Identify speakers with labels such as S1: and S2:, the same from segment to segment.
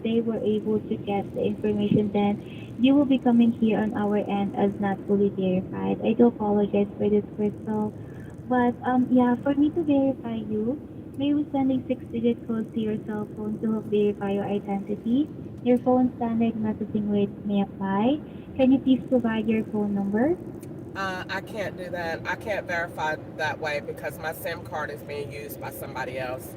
S1: they were able to get the information, then you will be coming here on our end as not fully verified. I do apologize for this, Crystal. But yeah, for me to verify you, may we send a six-digit code to your cell phone to help verify your identity. Your phone standard messaging rates may apply. Can you please provide your phone number?
S2: I can't do that. I can't verify that way because my SIM card is being used by somebody else.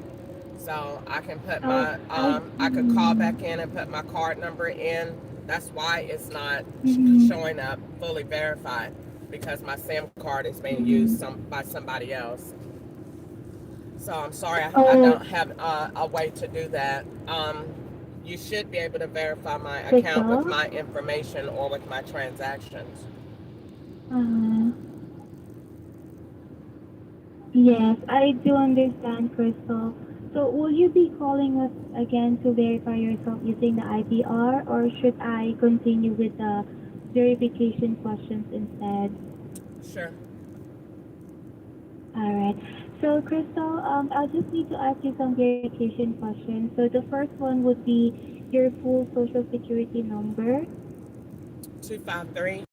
S2: So I can put
S1: Oh,
S2: my,
S1: I.
S2: I could call back in and put my card number in. That's why it's not
S1: Mm-hmm,
S2: showing up fully verified because my SIM card is being used
S1: mm-hmm.
S2: by somebody else. So I'm sorry, I
S1: Oh,
S2: don't have a way to do that. You should be able to verify my account with
S1: Crystal.
S2: my information or with my transactions.
S1: Uh, yes, I do understand, Crystal. So, will you be calling us again to verify yourself using the IVR, or should I continue with the verification questions instead?
S2: Sure.
S1: All right. So, Crystal, I'll just need to ask you some verification questions. So, the first one would be your full social security number.
S2: 253.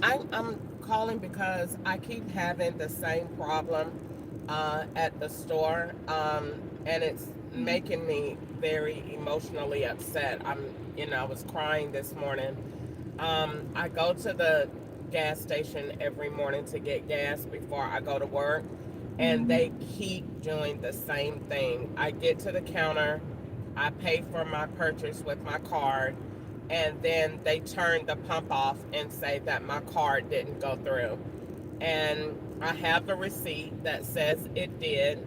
S2: I'm calling because I keep having the same problem at the store, and it's making me very emotionally upset. I was crying this morning. I go to the gas station every morning to get gas before I go to work, and
S1: Mm-hmm.
S2: they keep doing the same thing. I get to the counter, I pay for my purchase with my card, and then they turn the pump off and say that my card didn't go through. And I have a receipt that says it did,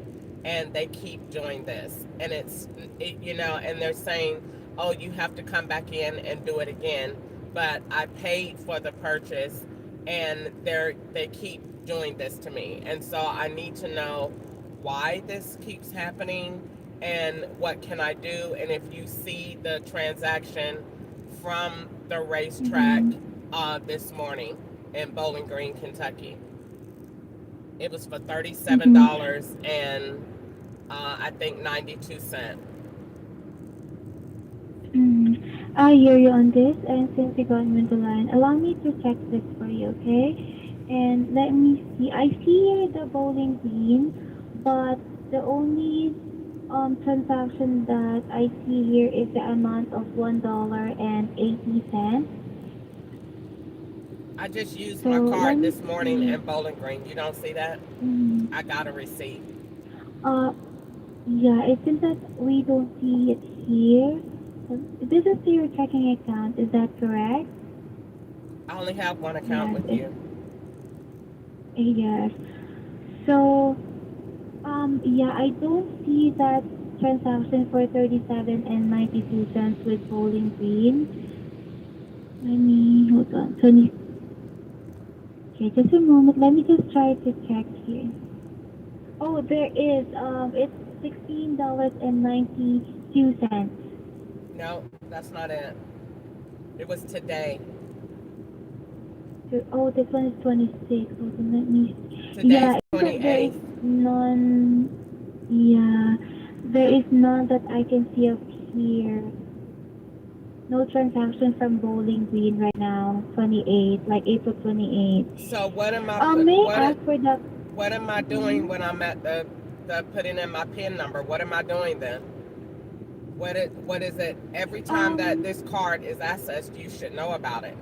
S2: and they keep doing this. And and they're saying, oh, you have to come back in and do it again. But I paid for the purchase, and they keep doing this to me. And so I need to know why this keeps happening and what can I do. And if you see the transaction from the racetrack
S1: Mm-hmm.
S2: this morning in Bowling Green, Kentucky. It was for
S1: Mm-hmm.
S2: $37 and I think 92 cents.
S1: I hear you on this, and since you got me on the line, allow me to check this for you, okay? And let me see. I see here the bowling green, but the only transaction that I see here is the amount of $1.80.
S2: I just used
S1: So
S2: my
S1: let
S2: card
S1: me
S2: this morning
S1: see.
S2: in Bowling Green. You don't see that?
S1: Mm,
S2: I got a receipt.
S1: uh, yeah, it seems that we don't see it here. This is your checking account, is that correct?
S2: I only have one account
S1: Yes,
S2: with
S1: it's
S2: you.
S1: yes. So, yeah, I don't see that transaction for 37 and 92 cents with Bowling Green. Let me hold on. 20. Okay, just a moment. Let me just try to check here. Oh, there is. It's $16.92.
S2: No, that's not it. It was today.
S1: Oh, this one is 26. Hold on, let me. Yeah,
S2: Today's
S1: it seems that there is
S2: 28th.
S1: none. Yeah, there is none that I can see up here. No transaction from Bowling Green right now. 28, like April 28.
S2: So
S1: May I ask for the?
S2: what am I doing
S1: Mhm.
S2: when I'm at the putting in my PIN number? What am I doing then? What is it? Every time that
S1: Um,
S2: this card is accessed, you should know about it.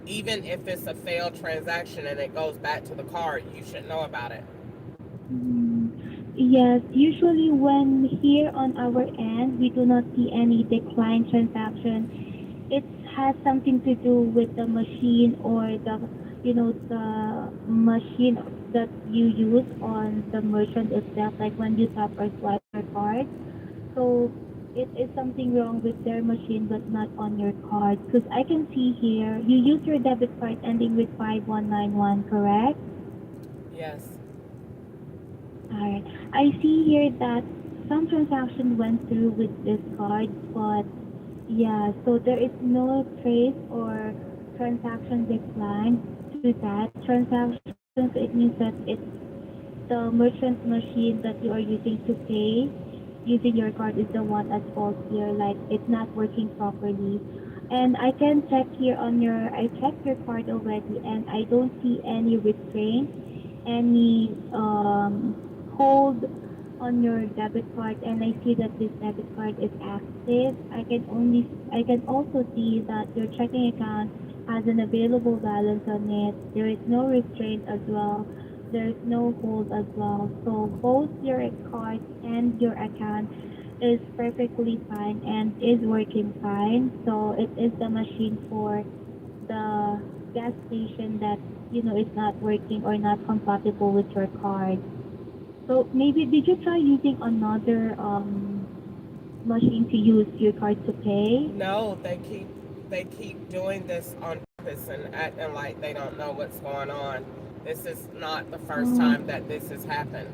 S2: Even if it's a failed transaction and it goes back to the card, you should know about it.
S1: mm, yes, usually when here on our end, we do not see any decline transaction. It has something to do with the machine or the machine that you use on the merchant itself, like when you tap or swipe your card. So it is something wrong with their machine but not on your card. Because I can see here you use your debit card ending with 5191, correct?
S2: Yes.
S1: Alright. I see here that some transaction went through with this card, but yeah, so there is no trace or transaction declined to that transaction. So it means that it's the merchant machine that you are using to pay using your card is the one at fault here, like it's not working properly. And I can check here on I checked your card already and I don't see any restraint, any hold on your debit card, and I see that this debit card is active. I can also see that your checking account has an available balance on it. There is no restraint as well. There is no hold as well. So both your card and your account is perfectly fine and is working fine. So it is the machine for the gas station that is not working or not compatible with your card. So maybe did you try using another machine to use your card to pay?
S2: No, they keep doing this on purpose and acting like they don't know what's going on. This is not the first
S1: Oh,
S2: time that this has happened.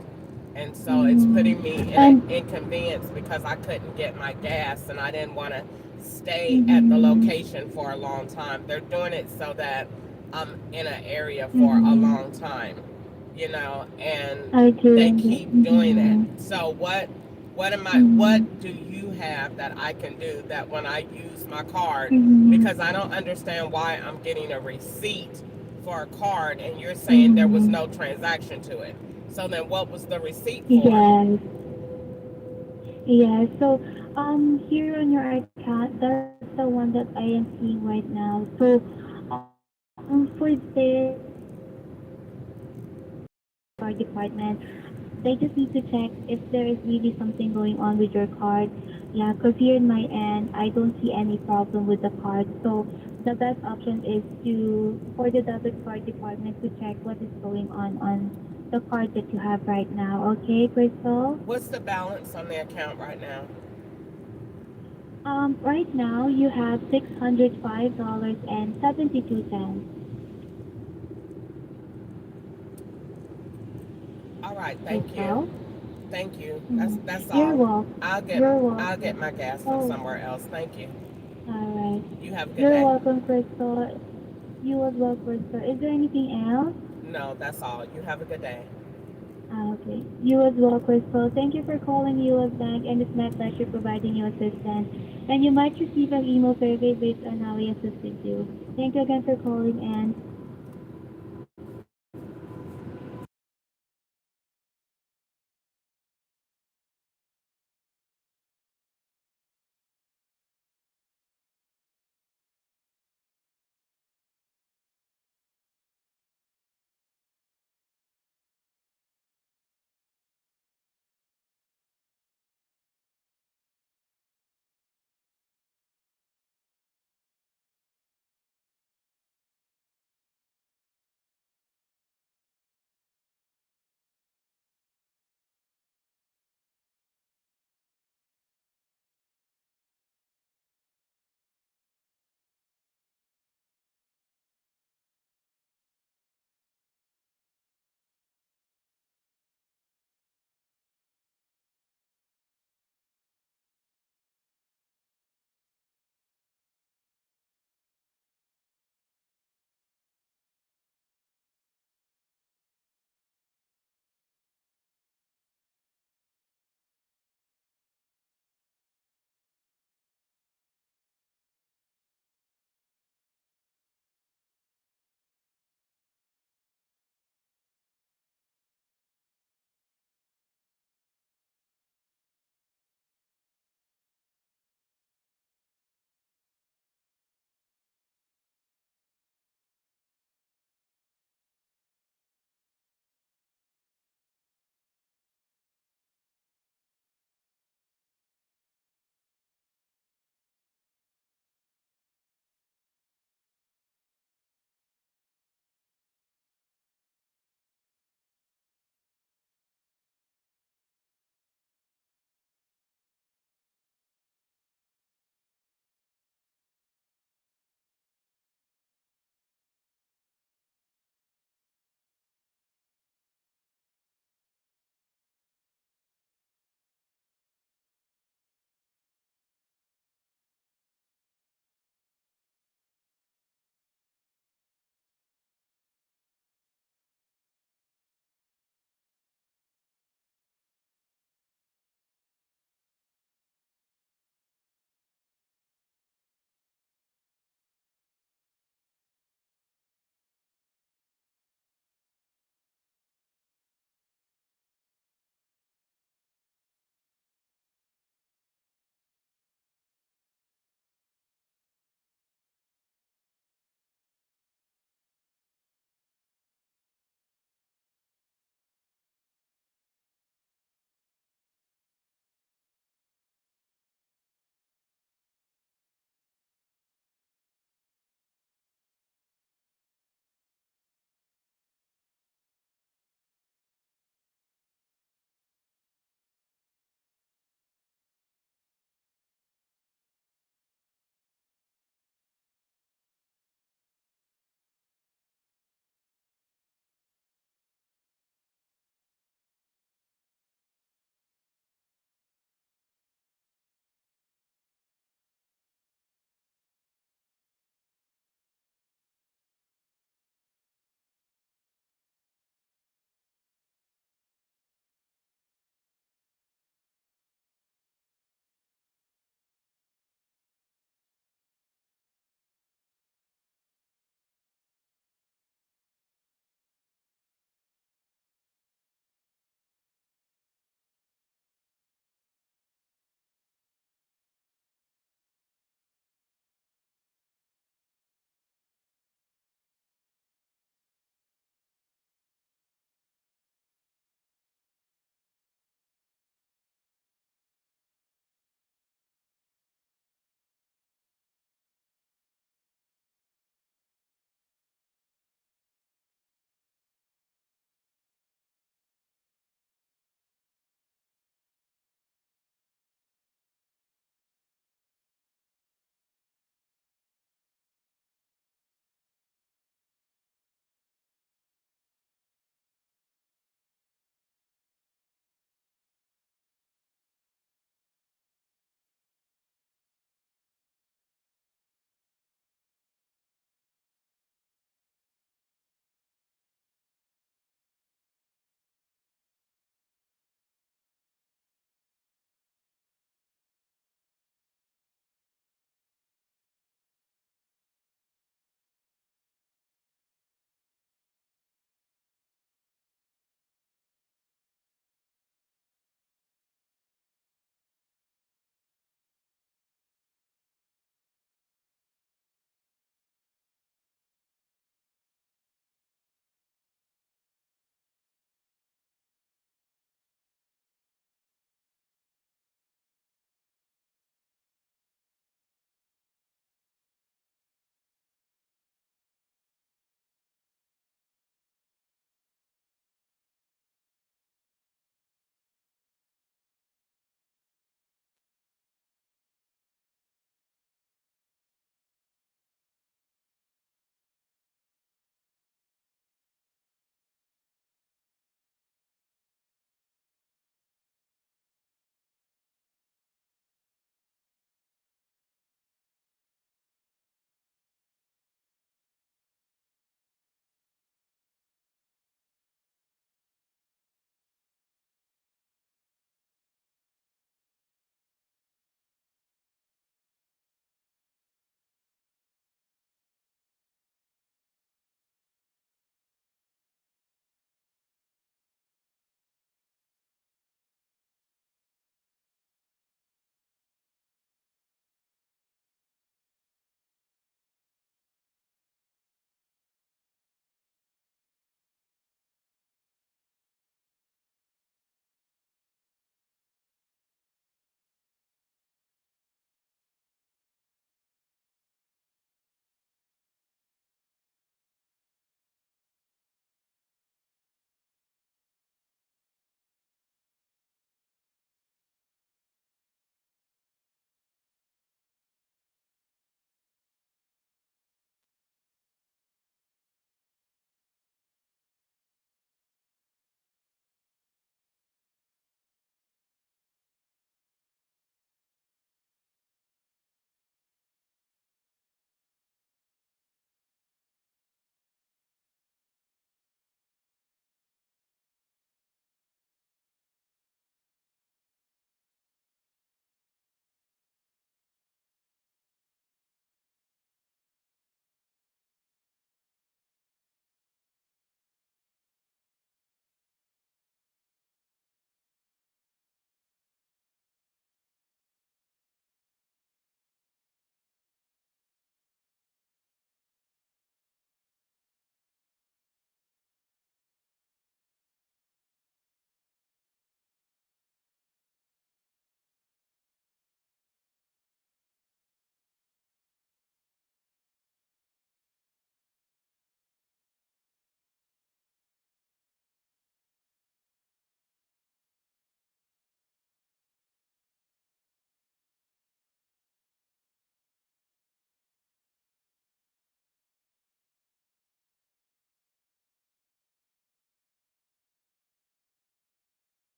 S2: And so it's putting me
S1: mm-hmm.
S2: in an
S1: And
S2: inconvenience because I couldn't get my gas and I didn't want to stay at the
S1: mm-hmm,
S2: location for a long time. They're doing it so that I'm in an area for a
S1: mm-hmm.
S2: long time, and
S1: I
S2: they
S1: do.
S2: keep doing it.
S1: Mm-hmm,
S2: So what do
S1: mm-hmm,
S2: you have that I can do that when I use my card, because I
S1: mm-hmm,
S2: don't understand why I'm getting a receipt for a card and you're saying there was
S1: mm-hmm.
S2: no transaction to it. So then what was the receipt for?
S1: Yes. Yeah, so here on your account, that's the one that I am seeing right now. So for their card department, they just need to check if there is really something going on with your card. Yeah, because here in my end, I don't see any problem with the card. So the best option is for the debit card department to check what is going on the card that you have right now. Okay, Crystal?
S2: What's the balance on the account right now?
S1: Right now you have $605.72.
S2: All right, thank you.
S1: Crystal?
S2: Thank you.
S1: Mm-hmm.
S2: That's
S1: You're
S2: all.
S1: welcome.
S2: I'll get
S1: You're
S2: I'll get
S1: welcome.
S2: my gas from
S1: Oh,
S2: somewhere else. Thank you.
S1: all right.
S2: You have a good
S1: You're
S2: day.
S1: welcome, Crystal. You as well, Crystal. Is there anything else?
S2: No, that's all. You have a good day.
S1: Okay. You as well, Crystal. Thank you for calling US Bank, and it's my pleasure providing you assistance. And you might receive an email survey based on how we assisted you. Thank you again for calling, and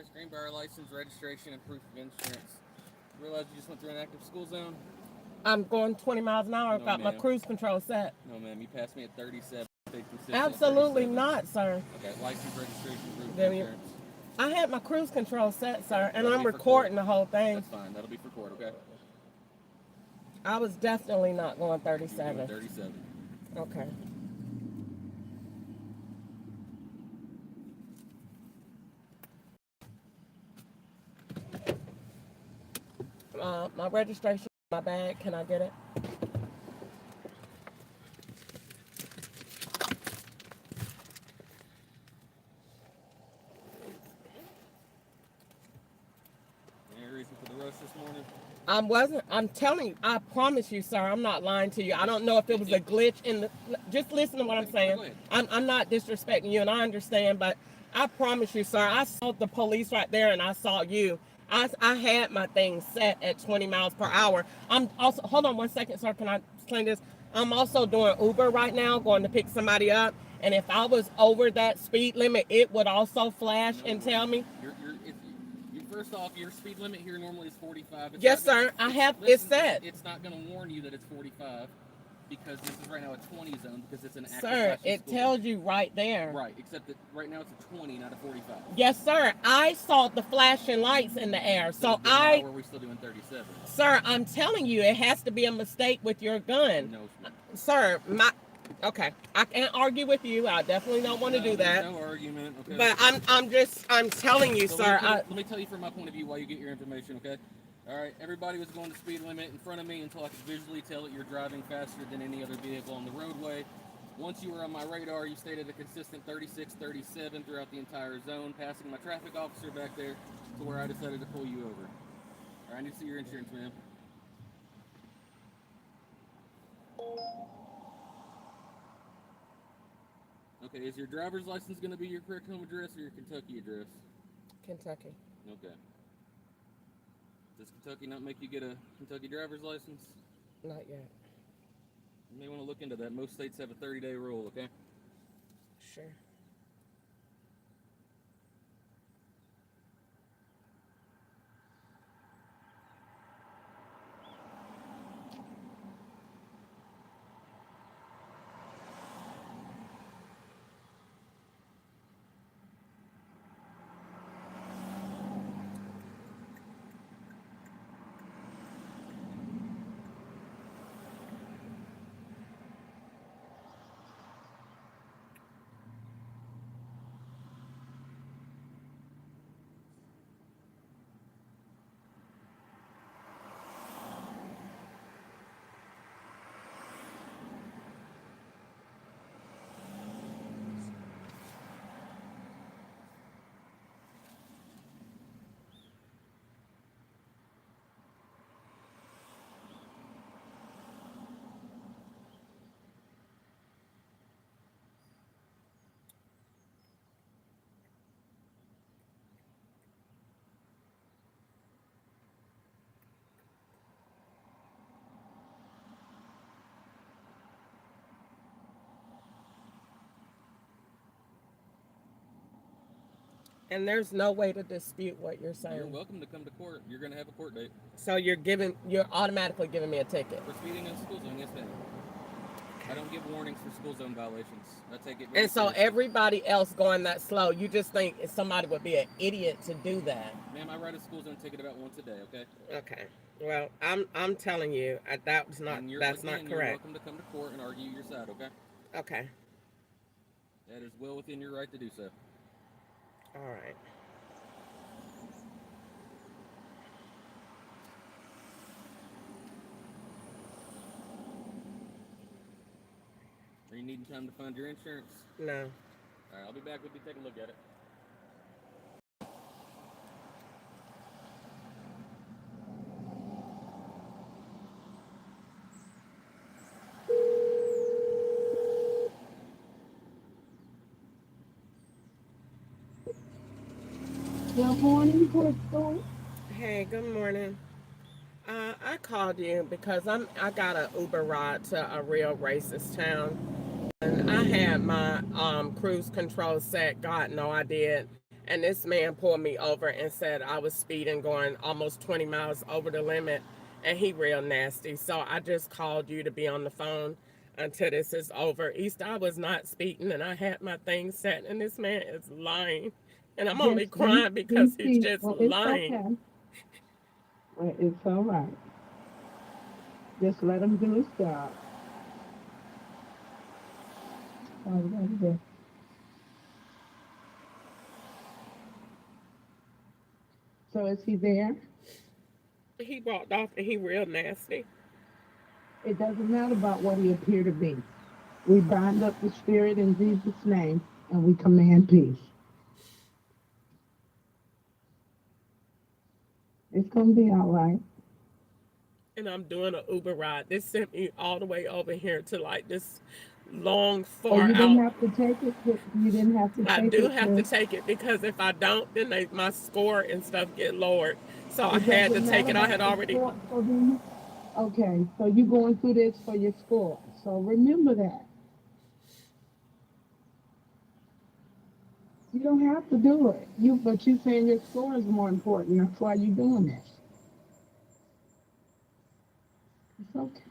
S3: insurance, green bar license, registration, and proof of insurance. Realize you just went through an active school zone?
S2: I'm going 20 miles an hour. I've
S3: No,
S2: got my
S3: ma'am.
S2: cruise control set.
S3: No, ma'am. You passed me at 37. Stay consistent at
S2: Absolutely
S3: 37.
S2: not, sir.
S3: Okay, license, registration, proof of
S2: Then
S3: insurance.
S2: I had my cruise control set, sir, and
S3: That'll
S2: I'm
S3: be for court.
S2: recording the whole thing.
S3: That's fine. That'll be for court, okay?
S2: I was definitely not going
S3: You're
S2: 37.
S3: doing 37.
S2: Okay. My registration, my bag. Can I get it?
S3: Any reason for the rush this morning?
S2: I wasn't. I'm telling you. I promise you, sir. I'm not lying to you. I don't know if it was a glitch in the. Just listen to what I'm saying.
S3: Go ahead.
S2: I'm not disrespecting you, and I understand, but I promise you, sir. I saw the police right there, and I saw you. I had my thing set at 20 miles per hour. I'm also. Hold on one second, sir. Can I explain this? I'm also doing Uber right now, going to pick somebody up. And if I was over that speed limit, it would also flash and tell me.
S3: First off, your speed limit here normally is 45. It's
S2: Yes,
S3: not,
S2: sir. I have it
S3: listen,
S2: set.
S3: It's not going to warn you that it's 45 because this is right now a 20 zone because it's an active
S2: Sir,
S3: flashing
S2: it
S3: school
S2: tells
S3: zone.
S2: you right there.
S3: Right, except that right now it's a 20, not a 45.
S2: Yes, sir. I saw the flashing lights in the air. So
S3: Why were we still doing 37?
S2: Sir, I'm telling you, it has to be a mistake with your gun.
S3: No,
S2: sir. Okay. I can't argue with you. I definitely don't want to do that.
S3: No argument. Okay.
S2: But I'm telling you,
S3: so
S2: sir.
S3: Let me tell you from my point of view why you get your information. Okay. All right. Everybody was going the speed limit in front of me until I could visually tell that you're driving faster than any other vehicle on the roadway. Once you were on my radar, you stayed at a consistent 36, 37 throughout the entire zone, passing my traffic officer back there to where I decided to pull you over. All right, I need to see your insurance, ma'am. Okay, is your driver's license going to be your correct home address or your Kentucky address?
S2: Kentucky.
S3: Okay. Does Kentucky not make you get a Kentucky driver's license?
S2: Not yet.
S3: You may want to look into that. Most states have a 30-day rule, okay?
S2: Sure. And there's no way to dispute what you're saying.
S3: You're welcome to come to court. You're going to have a court date.
S2: So you're automatically giving me a ticket.
S3: For speeding in school zone, yes, ma'am. I don't give warnings for school zone violations. I take it.
S2: And so everybody else going that slow, you just think somebody would be an idiot to do that.
S3: Ma'am, I write a school zone ticket about once a day, okay?
S2: Okay. Well, I'm telling you, that's not correct.
S3: You're welcome to come to court and argue your side, okay?
S2: Okay.
S3: That is well within your right to do so.
S2: All right.
S3: Are you needing time to find your insurance?
S2: No.
S3: All right, I'll be back with you. Take a look at it.
S1: Good morning, Crystal.
S2: Hey, good morning. I called you because I got an Uber ride to a real racist town, and I had my cruise control set. God, no, I did. And this man pulled me over and said I was speeding, going almost 20 miles over the limit, and he real nasty. So I just called you to be on the phone until this is over. East, I was not speeding, and I had my thing set, and this man is lying, and I'm only
S4: Just
S2: crying
S4: be
S2: because he's just
S4: peaceful. It's
S2: lying.
S4: okay. Well, it's all right. Just let him do his job. All right. So is he there?
S2: He walked off, and he real nasty.
S4: It doesn't matter about what he appear to be. We bind up the spirit in Jesus' name and we command peace. It's gonna be all right.
S2: And I'm doing an Uber ride. This sent me all the way over here to like this long,
S4: Oh,
S2: far
S4: you didn't
S2: out.
S4: have to take it. You didn't have to
S2: I
S4: take
S2: do
S4: it
S2: have to
S4: to.
S2: take it because if I don't, then my score and stuff get lowered. So I
S4: It
S2: had to
S4: doesn't
S2: take
S4: matter
S2: it. I had
S4: about the
S2: already.
S4: score. So then, okay. So you're going through this for your score. So remember that you don't have to do it. But you saying your score is more important. That's why you're doing this. It's okay.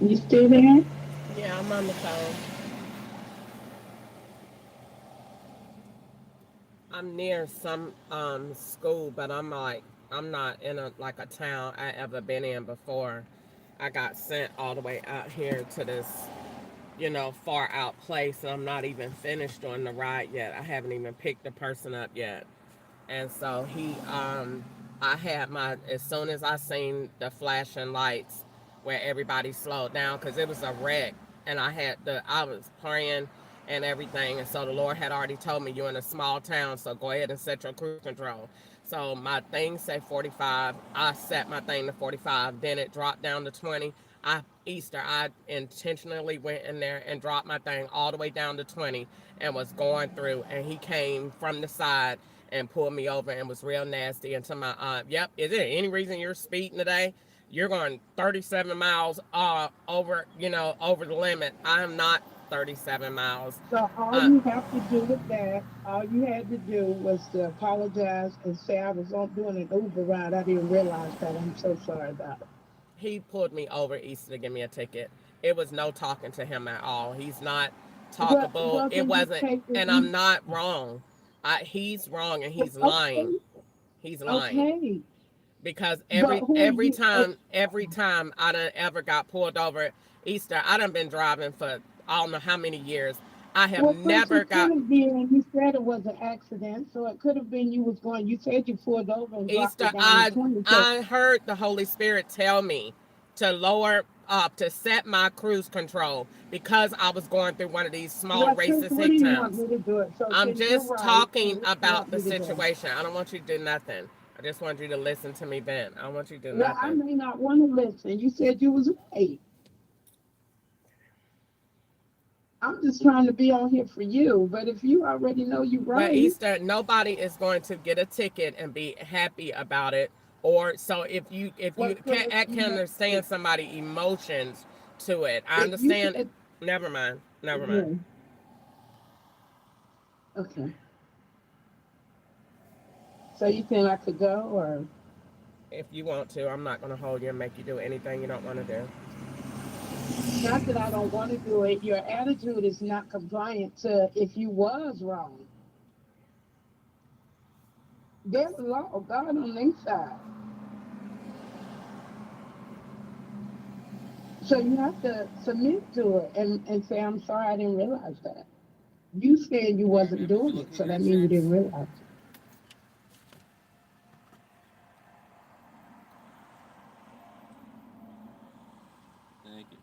S4: You still there?
S2: Yeah, I'm on the phone. I'm near some school, but I'm not in a like a town I ever been in before. I got sent all the way out here to this, far out place, and I'm not even finished on the ride yet. I haven't even picked the person up yet. And so I had my, as soon as I seen the flashing lights where everybody slowed down, because it was a wreck, and I was praying and everything. And so the Lord had already told me, you're in a small town, so go ahead and set your cruise control. So my thing say 45. I set my thing to 45. Then it dropped down to 20. I intentionally went in there and dropped my thing all the way down to 20 and was going through. And he came from the side and pulled me over and was real nasty. And to my yep, is there any reason you're speeding today? You're going 37 miles over, over the limit. I'm not 37 miles.
S4: So all
S2: Uh,
S4: you have to do with that, all you had to do was to apologize and say I was on doing an Uber ride. I didn't realize that. I'm so sorry about it.
S2: he pulled me over Easter to give me a ticket. It was no talking to him at all. He's not talkable.
S4: Well,
S2: It
S4: then you
S2: wasn't,
S4: take it.
S2: and I'm not wrong. He's wrong and he's lying.
S4: Okay,
S2: He's lying
S4: okay,
S2: because
S4: but
S2: every
S4: who
S2: every
S4: you?
S2: time every time I done ever got pulled over Easter, I done been driving for I don't know how many years. I have
S4: Well, first
S2: never
S4: it could
S2: got
S4: have been. You said it was an accident, so it could have been you was going. You said you pulled over and dropped
S2: Easter.
S4: it down to
S2: I
S4: 20. So
S2: I heard the Holy Spirit tell me to lower up to set my cruise control because I was going through one of these small
S4: well, sis,
S2: racist
S4: what do
S2: hick
S4: you want
S2: towns.
S4: me to do it? So
S2: I'm
S4: since you're
S2: just
S4: right, so
S2: talking
S4: what do you
S2: about
S4: want
S2: the
S4: me to do?
S2: situation. I don't want you to do nothing. I just want you to listen to me vent. I don't want you to do
S4: Well, I
S2: nothing.
S4: may not want to listen. You said you was right. I'm just trying to be on here for you. But if you already know you're
S2: But
S4: right,
S2: Easter, nobody is going to get a ticket and be happy about it. Or so if you
S4: what could
S2: can't
S4: have
S2: I
S4: you
S2: can
S4: had?
S2: understand somebody emotions to it. I
S4: If you
S2: understand.
S4: said,
S2: Never mind. Never mind.
S4: yeah, okay. So you think I could go or
S2: If you want to, I'm not going to hold you and make you do anything you don't want to do.
S4: not that I don't want to do it? Your attitude is not compliant to if you was wrong. There's a law of God on their side. So you have to submit to it and say, I'm sorry, I didn't realize that. You said you
S3: All right,
S4: wasn't
S3: ma'am. Did you
S4: doing it,
S3: locate
S4: so
S3: your
S4: that means you didn't
S3: insurance?
S4: realize it.
S3: Thank you.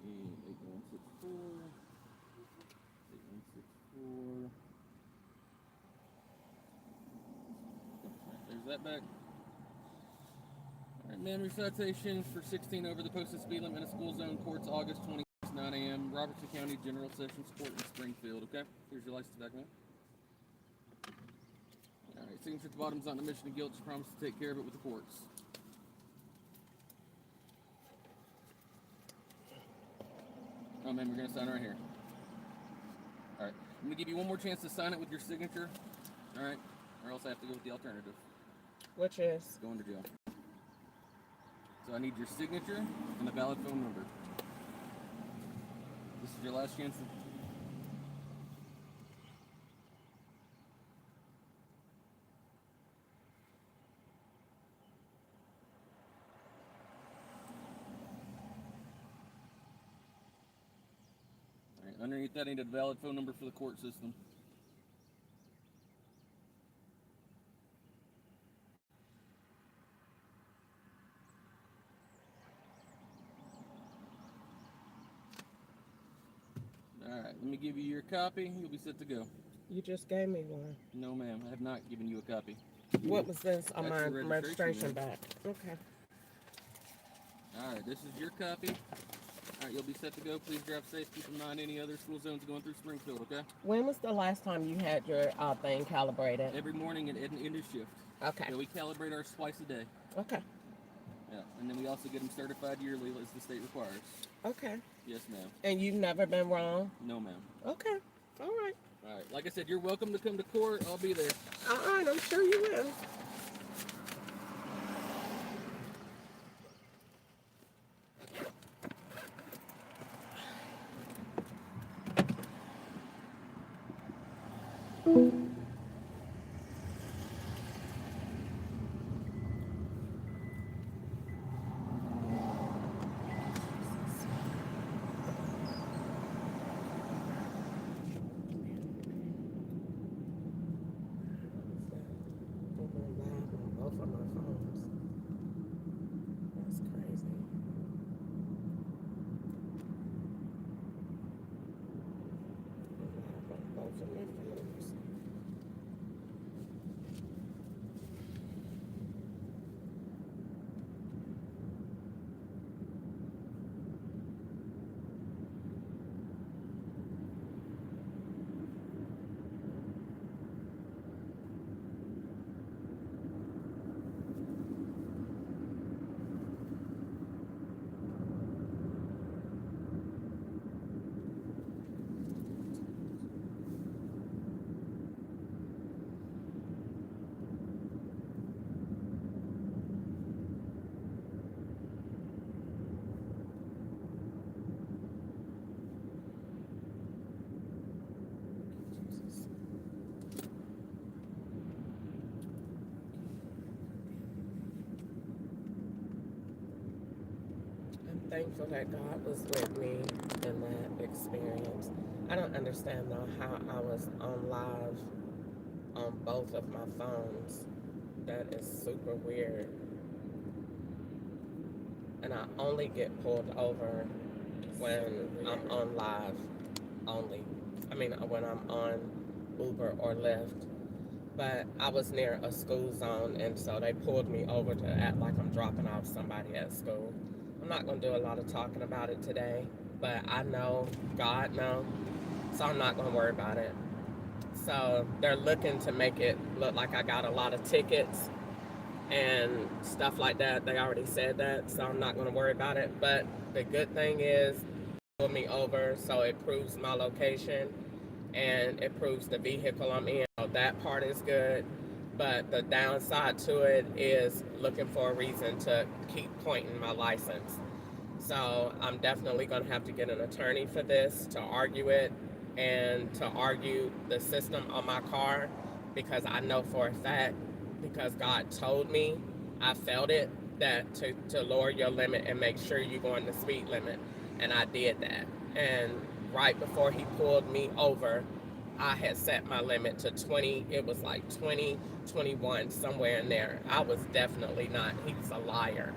S3: 8164. 8164. There's that back. All right, ma'am, your citation for 16 over the posted speed limit in a school zone court's August 20th, 9 a.m. Robertson County General Sessions Court in Springfield. Okay, here's your license back, ma'am. All right, signature at the bottom's not an admission of guilt. You promise to take care of it with the courts. Oh, ma'am, you're gonna sign right here. All right, I'm gonna give you one more chance to sign it with your signature. All right, or else I have to go with the alternative.
S2: Which is
S3: Going to jail. So I need your signature and a valid phone number. This is your last chance. All right, underneath that, I need a valid phone number for the court system. All right, let me give you your copy. You'll be set to go.
S2: you just gave me one.
S3: No, ma'am, I have not given you a copy.
S2: What was this on
S3: That's
S2: my
S3: your registration,
S2: registration
S3: ma'am.
S2: back? Okay.
S3: All right, this is your copy. All right, you'll be set to go. Please drive safe. Keep in mind any other school zones going through Springfield, okay?
S2: When was the last time you had your thing calibrated?
S3: Every morning at end of shift.
S2: Okay.
S3: Yeah, we calibrate ours twice a day.
S2: Okay.
S3: Yeah, and then we also get them certified yearly as the state requires.
S2: Okay.
S3: Yes, ma'am.
S2: And you've never been wrong?
S3: No, ma'am.
S2: Okay. All right.
S3: All right, like I said, you're welcome to come to court. I'll be there.
S2: All right. I'm sure you will. Both of my phones. That's crazy. Both of my phones. thankful that God was with me in that experience. I don't understand though how I was on live on both of my phones. That is super weird. And I only get pulled over when I'm on live only. I mean, when I'm on Uber or Lyft. But I was near a school zone, and so they pulled me over to act like I'm dropping off somebody at school. I'm not going to do a lot of talking about it today, but I know, God knows, so I'm not going to worry about it. So they're looking to make it look like I got a lot of tickets and stuff like that. They already said that, so I'm not going to worry about it. But the good thing is, pull me over, so it proves my location and it proves the vehicle I'm in. So that part is good. But the downside to it is looking for a reason to keep pointing my license. So I'm definitely going to have to get an attorney for this to argue it and to argue the system on my car because I know for a fact, because God told me, I felt it, that to lower your limit and make sure you go in the speed limit. And I did that. And right before he pulled me over, I had set my limit to 20. It was like 20, 21, somewhere in there. I was definitely not. He was a liar.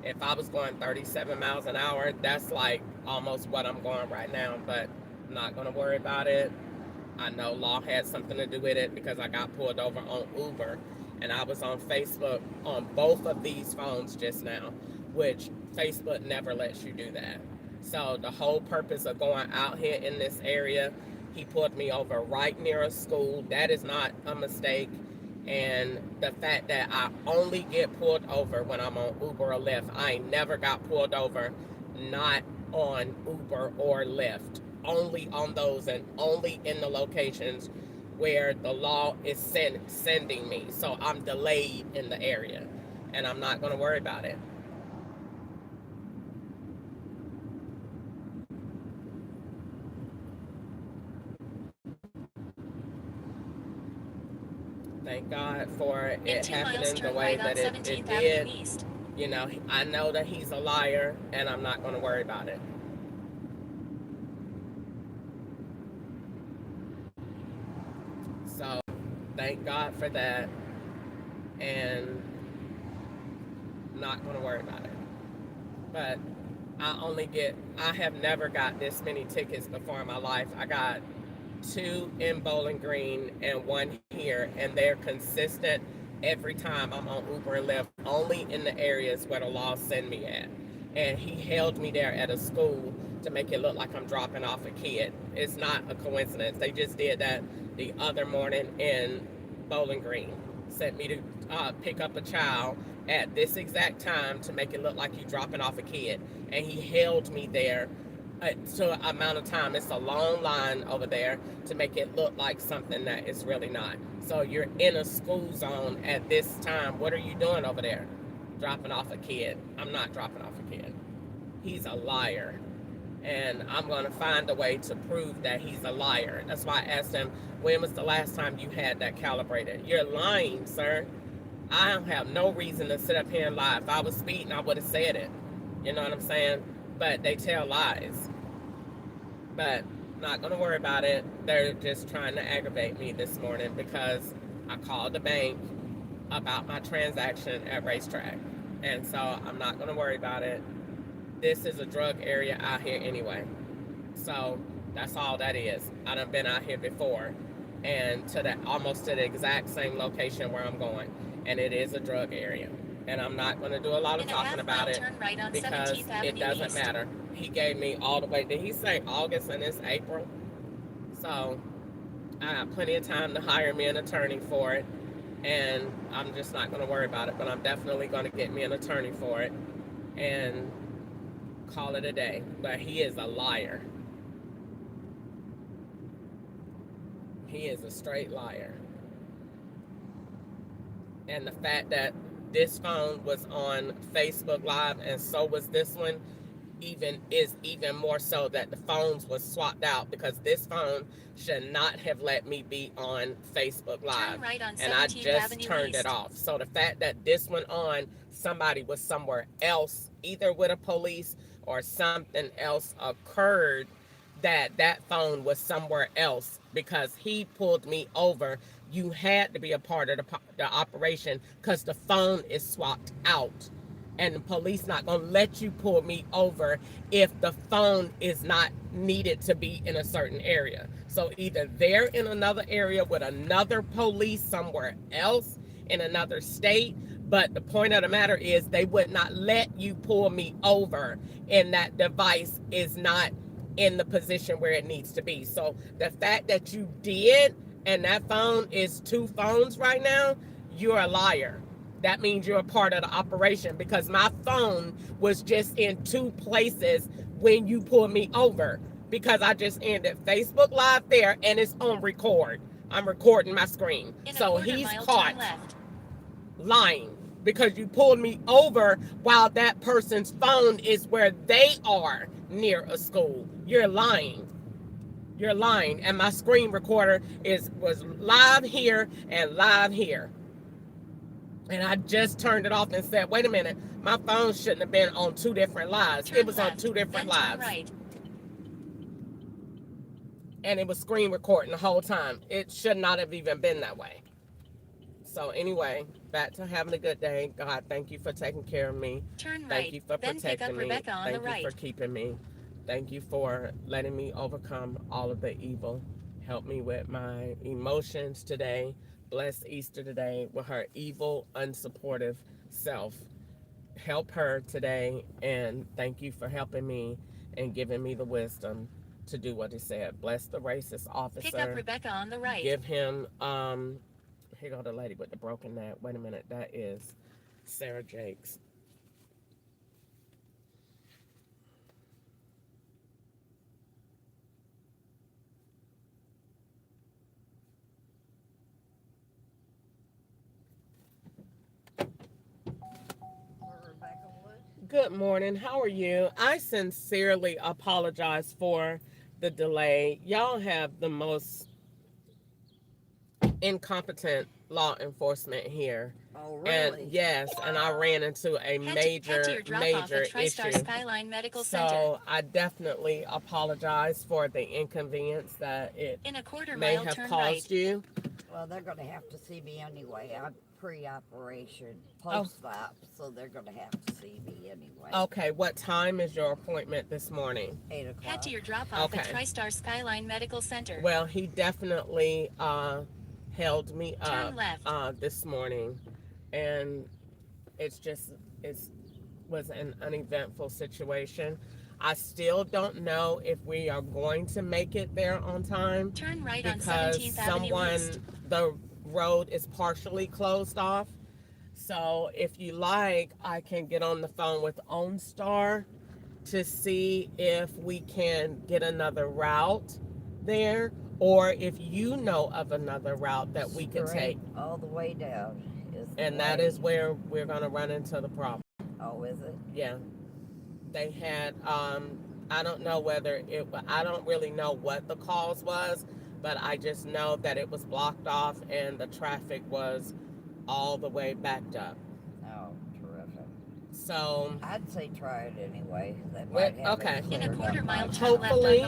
S2: If I was going 37 miles an hour, that's like almost what I'm going right now, but I'm not going to worry about it. I know law had something to do with it because I got pulled over on Uber and I was on Facebook on both of these phones just now, which Facebook never lets you do that. So the whole purpose of going out here in this area, he pulled me over right near a school. That is not a mistake. And the fact that I only get pulled over when I'm on Uber or Lyft, I ain't never got pulled over not on Uber or Lyft. Only on those and only in the locations where the law is sending me. So I'm delayed in the area and I'm not going to worry about it. Thank God for it happening the way that it did. You know, I know that he's a liar and I'm not going to worry about it. So thank God for that and not going to worry about it. But I have never got this many tickets before in my life. I got two in Bowling Green and one here, and they're consistent every time I'm on Uber and Lyft, only in the areas where the laws send me at. And he held me there at a school to make it look like I'm dropping off a kid. It's not a coincidence. They just did that the other morning in Bowling Green. Sent me to pick up a child at this exact time to make it look like you dropping off a kid. And he held me there to an amount of time. It's a long line over there to make it look like something that it's really not. So you're in a school zone at this time. What are you doing over there? Dropping off a kid. I'm not dropping off a kid. He's a liar. And I'm going to find a way to prove that he's a liar. That's why I asked him, when was the last time you had that calibrated? You're lying, sir. I don't have no reason to sit up here and lie. If I was speeding, I would have said it. You know what I'm saying? But they tell lies. But not gonna worry about it. They're just trying to aggravate me this morning because I called the bank about my transaction at Racetrack. And so I'm not gonna worry about it. This is a drug area out here anyway. So that's all that is. I done been out here before and to the almost to the exact same location where I'm going. And it is a drug area. And I'm not going to do a lot of talking about it because it doesn't matter. He gave me all the way, did he say August and it's April? So I have plenty of time to hire me an attorney for it. And I'm just not going to worry about it. But I'm definitely going to get me an attorney for it and call it a day. But he is a liar. He is a straight liar. And the fact that this phone was on Facebook Live and so was this one even more so that the phones was swapped out because this phone should not have let me be on Facebook Live. Right on and I just Avenue turned East. It off. So the fact that this one on somebody was somewhere else, either with a police or something else occurred, that phone was somewhere else because he pulled me over. You had to be a part of the operation because the phone is swapped out, and the police not gonna let you pull me over if the phone is not needed to be in a certain area. So either they're in another area with another police somewhere else in another state, but the point of the matter is they would not let you pull me over, and that device is not in the position where it needs to be. So the fact that you did, and that phone is two phones right now, you're a liar. That means you're a part of the operation because my phone was just in two places when you pulled me over, because I just ended Facebook Live there and it's on record. I'm recording my screen. So he's caught lying because you pulled me over while that person's phone is where they are near a school. You're lying. You're lying. And my screen recorder was live here and live here. And I just turned it off and said, wait a minute, my phone shouldn't have been on two different lives. It was on two different lives. Right. And it was screen recording the whole time. It should not have even been that way. So anyway, back to having a good day. God, thank you for taking care of me. Turn right. Thank you for protecting me. Thank you for keeping me. Thank you for letting me overcome all of the evil. Help me with my emotions today. Bless Easter today with her evil, unsupportive self. Help her today, and thank you for helping me and giving me the wisdom to do what he said. Bless the racist officer. Pick up Rebecca on the right. Give him here go the lady with the broken neck. Wait a minute, that is Sarah Jakes. Good morning. How are you? I sincerely apologize for the delay. Y'all have the most incompetent law enforcement here.
S5: Oh,
S2: And
S5: really?
S2: yes, and I ran into a major issue. Skyline Medical Center. So I definitely apologize for the inconvenience that it in a quarter may mile have caused right. you.
S5: Well, they're going to have to see me anyway. I'm pre-operation,
S2: Oh,
S5: post-op, so they're going to have to see me anyway.
S2: okay. What time is your appointment this morning?
S5: 8 o'clock.
S2: Head to your drop-off at TriStar Skyline Medical Center. Well, he definitely held me up this morning, and it's just it's was an uneventful situation. I still don't know if we are going to make it there on time. Turn right on 17th Avenue East. The road is partially closed off. So if you like, I can get on the phone with OnStar to see if we can get another route there, or if you know of another route that we can take.
S5: All the way down.
S2: And that is where we're going to run into the problem.
S5: Oh, is it?
S2: Yeah. They had, I don't know whether I don't really know what the cause was, but I just know that it was blocked off and the traffic was all the way backed up.
S5: Oh, terrific.
S2: So
S5: I'd say try it anyway.
S2: Okay. In a quarter mile, hopefully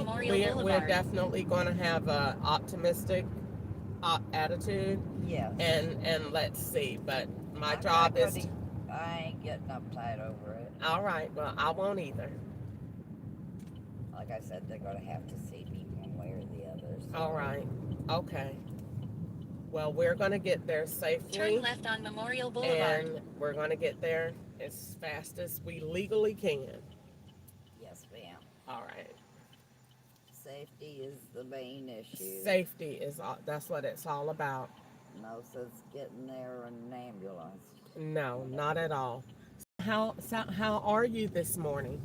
S2: we're definitely going to have an optimistic attitude.
S5: Yes.
S2: And let's see. But my job is.
S5: I ain't getting uptight over it.
S2: All right. Well, I won't either.
S5: Like I said, they're going to have to see me one way or the other. So.
S2: All right. Okay. Well, we're going to get there safely. Turn left on Memorial Boulevard. And we're going to get there as fast as we legally can.
S5: Yes, ma'am.
S2: All right.
S5: Safety is the main issue.
S2: Safety is that's what it's all about.
S5: No sense getting there in an ambulance.
S2: No, not at all. How are you this morning?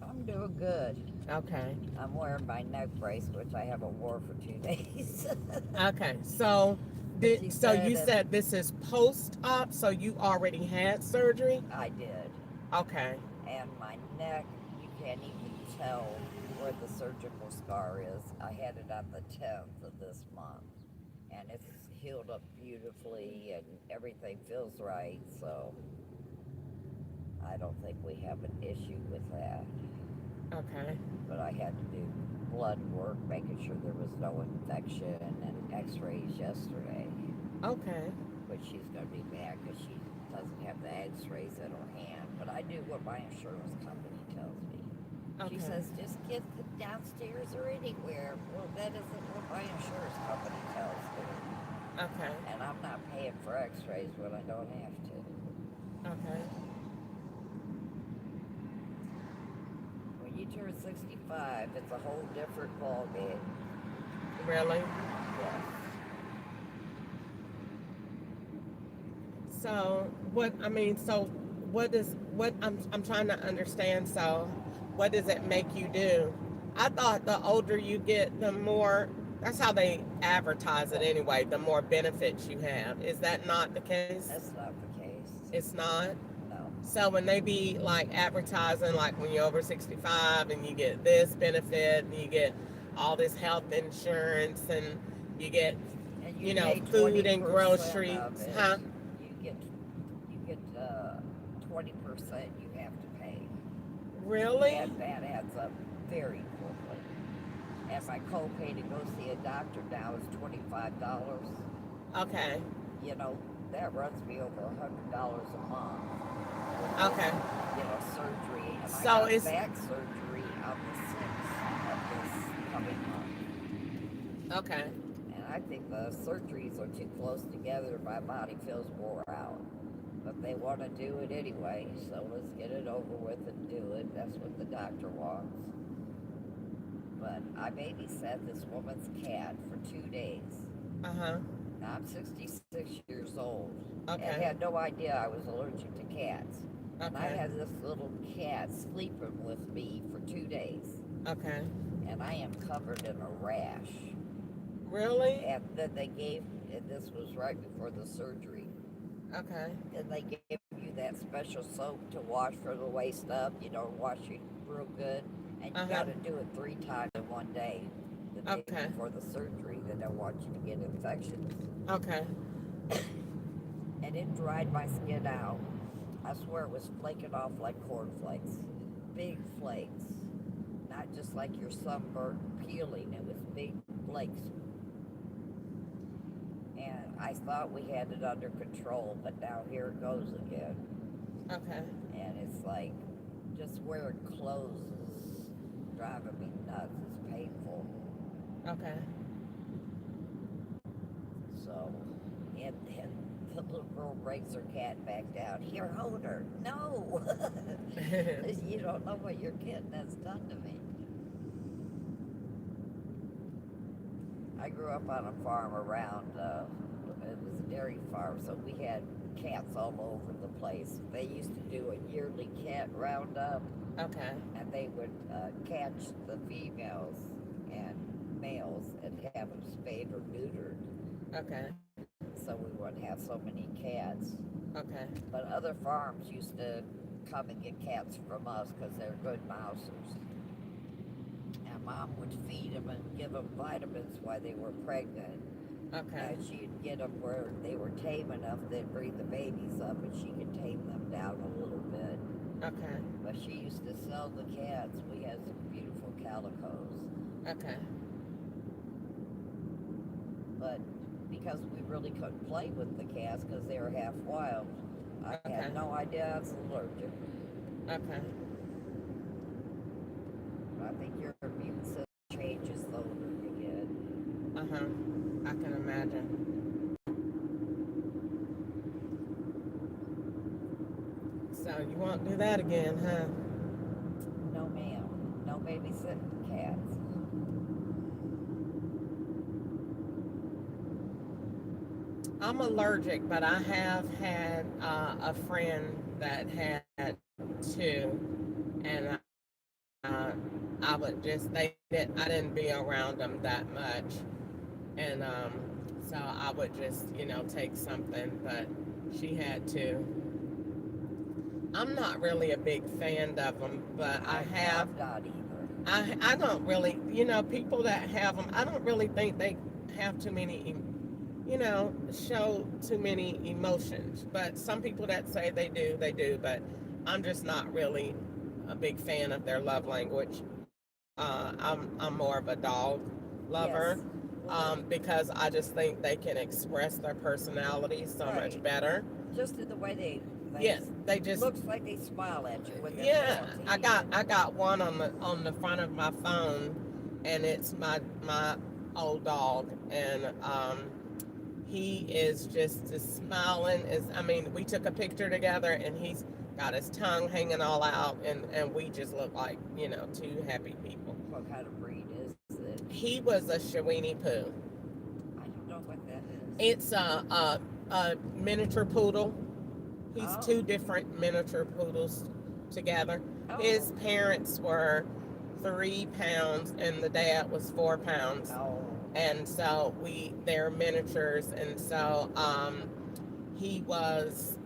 S5: I'm doing good.
S2: Okay.
S5: I'm wearing my neck brace, which I haven't worn for 2 days.
S2: Okay, so you said this is post-op, so you already had surgery?
S5: I did.
S2: Okay.
S5: And my neck, you can't even tell where the surgical scar is. I had it on the 10th of this month, and it's healed up beautifully, and everything feels right, so I don't think we have an issue with that. I had to do blood work, making sure there was no infection, and x-rays yesterday.
S2: Okay.
S5: But she's going to be back because she doesn't have the x-rays in her hand. But I do what my insurance company tells me. She
S2: Okay.
S5: says, just get it downstairs or anywhere. Well, that isn't what my insurance company tells me.
S2: Okay.
S5: And I'm not paying for x-rays when I don't have to.
S2: Okay.
S5: When you turn 65, it's a whole different ballgame.
S2: Really?
S5: Yes.
S2: So what I mean, so what I'm trying to understand, so what does it make you do? I thought the older you get, the more that's how they advertise it anyway, the more benefits you have. Is that not the case?
S5: That's not the case.
S2: It's not.
S5: No.
S2: So when they be like advertising like when you're over 65 and you get this benefit and you get all this health insurance and you get
S5: And you
S2: you know
S5: pay
S2: food and
S5: 20%
S2: groceries,
S5: of it.
S2: huh?
S5: You get 20% you have to pay.
S2: Really?
S5: And that adds up very quickly. And my copay to go see a doctor now is $25.
S2: Okay.
S5: You know, that runs me over $100 a month.
S2: Okay.
S5: Surgery. And I
S2: So
S5: got
S2: it's
S5: back surgery on the 6th of this coming month.
S2: okay.
S5: And I think the surgeries are too close together. My body feels wore out. But they want to do it anyway, so let's get it over with and do it. That's what the doctor wants. But I babysat this woman's cat for 2 days.
S2: Uh huh.
S5: Now I'm 66 years old and
S2: Okay.
S5: had no idea I was allergic to cats. And I
S2: Okay.
S5: had this little cat sleeping with me for 2 days.
S2: Okay.
S5: And I am covered in a rash.
S2: Really?
S5: And then they gave, and this was right before the surgery,
S2: Okay.
S5: and they gave you that special soap to wash from the waist up, wash it real good. And you
S2: Uh huh.
S5: got to do it 3 times in one day. The day
S2: Okay.
S5: before the surgery, they don't want you to get infections.
S2: Okay.
S5: And it dried my skin out. I swear it was flaking off like cornflakes. Big flakes. Not just like your sunburnt peeling, it was big flakes. And I thought we had it under control, but now here it goes again.
S2: Okay.
S5: And it's like just wearing clothes is driving me nuts. It's painful.
S2: Okay.
S5: So, and the little girl brings her cat back down. Here, hold her. No! You don't know what your kitten has done to me. I grew up on a farm around, it was a dairy farm, so we had cats all over the place. They used to do a yearly cat roundup,
S2: Okay.
S5: and they would catch the females and males and have them spayed or neutered,
S2: Okay.
S5: so we wouldn't have so many cats.
S2: Okay.
S5: But other farms used to come and get cats from us because they're good mousers. And Mom would feed them and give them vitamins while they were pregnant.
S2: Okay.
S5: And she'd get them where they were tame enough they'd bring the babies up and she could tame them down a little bit.
S2: Okay.
S5: But she used to sell the cats. We had some beautiful calicos.
S2: Okay.
S5: But because we really couldn't play with the cats because they were half wild, I
S2: Okay.
S5: had no idea I was allergic.
S2: Okay.
S5: I think your immune system changes the older you get.
S2: Uh huh. I can imagine. So you won't do that again, huh?
S5: No, ma'am. No babysitting cats.
S2: I'm allergic, but I have had a friend that had two, and I would just I didn't be around them that much, and so I would just take something, but she had two. I'm not really a big fan of them, but I have.
S5: I'm not either.
S2: I don't really, people that have them, I don't really think they have too many, show too many emotions. But some people that say they do. But I'm just not really a big fan of their love language. I'm more of a dog lover,
S5: Yes. Well, they
S2: because I just think they can express their personality so much
S5: right.
S2: better.
S5: Just in the way they
S2: Yeah, they just
S5: looks like they smile at you when they're
S2: yeah.
S5: talking to
S2: I
S5: you.
S2: got I got one on the front of my phone, and it's my old dog, and he is just as smiling as I mean. We took a picture together, and he's got his tongue hanging all out, and we just look like two happy people.
S5: What kind of breed is it?
S2: He was a Shawini Poo.
S5: I don't know what that is.
S2: It's a miniature poodle. He's
S5: Oh.
S2: two different miniature poodles together.
S5: Oh.
S2: His parents were 3 pounds, and the dad was 4 pounds,
S5: Oh.
S2: and so they're miniatures, and so he was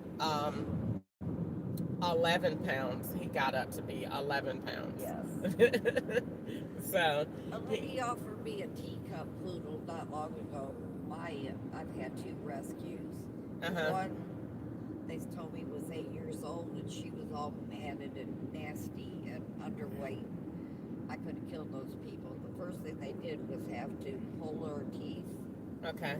S2: 11 pounds. He got up to be 11 pounds.
S5: Yes.
S2: So
S5: A
S2: he,
S5: lady offered me a teacup poodle not long ago. I've had two rescues.
S2: uh-huh.
S5: One, they told me was 8 years old and she was all matted and nasty and underweight. I could have killed those people. The first thing they did was have to pull her teeth,
S2: Okay.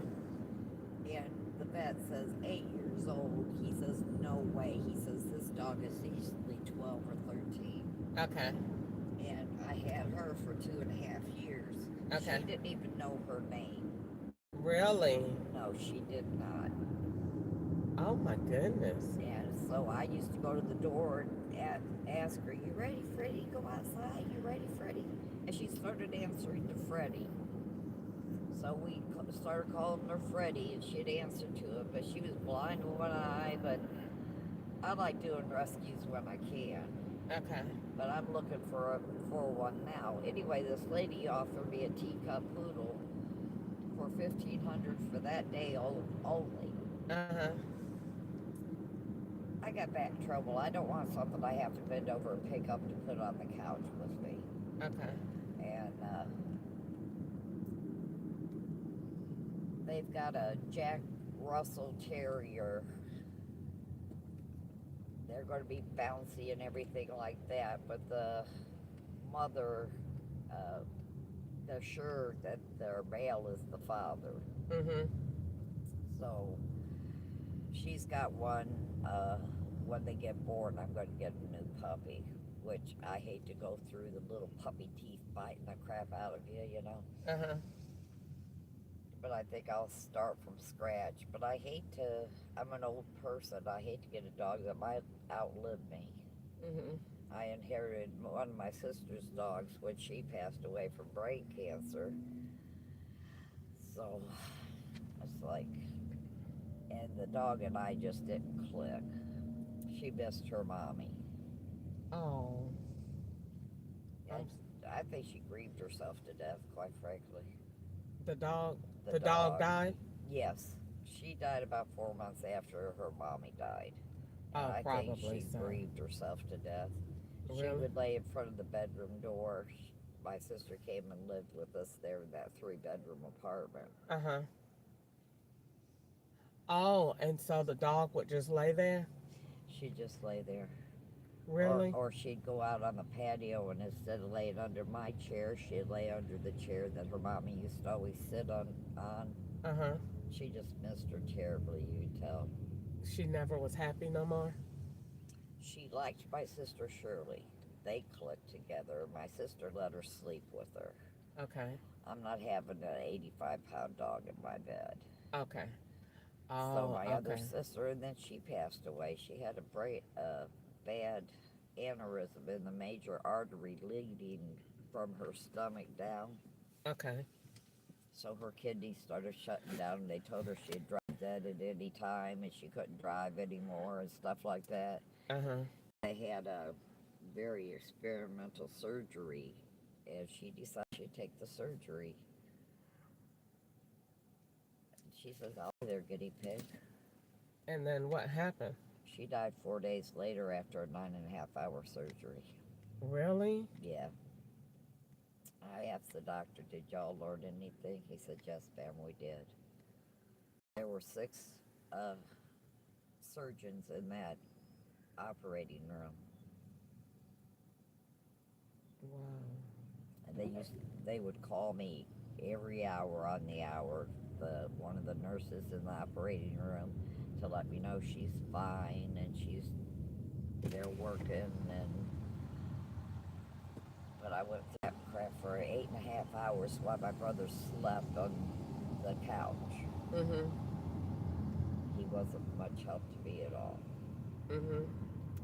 S5: and the vet says 8 years old. He says no way. He says this dog is easily 12 or 13.
S2: Okay.
S5: And I had her for 2.5 years.
S2: Okay.
S5: She didn't even know her name.
S2: Really?
S5: No, she did not.
S2: Oh my goodness.
S5: And so I used to go to the door and ask her, "You ready, Freddie? Go outside. You ready, Freddie?" And she started answering to Freddie. So we started calling her Freddie, and she'd answer to it, but she was blind in one eye. But I like doing rescues when I can.
S2: Okay.
S5: But I'm looking for one now. Anyway, this lady offered me a teacup poodle for $1,500 for that day only.
S2: Uh-huh.
S5: I got back trouble. I don't want something I have to bend over and pick up to put on the couch with me.
S2: Okay.
S5: And they've got a Jack Russell Terrier. They're going to be bouncy and everything like that, but the mother, uh, they're sure that their male is the father.
S2: Mm-hmm.
S5: So she's got one. When they get born, I'm going to get a new puppy, which I hate to go through the little puppy teeth biting the crap out of you.
S2: Uh-huh.
S5: But I think I'll start from scratch. But I hate to, I'm an old person. I hate to get a dog that might outlive me.
S2: Mm-hmm.
S5: I inherited one of my sister's dogs when she passed away from brain cancer. So it's like, and the dog and I just didn't click. She missed her mommy.
S2: Oh.
S5: And I think she grieved herself to death, quite frankly.
S2: The dog.
S5: The
S2: The dog
S5: dog.
S2: died.
S5: Yes. She died about 4 months after her mommy died. And
S2: Oh,
S5: I think
S2: probably
S5: she
S2: so.
S5: grieved herself to death. She
S2: Really?
S5: would lay in front of the bedroom door. My sister came and lived with us there in that 3-bedroom apartment.
S2: Uh-huh. Oh, and so the dog would just lay there?
S5: She'd just lay there.
S2: Really?
S5: Or she'd go out on the patio, and instead of laying under my chair, she'd lay under the chair that her mommy used to always sit on.
S2: Uh-huh.
S5: She just missed her terribly, you could tell.
S2: She never was happy no more?
S5: She liked my sister Shirley. They clicked together. My sister let her sleep with her.
S2: Okay.
S5: I'm not having an 85-pound dog in my bed.
S2: Okay.
S5: So
S2: Oh,
S5: my other
S2: okay.
S5: sister, and then she passed away. She had a bad aneurysm in the major artery leading from her stomach down.
S2: Okay.
S5: So her kidneys started shutting down, and they told her she'd drop dead at any time, and she couldn't drive anymore and stuff like that.
S2: Uh-huh.
S5: They had a very experimental surgery, and she decided she'd take the surgery. She says, "I'll be their guinea pig."
S2: And then what happened?
S5: She died 4 days later after a 9.5-hour surgery.
S2: Really?
S5: Yeah. I asked the doctor, "Did y'all learn anything?" He said, "Yes, ma'am, we did." There were 6 surgeons in that operating room,
S2: Wow.
S5: they would call me every hour on the hour. The one of the nurses in the operating room to let me know she's fine and she's they're working and but I went through that crap for 8.5 hours while my brother slept on the couch.
S2: Mhm.
S5: He wasn't much help to me at all.
S2: Mhm.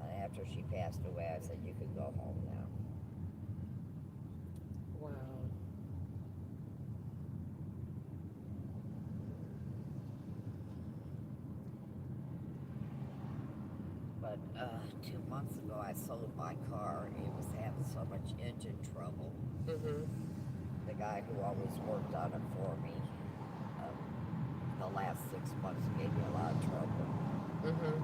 S5: And after she passed away, I said, "You can go home now."
S2: Wow.
S5: But 2 months ago, I sold my car. It was having so much engine trouble.
S2: Mhm.
S5: The guy who always worked on it for me, um, the last 6 months gave me a lot of trouble.
S2: Mhm.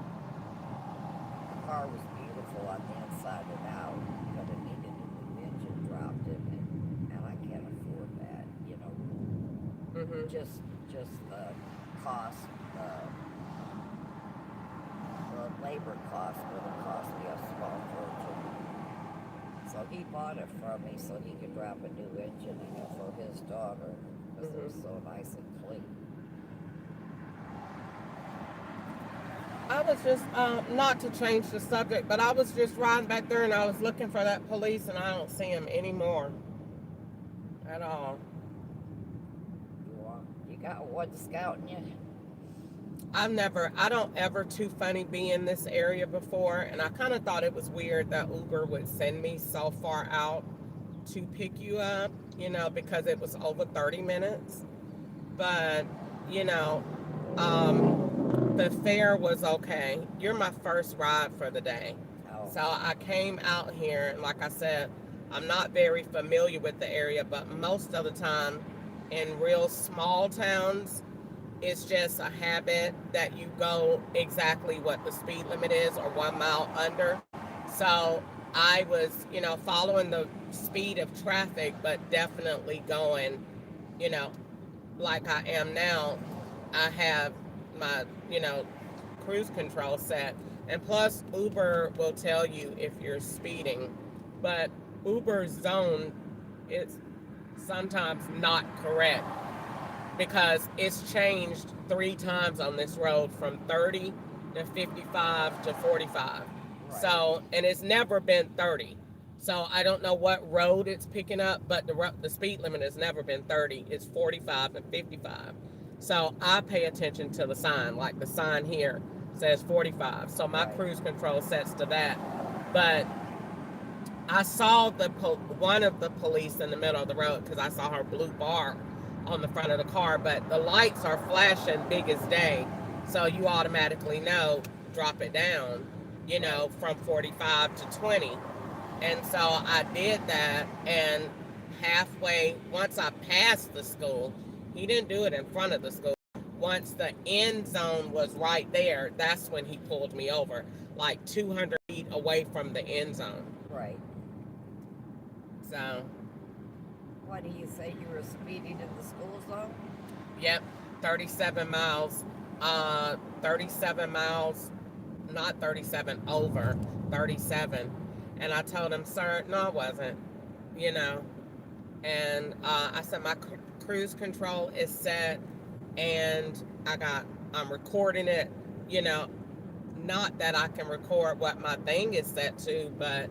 S5: The car was beautiful on the inside and out, but it needed a new engine dropped in it, and I can't afford that.
S2: Mhm.
S5: Just the cost, the labor cost would have cost me a small fortune. So he bought it from me so he could drop a new engine in it for his daughter because it was
S2: Mhm.
S5: so nice and clean.
S2: I was just not to change the subject, but I was just riding back there and I was looking for that police and I don't see him anymore at all.
S5: You got one scouting you?
S2: I don't ever too funny be in this area before, and I kind of thought it was weird that Uber would send me so far out to pick you up, because it was over 30 minutes. But, you know, the fare was okay. You're my first ride for the day.
S5: Oh,
S2: So I came out here, and like I said, I'm not very familiar with the area, but most of the time in real small towns, it's just a habit that you go exactly what the speed limit is or 1 mile under. So I was, following the speed of traffic, but definitely going, you know, like I am now. I have my, you know, cruise control set. And plus, Uber will tell you if you're speeding. But Uber's zone is sometimes not correct because it's changed 3 times on this road from 30 to 55 to 45.
S5: right,
S2: So, and it's never been 30. So I don't know what road it's picking up, but the speed limit has never been 30. It's 45 and 55. So I pay attention to the sign. Like the sign here says 45. So my
S5: right,
S2: cruise control sets to that. But I saw one of the police in the middle of the road because I saw her blue bar on the front of the car, but the lights are flashing big as day, so you automatically know drop it down,
S5: right.
S2: from 45 to 20. And so I did that, and halfway, once I passed the school, he didn't do it in front of the school. Once the end zone was right there, that's when he pulled me over, like 200 feet away from the end zone.
S5: Right.
S2: So,
S5: What do you say you were speeding in the school zone?
S2: yep, 37 miles. 37 miles, not 37, over 37. And I told him, sir, no, I wasn't, you know. And I said, my cruise control is set and I'm recording it, you know. Not that I can record what my thing is set to, but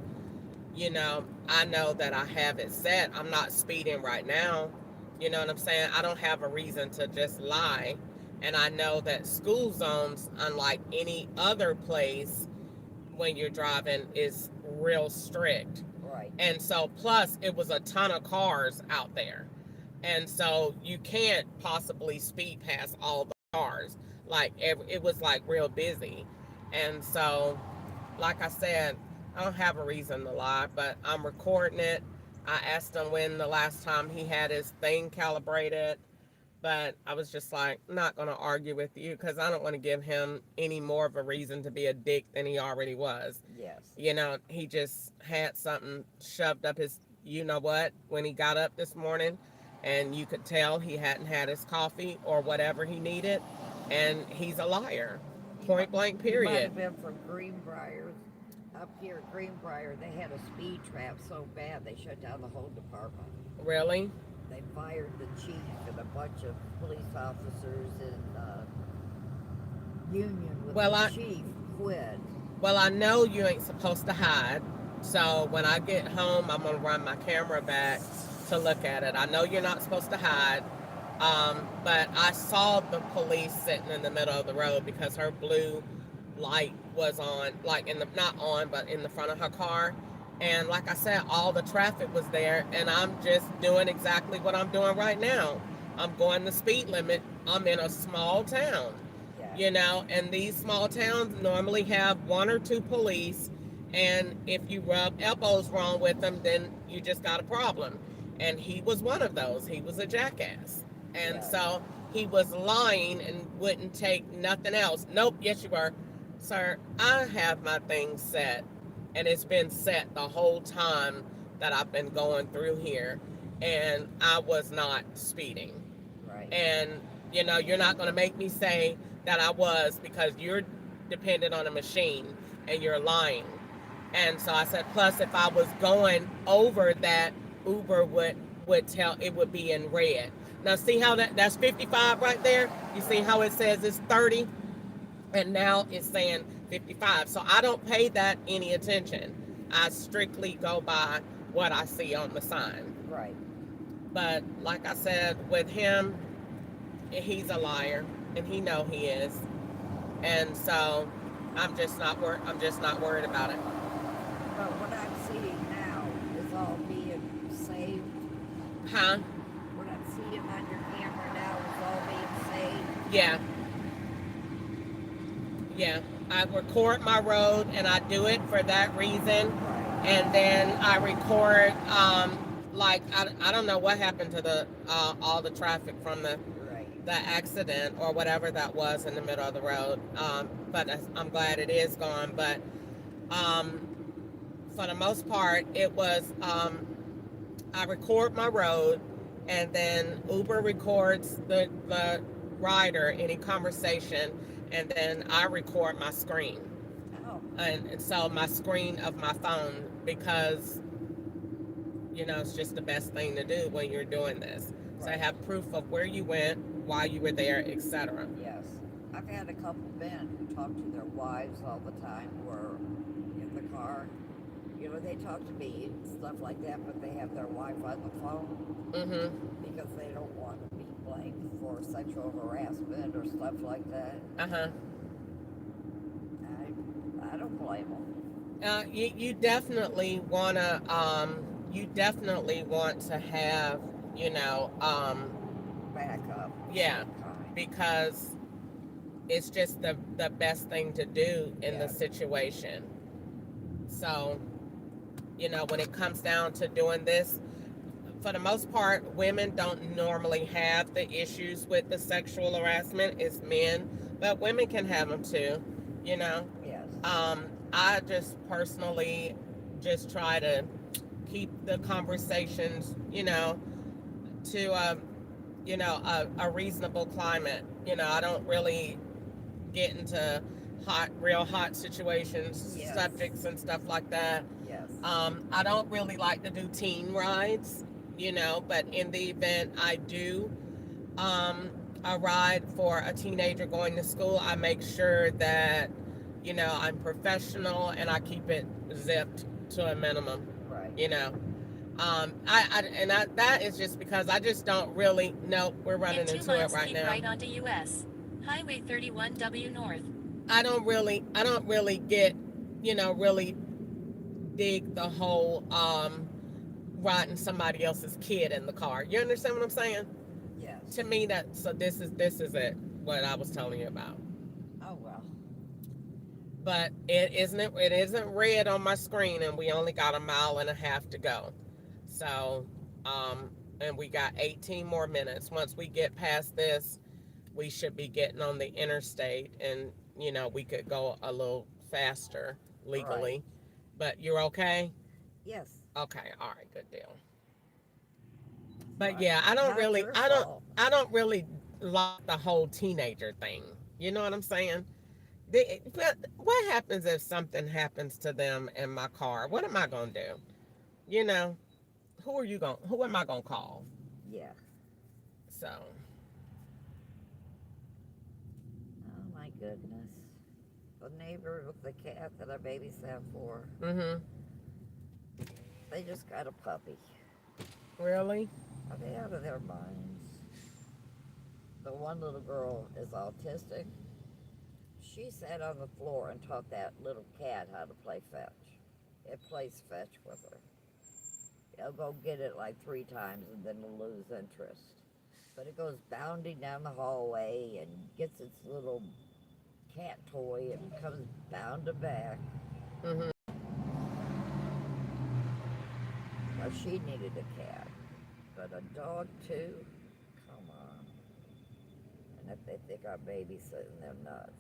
S2: I know that I have it set. I'm not speeding right now. You know what I'm saying? I don't have a reason to just lie. And I know that school zones, unlike any other place when you're driving, is real strict.
S5: Right,
S2: And so, plus, it was a ton of cars out there. And so, you can't possibly speed past all the cars. Like, it was like real busy. And so, like I said, I don't have a reason to lie, but I'm recording it. I asked him when the last time he had his thing calibrated, but I was just like, not going to argue with you because I don't want to give him any more of a reason to be a dick than he already was.
S5: yes.
S2: He just had something shoved up his, you know what, when he got up this morning, and you could tell he hadn't had his coffee or whatever he needed, and he's a liar.
S5: He,
S2: Point blank,
S5: he might
S2: period.
S5: have been from Greenbrier. Up here at Greenbrier, they had a speed trap so bad they shut down the whole department.
S2: Really?
S5: They fired the chief, and a bunch of police officers in union with
S2: Well,
S5: the
S2: I
S5: chief quit.
S2: well I know you ain't supposed to hide. So when I get home, I'm gonna run my camera back to look at it. I know you're not supposed to hide. But I saw the police sitting in the middle of the road because her blue light was on, like in the not on, but in the front of her car. And like I said, all the traffic was there, and I'm just doing exactly what I'm doing right now. I'm going the speed limit. I'm in a small town,
S5: Yeah,
S2: and these small towns normally have one or two police, and if you rub elbows wrong with them, then you just got a problem. And he was one of those. He was a jackass. And
S5: yes,
S2: so he was lying and wouldn't take nothing else. Nope, yes, you were. Sir, I have my thing set, and it's been set the whole time that I've been going through here, and I was not speeding.
S5: right.
S2: And, you're not going to make me say that I was, because you're dependent on a machine and you're lying. And so I said, plus, if I was going over that, Uber would tell it would be in red. Now, see how that's 55 right there? You see how it says it's 30? And now it's saying 55. So I don't pay that any attention. I strictly go by what I see on the sign.
S5: Right.
S2: But like I said, with him, he's a liar, and he know he is. And so I'm just not worried about it.
S5: But what I'm seeing now is all being saved.
S2: Huh?
S5: What I'm seeing on your camera now is all being saved.
S2: Yeah. Yeah. I record my road, and I do it for that reason.
S5: Right.
S2: And then I record, like, I don't know what happened to the all the traffic from
S5: Right.
S2: the accident or whatever that was in the middle of the road. But I'm glad it is gone. But um, for the most part, it was, I record my road, and then Uber records the rider, any conversation, and then I record my screen.
S5: Oh,
S2: And so my screen of my phone, because it's just the best thing to do when you're doing this. So I
S5: right.
S2: have proof of where you went, why you were there, etc.
S5: Yes. I've had a couple men who talk to their wives all the time who are in the car. They talk to me and stuff like that, but they have their wife on the phone
S2: Mm-hmm.
S5: because they don't want to be blamed for sexual harassment or stuff like that.
S2: Uh-huh.
S5: I don't blame them.
S2: You definitely want to have,
S5: Back up.
S2: yeah,
S5: Some kind.
S2: because it's just the best thing to do in the
S5: Yes.
S2: situation. So, when it comes down to doing this, for the most part, women don't normally have the issues with the sexual harassment. It's men, but women can have them too, you know.
S5: Yes.
S2: I just personally just try to keep the conversations, to a reasonable climate. I don't really get into real hot situations,
S5: Yes.
S2: subjects and stuff like that.
S5: Yes.
S2: I don't really like to do teen rides, but in the event I do a ride for a teenager going to school, I make sure that, I'm professional and I keep it zipped to a minimum,
S5: Right.
S2: that is just because I just don't really know. We're running
S6: In 2
S2: into it
S6: miles,
S2: right
S6: keep
S2: now.
S6: right onto US Highway 31W North.
S2: I don't really get, really dig the whole riding somebody else's kid in the car. You understand what I'm saying?
S5: Yes.
S2: To me, this is it. What I was telling you about.
S5: Oh well.
S2: But it isn't red on my screen, and we only got a mile and a half to go. So, and we got 18 more minutes. Once we get past this, we should be getting on the interstate, and we could go a little faster legally.
S5: Right.
S2: But you're okay?
S5: Yes.
S2: Okay, all right, good deal. But
S5: But
S2: yeah,
S5: not your fault.
S2: I don't really like the whole teenager thing. You know what I'm saying? But what happens if something happens to them in my car? What am I gonna do? You know, who am I gonna call?
S5: Yeah.
S2: So,
S5: Oh my goodness. The neighbor with the cat that I babysat for,
S2: mm-hmm.
S5: they just got a puppy.
S2: Really?
S5: Are they out of their minds? The one little girl is autistic. She sat on the floor and taught that little cat how to play fetch. It plays fetch with her. It'll go get it like 3 times and then it'll lose interest. But it goes bounding down the hallway and gets its little cat toy and comes bounding back.
S2: Mm-hmm.
S5: Well, she needed a cat, but a dog too? Come on. And if they think I'm babysitting, they're nuts.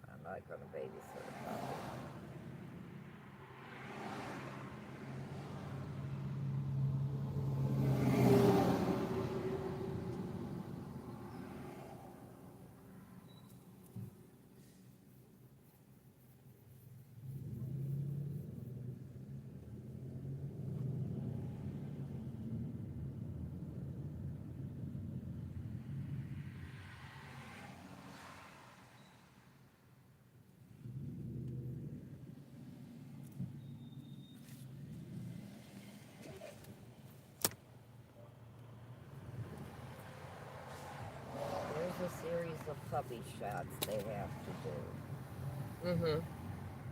S5: I'm not going to babysit a puppy. There's a series of puppy shots they have to do.
S2: Mm-hmm.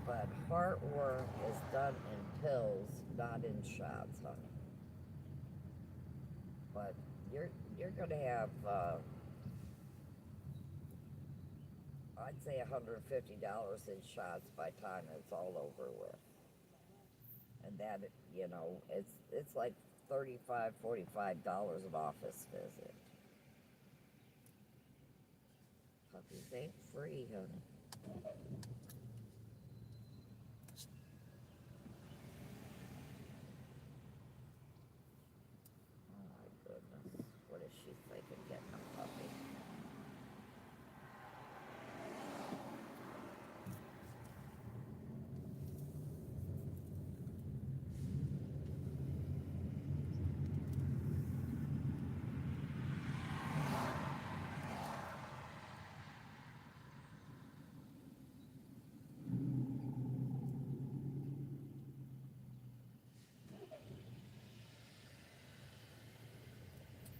S5: But heartworm is done in pills, not in shots, honey. But you're gonna have I'd say $150 in shots by the time it's all over with. And that it's like $35, $45 an office visit. Puppies ain't free, honey. Oh my goodness. What is she thinking getting a puppy?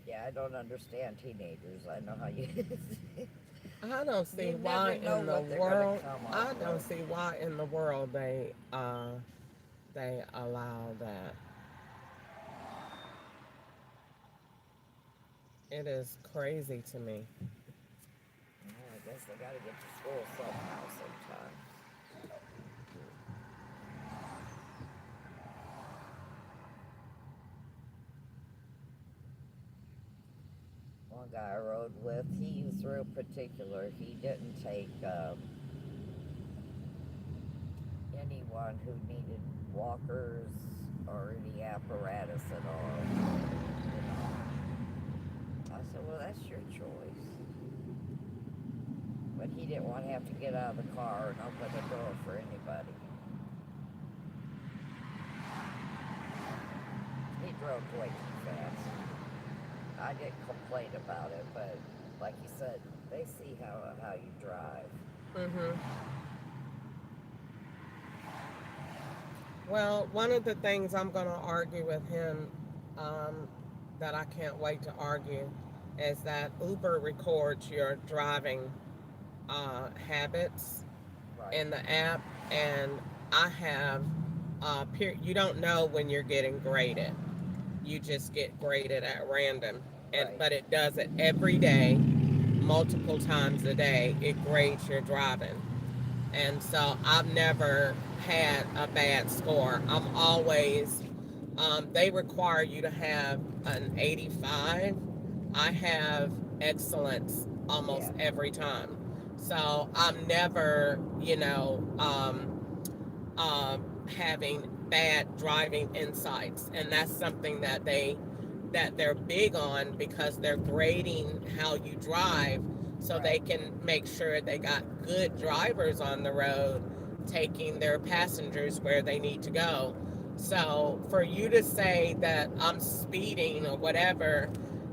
S5: Yeah, I don't understand teenagers. I know how you
S2: I don't see
S5: you never
S2: why
S5: know
S2: in the
S5: what they're gonna
S2: world.
S5: come up
S2: I don't
S5: with.
S2: see why in the world they allow that. It is crazy to me.
S5: Well, I guess they gotta get to school somehow sometimes. One guy I rode with, he was real particular. He didn't take anyone who needed walkers or any apparatus at all. I said, well, that's your choice. But he didn't want to have to get out of the car and open the door for anybody. He drove way too fast. I didn't complain about it, but like you said, they see how you drive.
S2: Mm-hmm. Well, one of the things I'm going to argue with him, um, that I can't wait to argue, is that Uber records your driving habits
S5: Right.
S2: in the app, and I have you don't know when you're getting graded. You just get graded at random, and
S5: Right.
S2: but it does it every day, multiple times a day. It grades your driving, and so I've never had a bad score. I'm always they require you to have an 85. I have excellence
S5: Yeah.
S2: almost every time. So I'm never, having bad driving insights, and that's something that they're big on because they're grading how you drive so they
S5: Right.
S2: can make sure they got good drivers on the road taking their passengers where they need to go. So for you to say that I'm speeding or whatever,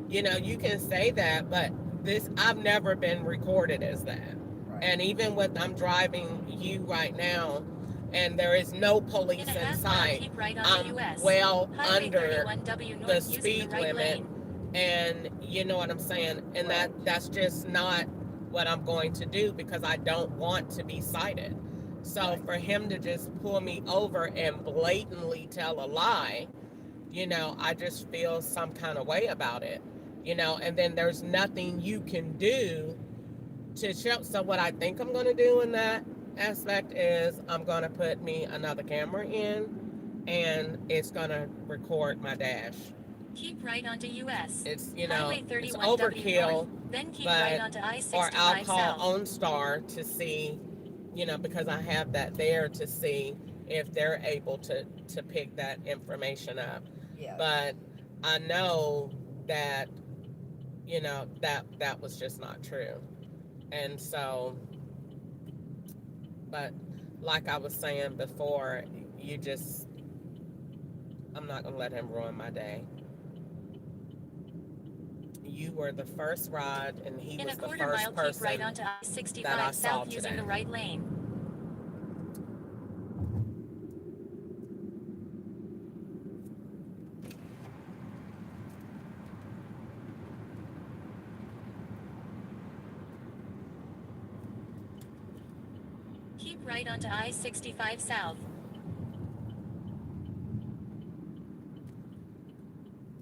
S2: you can say that, but this I've never been recorded as that.
S5: Right.
S2: And even with I'm driving you right now, and there is no
S6: In
S2: police
S6: a
S2: in
S6: half mile,
S2: sight,
S6: keep right onto
S2: I'm
S6: US.
S2: well
S6: Highway
S2: under
S6: 31W
S2: the
S6: North using the
S2: speed
S6: right
S2: limit,
S6: lane.
S2: and you know what I'm saying, and
S5: Right.
S2: that's just not what I'm going to do because I don't want to be cited. So
S5: Right.
S2: for him to just pull me over and blatantly tell a lie, I just feel some kind of way about it. And then there's nothing you can do to show. So what I think I'm going to do in that aspect is I'm going to put me another camera in, and it's going to record my dash.
S6: Keep right onto US.
S2: It's
S6: Highway
S2: it's
S6: 31W North,
S2: overkill,
S6: then keep right
S2: but
S6: onto
S2: or I'll
S6: I-65
S2: call
S6: South.
S2: OnStar to see, because I have that there to see if they're able to pick that information up.
S5: Yes.
S2: But I know that that was just not true, and so, but like I was saying before, you just I'm not gonna let him ruin my day. You were the first ride, and he
S6: In a
S2: was the
S6: quarter mile,
S2: first
S6: keep right
S2: person
S6: onto
S2: that I
S6: I-65
S2: saw
S6: South using
S2: today.
S6: the right lane. Keep right onto I-65 South.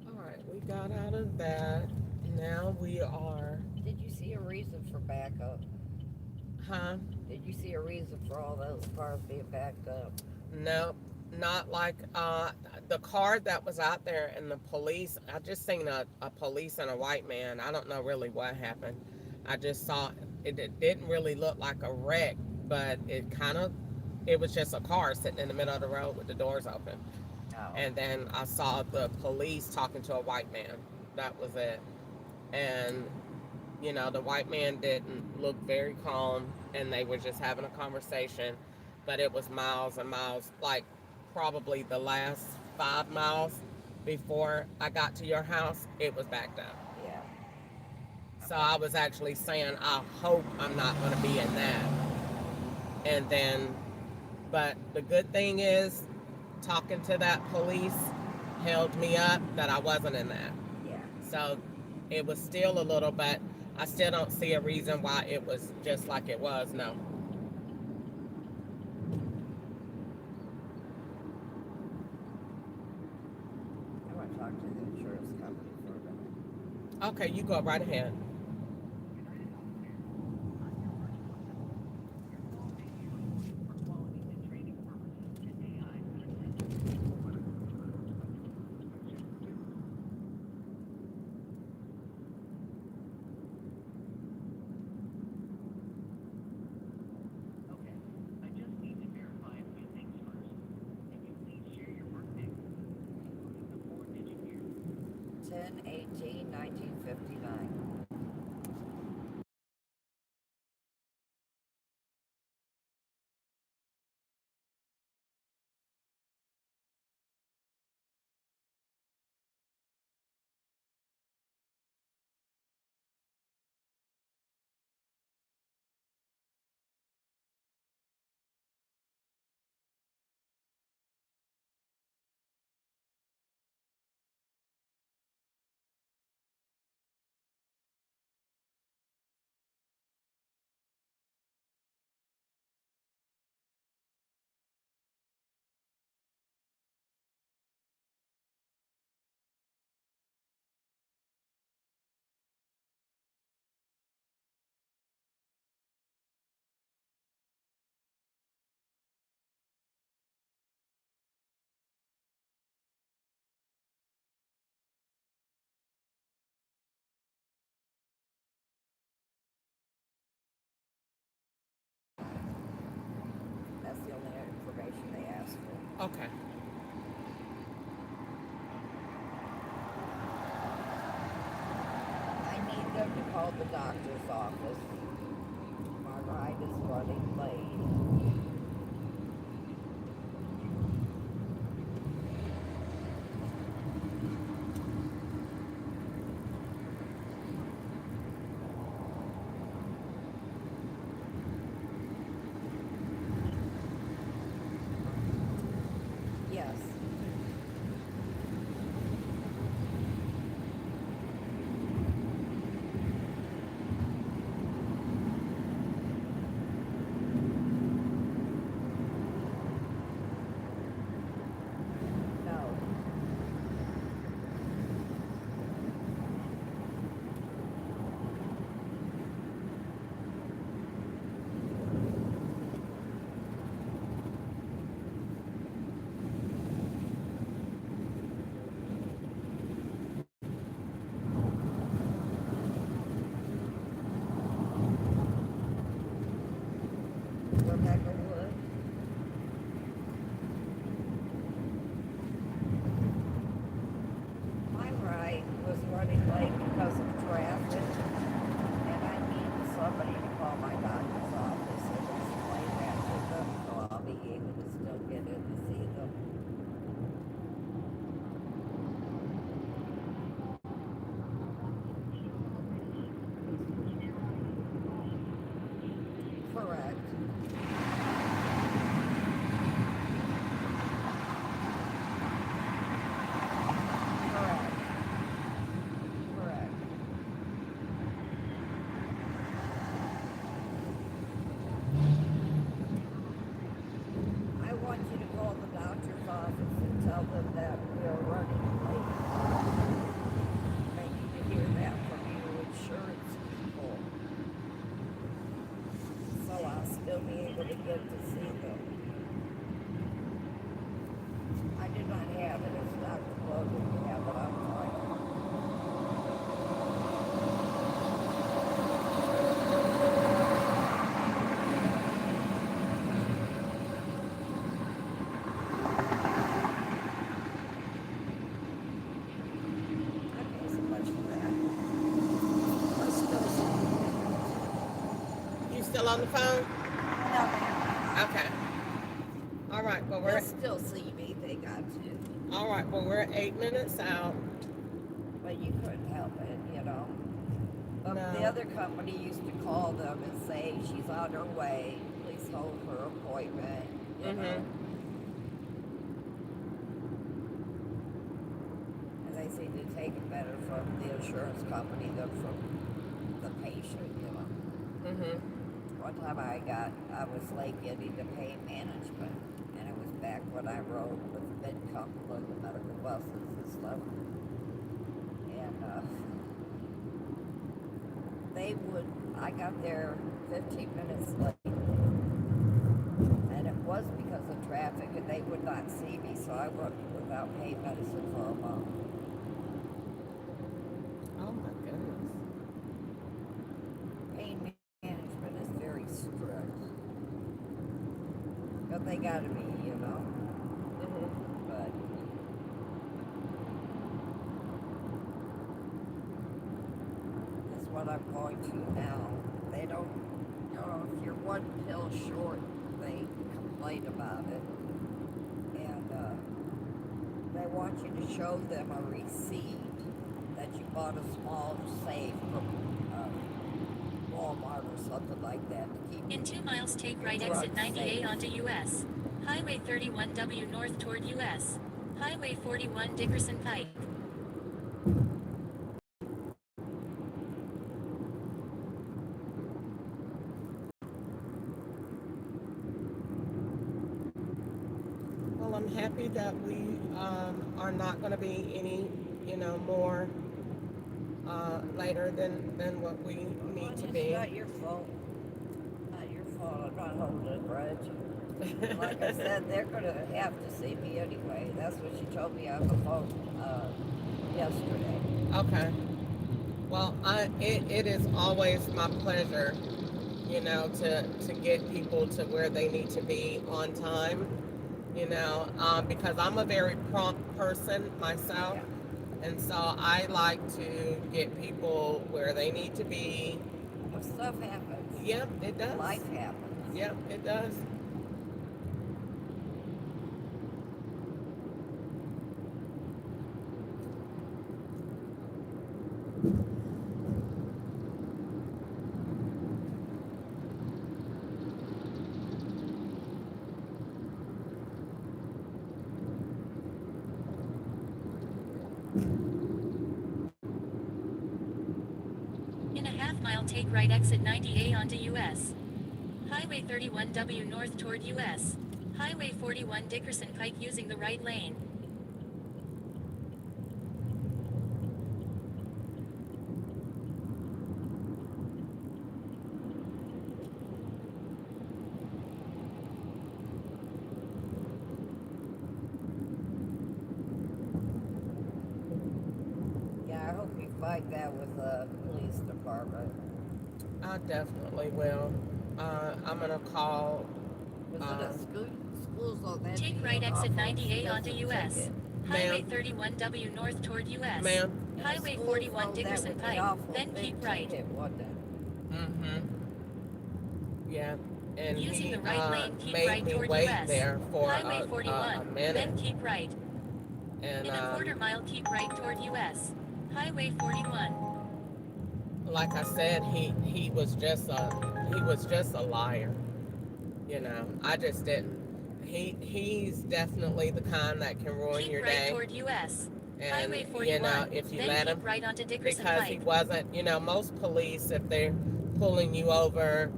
S2: All right, we got out of that. Now we are,
S5: Did you see a reason for backup?
S2: huh?
S5: Did you see a reason for all those cars being backed up?
S2: No, not like the car that was out there and the police. I just seen a police and a white man. I don't know really what happened. I just saw it didn't really look like a wreck, but it was just a car sitting in the middle of the road with the doors open.
S5: Oh.
S2: And then I saw the police talking to a white man. That was it. And the white man didn't look very calm, and they were just having a conversation, but it was miles and miles, like probably the last 5 miles before I got to your house, it was backed up.
S5: Yeah.
S2: So
S5: Okay.
S2: I was actually saying, I hope I'm not going to be in that. And then, but the good thing is, talking to that police held me up that I wasn't in that.
S5: Yeah.
S2: So it was still a little, but I still don't see a reason why it was just like it was. No.
S5: I want to talk to the insurance company for a minute.
S2: Okay, you go right ahead.
S5: Ten 18 1959. That's the only information they asked for.
S2: Okay.
S5: I need them to call the doctor's office. My ride is running late. Yes. No. Rebecca Wood. My ride was running late because of traffic, and I need somebody to call my doctor's office and explain that to them so I'll be able to still get in to see them. Correct. Correct. Correct. I want you to call the doctor's office and tell them that we're running late. They need to hear that from you insurance people. So I'll still be able to get to see them. I do not have it. It's Dr. Logan. You have it on file. Okay, so much for that. Let's still see.
S2: You still on the phone?
S5: No, ma'am.
S2: Okay. All right. Well,
S5: They'll still see me. They got to.
S2: all right. Well, we're 8 minutes out.
S5: But you couldn't help it, you know. But
S2: No.
S5: the other company used to call them and say she's on her way. Please hold her appointment. You know. And they seem to take it better from the insurance company than from the patient, you know. One time I was late getting to pain management, and it was back when I rode with Mid-Cumberland, the medical buses and stuff. And I got there 15 minutes late, and it was because of traffic, and they would not see me, so I went without pain medicine for a month.
S2: Oh my goodness.
S5: Pain management is very strict, but they gotta be, you know. But that's what I'm going to now. They don't, you know, if you're one pill short, they complain about it. And they want you to show them a receipt that you bought a small safe from Walmart or something like that to keep
S6: In 2 miles, take right
S5: your
S6: exit
S5: drugs
S6: 90A
S5: safe.
S6: onto US. Highway 31W north toward US. Highway 41 Dickerson Pike.
S2: Well, I'm happy that we are not going to be any, more later than what we need to
S5: It's
S2: be.
S5: not your fault. Not your fault. I'm not holding a grudge. Like I said, they're going to have to see me anyway. That's what she told me on the phone yesterday.
S2: Okay. Well, it is always my pleasure, to get people to where they need to be on time, because I'm a very prompt person myself. And so I like to get people where they need to be.
S5: Well, stuff happens.
S2: Yep, it does.
S5: Life happens.
S2: Yep, it does.
S6: In a half mile, take right exit 90A onto US. Highway 31W north toward US. Highway 41 Dickerson Pike using the right lane.
S5: Yeah, I hope you fight that with the police department.
S2: I definitely will. I'm gonna call.
S5: Was it a school zone? That'd
S6: Take
S5: be
S6: right
S5: an
S6: exit
S5: awful
S6: 90A onto
S5: expensive
S6: US.
S5: ticket.
S6: Highway
S2: Ma'am,
S6: 31W north toward US.
S2: ma'am.
S5: In a
S6: Highway
S5: school
S6: 41
S5: zone, that
S6: Dickerson
S5: would be an
S6: Pike,
S5: awful
S6: then
S5: big
S6: keep right.
S5: ticket, wouldn't it?
S2: Mm-hmm. Yeah. And
S6: Using
S2: he
S6: the right lane, keep
S2: made
S6: right
S2: me
S6: toward
S2: wait
S6: US.
S2: there for
S6: Highway
S2: a
S6: 41,
S2: minute,
S6: then keep right.
S2: and
S6: In a quarter mile, keep right toward US. Highway 41.
S2: like I said, he was just a liar. You know, I just didn't. He's definitely the kind that can ruin
S6: Keep
S2: your
S6: right
S2: day.
S6: toward US.
S2: And
S6: Highway
S2: you know,
S6: 41,
S2: if you
S6: then
S2: let
S6: keep
S2: him,
S6: right onto Dickerson
S2: because he
S6: Pike.
S2: wasn't, most police, if they're pulling you over,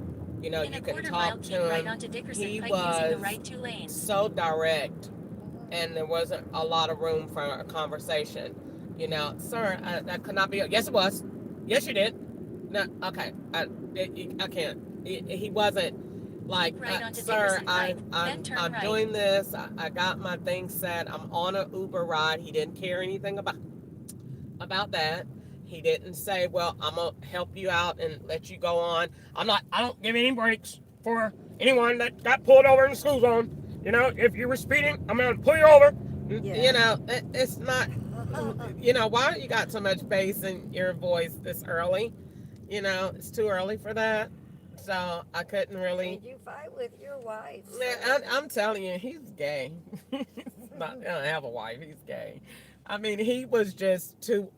S6: In
S2: you
S6: a
S2: can
S6: quarter mile,
S2: talk to
S6: keep right
S2: him.
S6: onto Dickerson
S2: He
S6: Pike using the
S2: was
S6: right two lanes.
S2: so direct,
S5: Mm-hmm.
S2: and there wasn't a lot of room for a conversation. Sir, that could not be. Yes, it was. Yes, you did. No, okay. I can't. He wasn't like,
S6: Keep right onto
S2: sir,
S6: Dickerson Pike, then turn
S2: I'm
S6: right.
S2: doing this. I got my thing set. I'm on an Uber ride. He didn't care anything about that. He didn't say, well, I'm going to help you out and let you go on. I don't give any breaks for anyone that got pulled over in the school zone. If you were speeding, I'm going to pull you over.
S5: Yeah.
S2: It's not, why you got so much bass in your voice this early? It's too early for that. So I couldn't really.
S5: Did you fight with your wife,
S2: Man,
S5: sir?
S2: I'm telling you, he's gay. He's not, I don't have a wife. He's gay. I mean, he was just too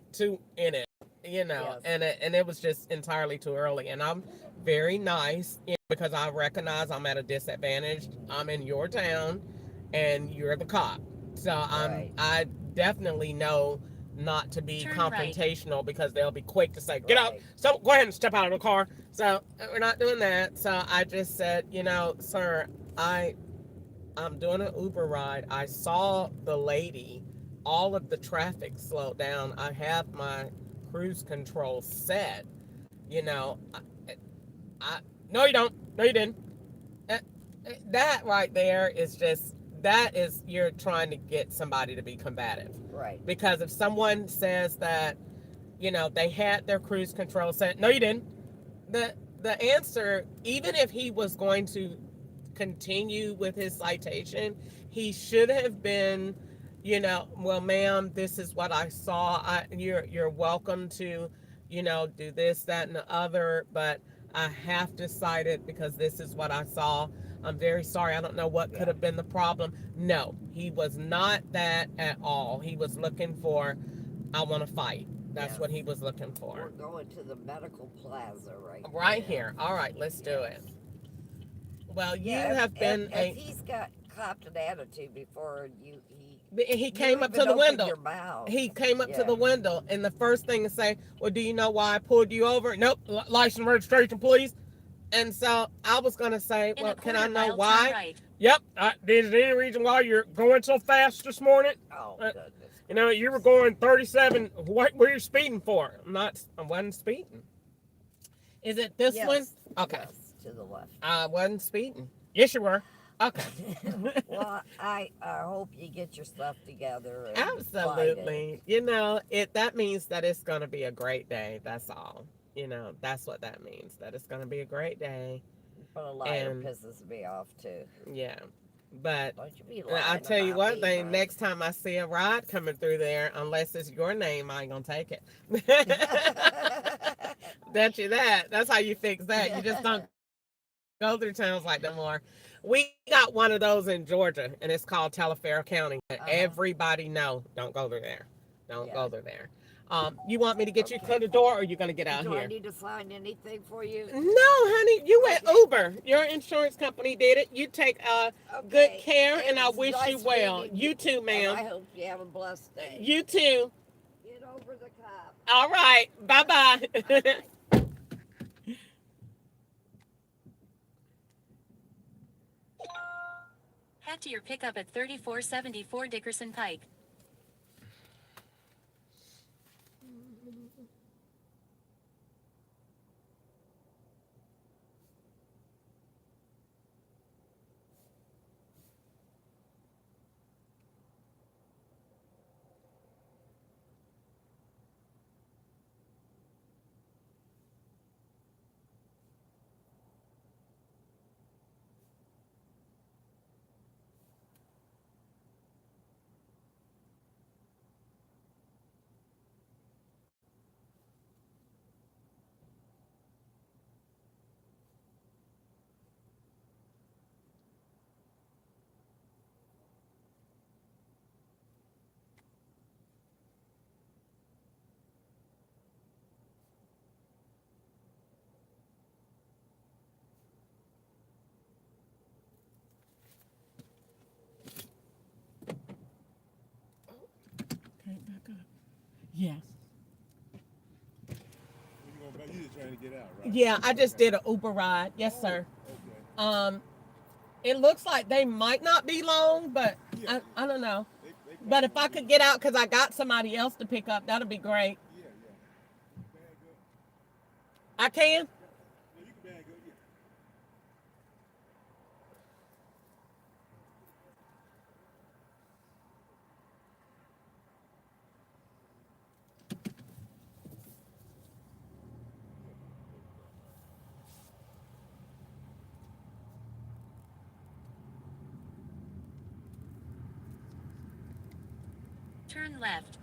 S2: in it,
S5: Yes.
S2: and it was just entirely too early. And I'm very nice, because I recognize I'm at a disadvantage. I'm in your town, and you're the cop, so
S5: Right.
S2: I definitely know not to be
S6: Turn right.
S2: confrontational, because they'll be quick to say, "Get out!"
S5: Right.
S2: So go ahead and step out of the car. So we're not doing that. So I just said, sir, I'm doing an Uber ride. I saw the lady. All of the traffic slowed down. I have my cruise control set. You know, I no, you don't. No, you didn't. Uh, That right there is just, that is, you're trying to get somebody to be combative.
S5: Right.
S2: Because if someone says that, they had their cruise control set, no, you didn't. The answer, even if he was going to continue with his citation, he should have been, well, ma'am, this is what I saw. You're welcome to, do this, that, and the other, but I have to cite it because this is what I saw. I'm very sorry. I don't know what could
S5: Yeah.
S2: have been the problem. No, he was not that at all. He was looking for, I want to fight. That's
S5: Yes.
S2: what he was looking
S5: We're
S2: for.
S5: going to the medical plaza
S2: Right
S5: now.
S2: here. All right, let's do it.
S5: Yes.
S2: Well, you
S5: Yeah.
S2: have been
S5: If he's got copped an attitude before
S2: he
S5: you
S2: came up to
S5: even
S2: the
S5: open
S2: window.
S5: your mouth.
S2: He came up to
S5: Yeah.
S2: the window, and the first thing to say, well, do you know why I pulled you over? Nope. License and registration, please. And so I was going to say,
S6: In
S2: well,
S6: a
S2: can I
S6: quarter
S2: know
S6: mile, turn
S2: why?
S6: right.
S2: Yep. Is there any reason why you're going so fast this morning?
S5: Oh
S2: Uh,
S5: goodness.
S2: you were going 37. What were you speeding for? I wasn't speeding. Is it this one?
S5: Yes.
S2: Okay.
S5: Yes. To the left.
S2: I wasn't speeding. Yes, you were. Okay.
S5: Well, I hope you get your stuff together and fight it.
S2: Absolutely. That means that it's going to be a great day. That's all. That's what that means. That it's going to be a great day.
S5: But a liar
S2: And
S5: pisses me off too.
S2: yeah. But
S5: Don't you be
S2: I
S5: lying
S2: tell you
S5: about
S2: one
S5: me,
S2: thing,
S5: bro.
S2: next time I see a ride coming through there, unless it's your name, I ain't gonna take it. Bet you that. That's how you fix that. You just don't go through towns like that more. We got one of those in Georgia, and it's called Tallahassee County. But
S5: Uh-huh.
S2: everybody know, don't go through there. Don't go
S5: Yeah.
S2: through there. You want me to get you to the
S5: Okay.
S2: door, or are you gonna get out
S5: Do I
S2: here?
S5: need to sign anything for you?
S2: No, honey, you went
S5: Okay.
S2: Uber. Your insurance company did it. You take good
S5: Okay.
S2: care,
S5: It
S2: and I
S5: was
S2: wish you
S5: nice
S2: well.
S5: meeting you,
S2: You too,
S5: and I
S2: ma'am.
S5: hope you have a blessed day.
S2: You too.
S5: Get over the cop.
S2: All right. Bye
S5: Bye
S2: bye.
S5: bye.
S6: Head to your pickup at 3474 Dickerson Pike.
S2: Okay, back up. Yes.
S7: You just trying to get out, right?
S2: Yeah, I just
S7: Okay.
S2: did an Uber ride. Yes,
S7: Oh,
S2: sir.
S7: okay.
S2: Um, it looks like they might not be long, but
S7: Yeah,
S2: I don't know.
S7: they
S2: But
S7: probably
S2: if I
S7: won't be
S2: could
S7: long.
S2: get out because I got somebody else to pick up, that'll be great.
S7: Yeah, yeah. You can bag up.
S2: I can.
S7: Yeah, you can bag up. Yeah.
S6: Turn left.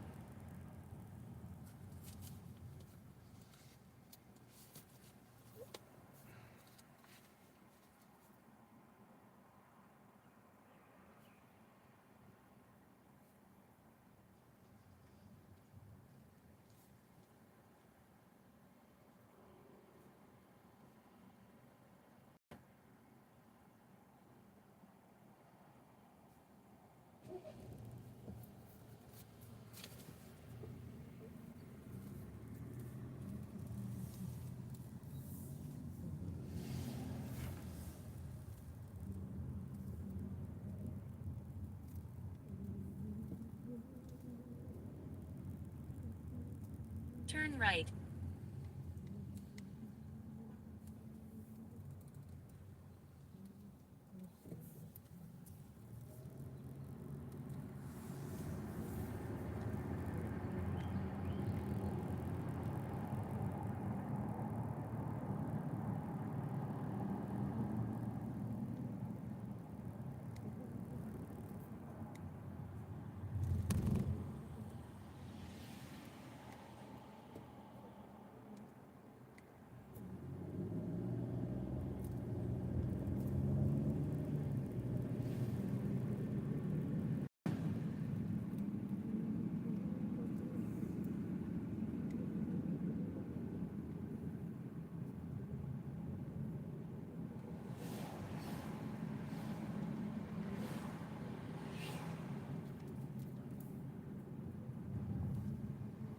S6: Turn right.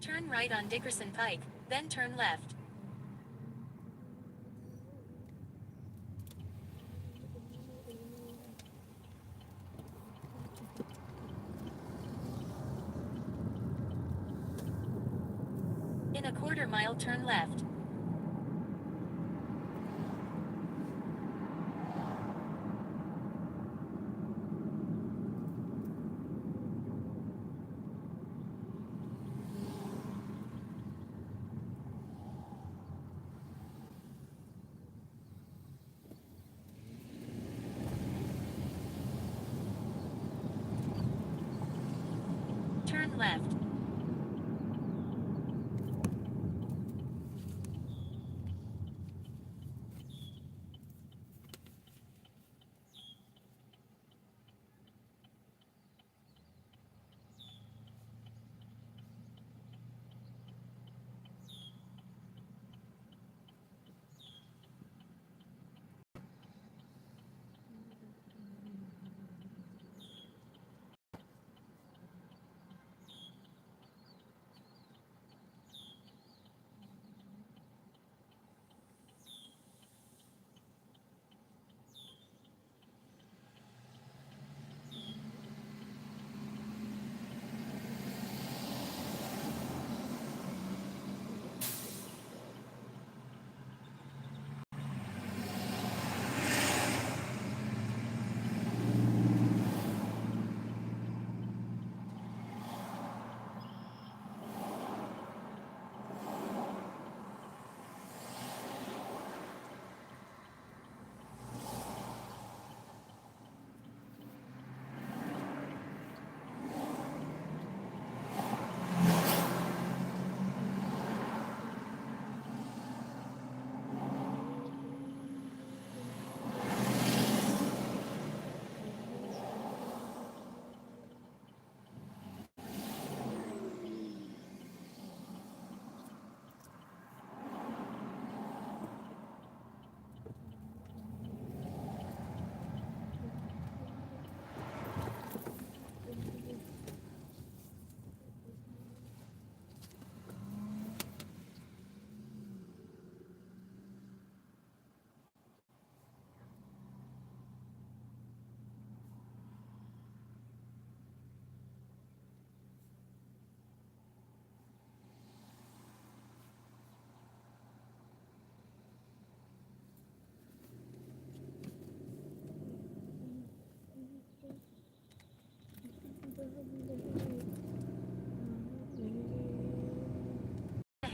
S6: Turn right on Dickerson Pike, then turn left. In a quarter mile, turn left.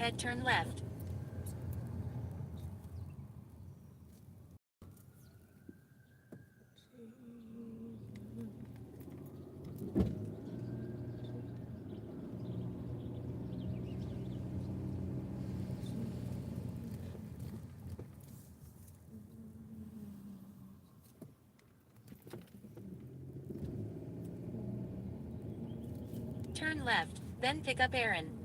S6: ahead, turn left. Turn left, then pick up Aaron.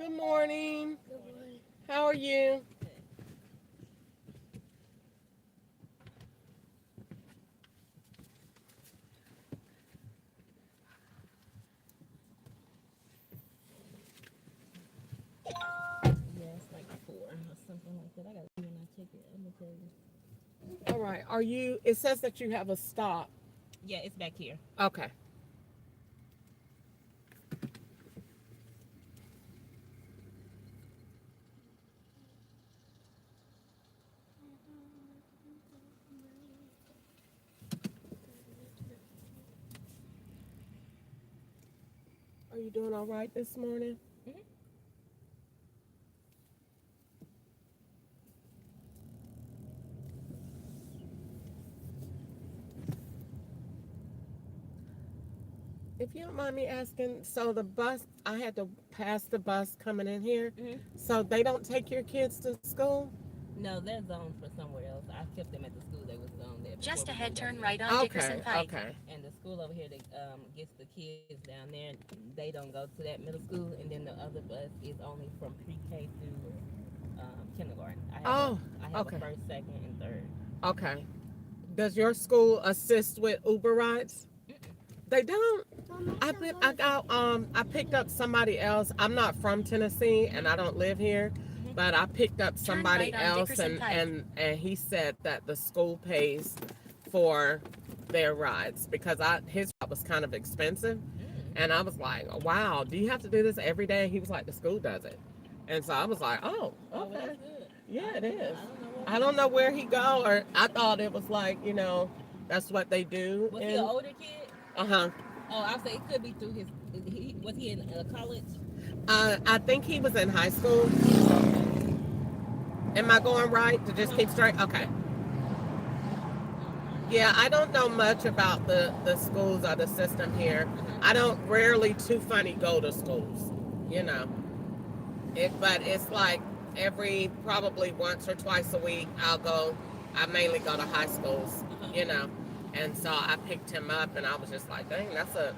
S2: Good morning. How are you?
S8: Yeah, it's like 4 or something like that. I gotta see when I check it. I'm gonna tell you.
S2: All right. Are you? It says that you have a stop.
S8: Yeah, it's back here.
S2: Okay. Are you doing all right this morning?
S8: Hmm.
S2: If you don't mind me asking, so the bus, I had to pass the bus coming in here.
S8: Hmm.
S2: So they don't take your kids to school?
S8: No, they're zoned for somewhere else. I kept them at the school they was zoned there before
S6: Just
S8: we
S6: ahead,
S8: moved over
S6: turn
S8: here.
S6: right on Dickerson
S2: Okay,
S6: Pike.
S2: okay.
S8: And the school over here that gets the kids down there, they don't go to that middle school. And then the other bus is only from pre-K through kindergarten.
S2: Oh,
S8: I have a
S2: okay,
S8: first, second, and third.
S2: okay. Does your school assist with Uber rides? They don't. I picked up somebody else. I'm not from Tennessee and I don't live here, but I picked up
S6: Turn
S2: somebody
S6: right on
S2: else
S6: Dickerson
S2: and
S6: Pike.
S2: he said that the school pays for their rides because I his ride was kind of expensive, and I was like, wow, do you have to do this every day? And he was like, the school does it, and so I was like, oh,
S8: Oh, well,
S2: okay,
S8: that's good.
S2: yeah, it is.
S8: I
S2: I
S8: don't
S2: don't
S8: know
S2: know where he go, or I thought it was like that's what they do.
S8: what. Was he an older kid?
S2: Uh-huh.
S8: Oh, I'll say it could be through his. Was he in college?
S2: I think he was in high school. Am I going right to just keep straight? Okay. Yeah, I don't know much about the schools or the system here. I don't rarely too funny go to schools, you know. But it's like every probably once or twice a week I'll go. I mainly go to high schools, you know, and so I picked him up, and I was just like, dang, that's a.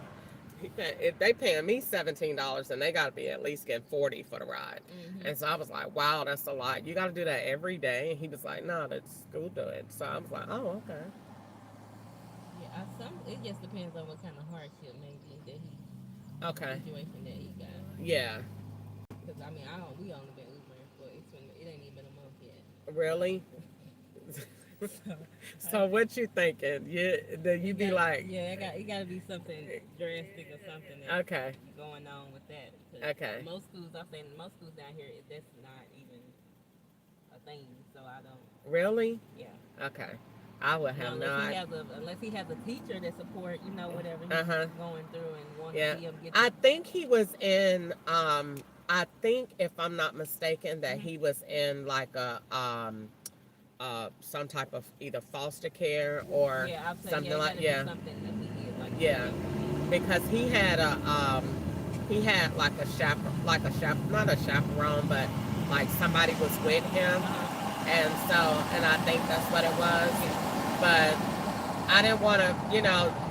S2: If they paying me $17, and they got to be at least getting 40 for the ride, and so I was like, wow, that's a lot. You got to do that every day, and he was like, no, the school do it. So I was like, oh, okay.
S8: Yeah, it just depends on what kind of hardship maybe that he
S2: Okay.
S8: situation that he got.
S2: Yeah.
S8: Because we only been Ubering for it ain't even been a month yet.
S2: Really?
S8: So
S2: So what you thinking? You
S8: it
S2: be
S8: got
S2: like,
S8: yeah, it got to be something drastic or something that's
S2: okay,
S8: going on with that because
S2: okay,
S8: most schools, I'm saying most schools down here, that's not even a thing. So I don't,
S2: really?
S8: yeah.
S2: Okay, I would
S8: Now
S2: have not.
S8: unless he has a teacher that support, whatever
S2: Uh
S8: he's
S2: huh.
S8: going through and want to
S2: Yeah,
S8: see him get the.
S2: I think he was in. I think if I'm not mistaken, that
S8: Mhm.
S2: he was in like a some type of either foster care or
S8: Yeah, I'd say yeah,
S2: something
S8: it got
S2: like,
S8: to be
S2: yeah,
S8: something that he is like
S2: yeah, because he had like a not a chaperone, but like somebody was with him,
S8: Uh-huh.
S2: and I think that's what it was.
S8: Yeah.
S2: But I didn't want to,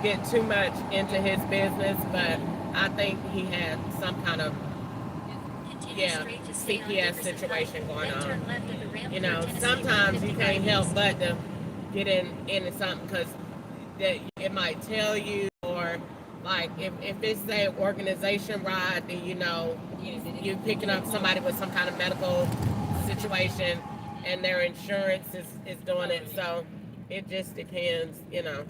S2: get too much into
S8: Yeah.
S2: his business, but
S8: Yeah.
S2: I think he had some kind of,
S8: Yes.
S6: Continue
S2: yeah,
S6: straight to stay on
S2: CPS
S6: Dickerson Pike,
S2: situation going
S6: then
S2: on.
S6: turn left at the ramp toward Tennessee
S2: Sometimes you
S6: 155
S2: can't help
S6: East.
S2: but to get into something because it might tell you, or like if it's a organization ride, then
S8: Yeah. Then
S2: you're
S8: it's
S2: picking
S8: more
S2: up somebody with
S8: close.
S2: some kind of medical
S8: Assistant.
S2: situation, and
S8: Mm-hmm.
S2: their insurance is doing it.
S8: Covering it.
S2: So it just depends.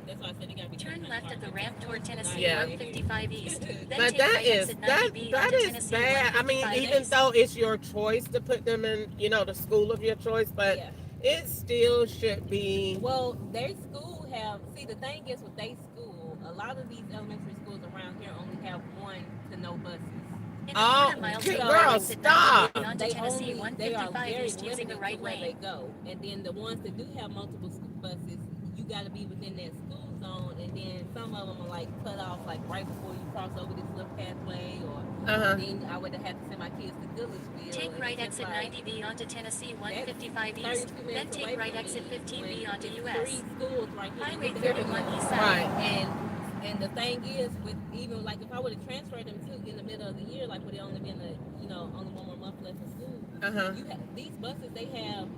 S8: That's why I said it gotta be
S6: Turn
S8: something
S6: left
S8: like
S6: at the
S8: if the
S6: ramp toward
S8: school's
S6: Tennessee
S8: nice
S2: Yeah.
S8: in here.
S6: 155 East, then
S2: But
S6: take
S2: that
S6: right
S2: is
S6: exit
S2: that
S6: 90B
S2: that
S6: onto
S2: is
S6: Tennessee
S2: bad. I mean,
S6: 155
S2: even
S6: East.
S2: though it's your choice to put them in, the school of your choice, but
S8: Yeah.
S2: it still should be.
S8: Well, their school have see the thing is with their school, a lot of these elementary schools around here only have one to no buses.
S6: In a quarter
S2: Oh,
S6: mile, take right
S2: girl,
S8: So
S6: exit 90B
S2: stop!
S6: onto Tennessee
S8: they are
S6: 155
S8: very
S6: East using the
S8: limited to
S6: right
S8: where they
S6: lane.
S8: go. And then the ones that do have multiple buses, you got to be within that school zone. And then some of them are like cut off like right before you cross over this little pathway, or
S2: Uh huh.
S8: then I would have had to send my kids to Goodlettsville,
S6: Take
S8: and
S6: right
S8: it's just
S6: exit
S8: like
S6: 90B onto Tennessee
S8: that's
S6: 155 East,
S8: 32
S6: then
S8: minutes
S6: take
S8: away
S6: right
S8: from
S6: exit
S8: me when
S6: 15B onto
S8: it's three
S6: US.
S8: schools right here
S6: Highway
S8: in the
S6: 31
S8: area.
S6: East South.
S2: Right.
S8: And the thing is, with even like if I would have transferred them to in the middle of the year, like would it only been only one more month left in school,
S2: Uh huh.
S8: these buses they have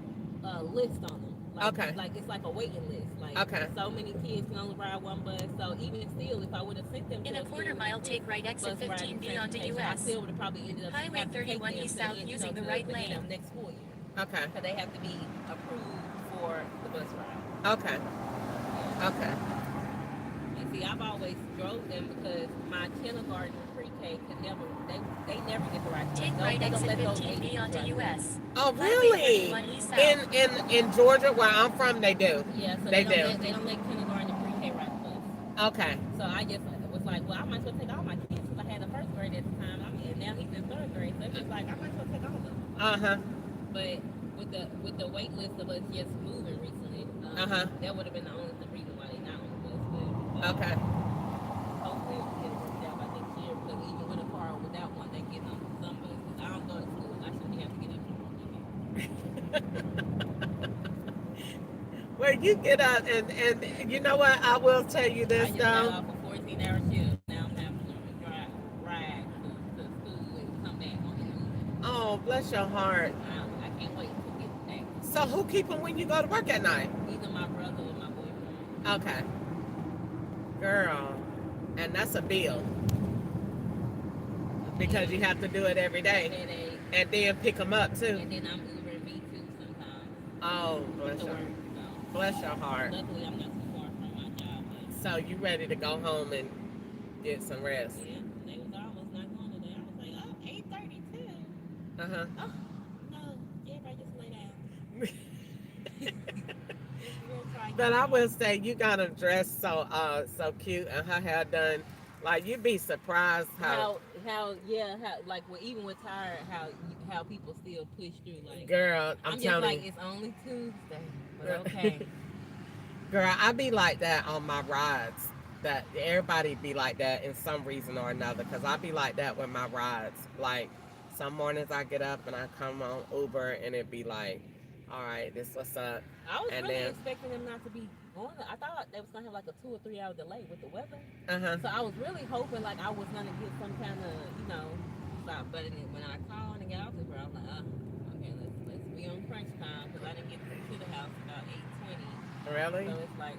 S8: a list on them.
S2: Okay.
S8: Like it's like a waiting list. Like
S2: Okay.
S8: so many kids can only ride one bus. So even still, if I would have sent them to
S6: In a
S8: a
S6: quarter
S8: school
S6: mile,
S8: with
S6: take right exit
S8: bus riding
S6: 15B onto
S8: transportation, I
S6: US.
S8: still would have probably ended up
S6: Highway
S8: having to take
S6: 31
S8: them
S6: East
S8: to the
S6: South using the
S8: to
S6: right
S8: the end of
S6: lane.
S8: next school year
S2: Okay.
S8: because they have to be approved for the bus ride.
S2: Okay.
S8: Yeah.
S2: Okay.
S8: And see, I've always drove them because my kindergarten pre-K could never, they never get the right
S6: Take
S8: bus.
S6: right
S8: They don't
S6: exit
S8: let those
S6: 15B
S8: ages
S6: onto
S8: drive them.
S6: US.
S2: Oh,
S6: Highway
S2: really?
S6: 31 East
S2: In
S6: South.
S2: in Georgia, where I'm from, they do.
S8: Yeah, so
S2: They do.
S8: they don't let kindergarten and pre-K ride the bus.
S2: Okay.
S8: So I just was like, well, I might as well take all my kids because I had a first grade at the time. I mean, and now he's in third grade, so it's just like I might as well take all of them.
S2: Uh huh.
S8: But with the wait list of us just moving recently,
S2: Uh-huh.
S8: that would have been the only reason why they not on the bus. But
S2: Okay.
S8: hopefully it'll get worked out by next year because even with a car or without one, they get on some buses. I don't go to school. I shouldn't have to get up
S2: Well, you get out, and you know what? I will tell you
S8: I
S2: this
S8: just got
S2: though.
S8: off a 14-hour shift. Now I'm having to ride to school and come back on the Uber.
S2: Oh, bless your heart.
S8: I can't wait to get back.
S2: So who keep them when you go to work at night?
S8: Either my brother or my boyfriend.
S2: Okay, girl, and that's a bill because you have to do it every day,
S8: Headache.
S2: and then pick them up too.
S8: And then I'm Uber V2 sometimes
S2: Oh, bless
S8: to
S2: your,
S8: work. So
S2: bless your heart.
S8: luckily I'm not too far from my job. But
S2: So you ready to go home and get some rest?
S8: yeah, they was almost not going today. I was like, oh, 8:32.
S2: Uh huh.
S8: Oh, no, everybody just lay down. We'll try
S2: But I
S8: again.
S2: will say you got her dressed so cute and her hair done. Like you'd be surprised
S8: How like even with tired how people still push through like
S2: girl, I'm
S8: I'm just
S2: telling
S8: like
S2: you.
S8: it's only Tuesday but
S2: Girl,
S8: okay.
S2: girl, I be like that on my rides. That everybody be like that in some reason or another. Cause I be like that with my rides. Like some mornings I get up and I come on Uber and it be like, all right, this what's up,
S8: I was
S2: and
S8: really
S2: then
S8: expecting them not to be going. I thought they was gonna have like a 2 or 3 hour delay with the weather.
S2: uh
S8: So I was really hoping like I was gonna get some kind of stop. But when I called and got off the ground, I was like, okay, let's be on crunch time because I didn't get to the house about 8:20.
S2: really,
S8: So it's like,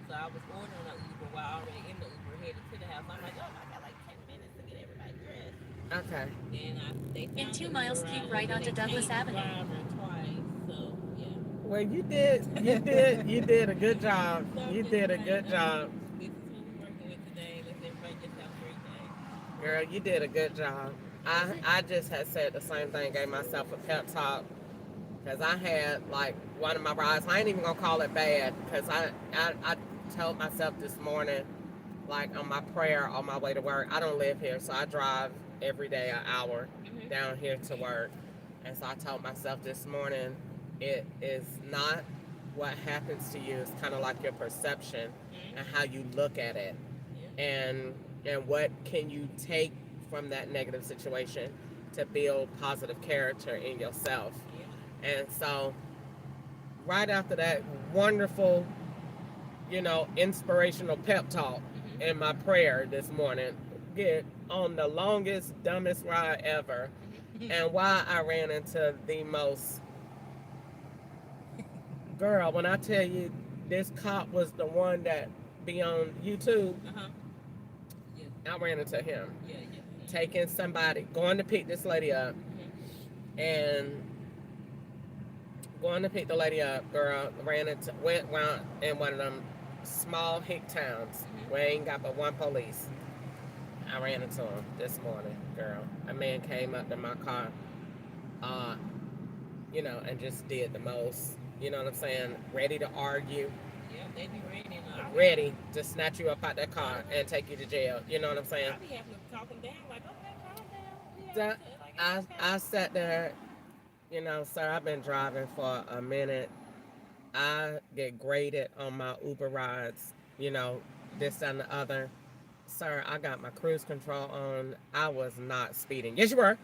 S8: so I was ordering an Uber while already in the Uber headed to the house. I'm like, oh, I got like 10 minutes to get everybody dressed.
S2: okay,
S8: Then they
S6: In
S8: found the
S6: 2
S8: Uber
S6: miles, keep
S8: driver,
S6: right
S8: then
S6: onto
S8: they
S6: Douglas
S8: changed the
S6: Avenue.
S8: driver twice. So yeah.
S2: Well, you did a good job.
S8: So I'm
S2: You
S8: just
S2: did a
S8: like,
S2: good job,
S8: this is what we're working with today. Let's everybody just have a great day.
S2: girl. You did a good job. I just had said the same thing, gave myself a pep talk because I had like one of my rides. I ain't even gonna call it bad because I told myself this morning, like on my prayer on my way to work. I don't live here, so I drive every day an hour
S8: Mm-hmm.
S2: down here to work. And so I told myself this morning, it is not what happens to you. It's kind of like your perception and
S8: Mm-hmm.
S2: how you look at it,
S8: Yeah.
S2: and what can you take from that negative situation to build positive character in yourself.
S8: Yeah.
S2: And so right after that wonderful, inspirational pep talk
S8: Mm-hmm.
S2: in my prayer this morning, get on the longest, dumbest ride ever.
S8: Mm-hmm.
S2: And why I ran into the most, girl, when I tell you this cop was the one that be on YouTube,
S8: Uh-huh. Yeah.
S2: I ran into him.
S8: Yeah. Yeah.
S2: Taking somebody, going to pick this lady up,
S8: Mm-hmm.
S2: and going to pick the lady up, girl, went around in one of them small hick towns
S8: Mm-hmm.
S2: where ain't got but one police. I ran into him this morning, girl. A man came up to my car, uh, and just did the most, you know what I'm saying, ready to argue,
S8: Yeah, they be ready. And
S2: ready to snatch you up out that car and take you to jail, you know what I'm saying?
S8: I be having to talk them down, like, okay, calm down. Yeah,
S2: So
S8: like it's
S2: I,
S8: okay.
S2: I sat there, sir, I've been driving for a minute. I get graded on my Uber rides, this and the other. Sir, I got my cruise control on. I was not speeding. Yes, you were.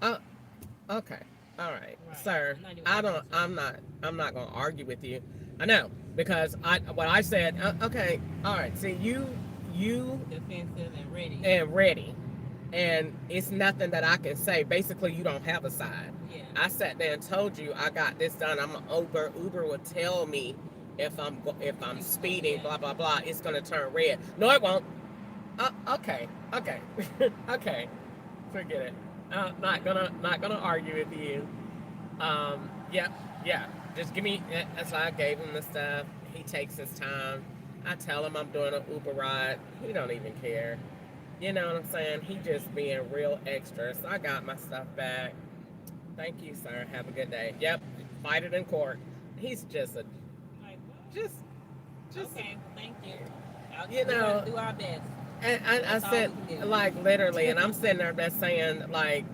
S2: Oh, okay. All right.
S8: Right.
S2: Sir,
S8: I'm not even
S2: I
S8: gonna
S2: don't,
S8: answer.
S2: I'm not going to argue with you. I know, because what I said, okay, all right. See, you
S8: Defensive and ready.
S2: and ready. And it's nothing that I can say. Basically, you don't have a side.
S8: Yeah.
S2: I sat there and told you I got this done. I'm an Uber. Uber will tell me if I'm speeding,
S8: Yeah.
S2: blah blah blah. It's gonna turn red. No, it won't. Okay, okay, okay. Forget it. Not gonna argue with you. Yeah, yeah. Just give me. That's why I gave him the stuff. He takes his time. I tell him I'm doing an Uber ride. He don't even care. You know what I'm saying? He just being real extra. So I got my stuff back. Thank you, sir. Have a good day. Yep. Fight it in court. He's just a
S8: Like,
S2: just just
S8: okay, well, thank you.
S2: you
S8: We're gonna
S2: know.
S8: do our best.
S2: And I
S8: That's all
S2: said
S8: we can do.
S2: like literally, and I'm sitting there just saying like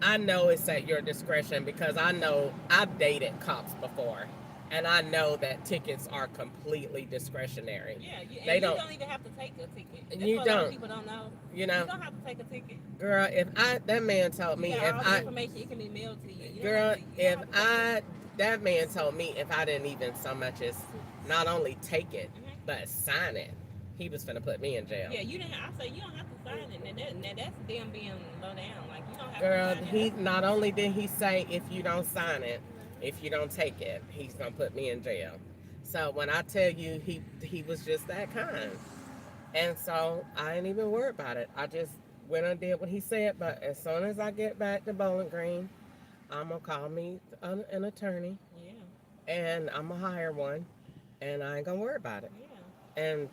S2: I know it's at your discretion because I know I've dated cops before, and I know that tickets are completely discretionary.
S8: Yeah,
S2: They
S8: and you
S2: don't.
S8: don't even have to take a ticket. That's
S2: You
S8: what a lot of
S2: don't.
S8: people don't know.
S2: You
S8: You
S2: know,
S8: don't have to take a ticket.
S2: girl. If that man told
S8: You
S2: me
S8: got
S2: if
S8: all the
S2: I
S8: information. It can be mailed to you. You don't
S2: girl,
S8: have to. You don't
S2: if
S8: have to take
S2: I that man told me if I didn't even so much as not only take it
S8: it.
S2: but sign it, he was finna put me in jail.
S8: Yeah, you didn't. I say you don't have to sign it. That's them being low down. Like you don't have
S2: Girl,
S8: to sign
S2: he
S8: it.
S2: not only did he say if you don't sign it, if you don't take it, he's gonna put me in jail. So when I tell you he was just that kind, and so I ain't even worried about it. I just went and did what he said. But as soon as I get back to Bowling Green, I'm gonna call me an attorney,
S8: Yeah,
S2: and I'm gonna hire one, and I ain't gonna worry about it.
S8: yeah,
S2: And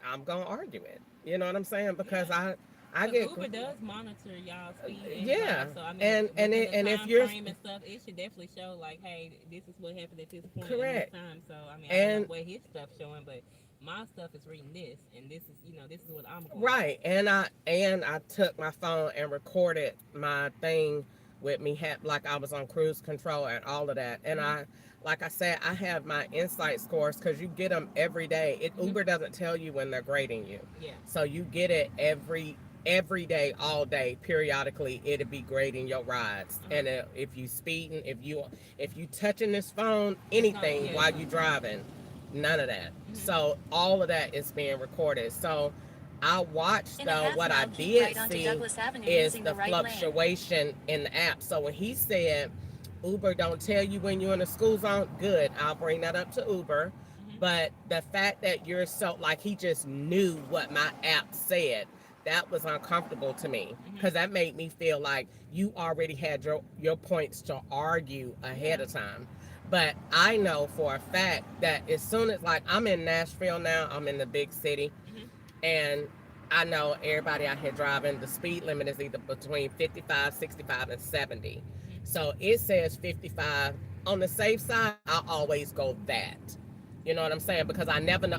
S2: I'm gonna argue it. You know what I'm saying?
S8: yeah.
S2: Because I
S8: Because
S2: get
S8: Uber does monitor y'all speed and
S2: yeah,
S8: drive. So I mean,
S2: and
S8: within the
S2: if
S8: time
S2: you're
S8: frame and stuff, it should definitely show like, hey, this is what happened at this point in this
S2: correct,
S8: time. So I mean, I don't know
S2: and
S8: what his stuff's showing, but my stuff is reading this, and this is this is what I'm going by.
S2: right, and I took my phone and recorded my thing with me like I was on cruise control and all of that, and
S8: Mhm.
S2: I like I said I have my insight scores because you get them every day.
S8: Mhm.
S2: Uber doesn't tell you when they're grading you,
S8: Yeah.
S2: so you get it every day, all day, periodically. It'll be grading your rides,
S8: Uh-huh.
S2: and if you speeding, if you touching this phone,
S8: It's not.
S2: anything
S8: Yeah.
S2: while you driving, none of that.
S8: Mhm.
S2: So all of that is being recorded. So I watched
S6: In a
S2: though
S6: half
S2: what I
S6: mile, keep
S2: did
S6: right onto
S2: see
S6: Douglas Avenue
S2: is
S6: using
S2: the
S6: the right lane.
S2: fluctuation in the app. So when he said Uber don't tell you when you're in a school zone, good. I'll bring that up to Uber.
S8: Mhm.
S2: But the fact that you're so like he just knew what my app said, that was uncomfortable to me
S8: Mhm.
S2: because that made me feel like you already had your points to argue ahead
S8: Yeah.
S2: of time. But I know for a fact that as soon as, like, I'm in Nashville now, I'm in the big city,
S8: Mhm.
S2: and I know everybody out here driving, the speed limit is either between 55, 65, and 70.
S8: Mhm.
S2: So it says 55. On the safe side, I always go that. You know what I'm saying? Because I never know,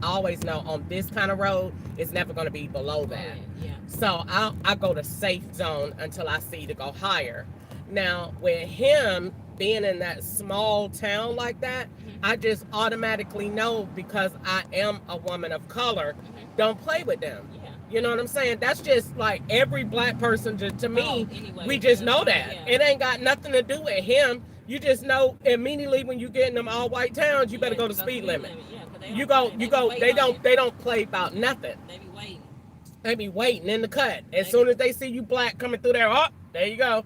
S2: always know on this kind of road, it's never going to be below
S8: Oh
S2: that.
S8: yeah, yeah.
S2: So I go to safe zone until I see to go higher. Now, with him being in that small town like that,
S8: Mhm.
S2: I just automatically know because I am a woman of color,
S8: Mhm.
S2: don't play with them.
S8: Yeah.
S2: You know what I'm saying? That's just like every black person to
S8: Oh,
S2: me,
S8: anyway,
S2: we
S8: it's
S2: just
S8: just
S2: know
S8: like
S2: that.
S8: yeah.
S2: It ain't got nothing to do with him. You just know immediately when you get in them all white towns, you better
S8: Yeah,
S2: go
S8: to
S2: to
S8: go
S2: speed limit.
S8: Yeah, because they
S2: You
S8: don't
S2: go,
S8: play.
S2: you
S8: They be
S2: go.
S8: waiting on you.
S2: They don't play about nothing.
S8: They be waiting.
S2: They be waiting in the cut. As
S8: They
S2: soon
S8: be.
S2: as they see you black coming through there, oh, there you go.
S8: Mhm.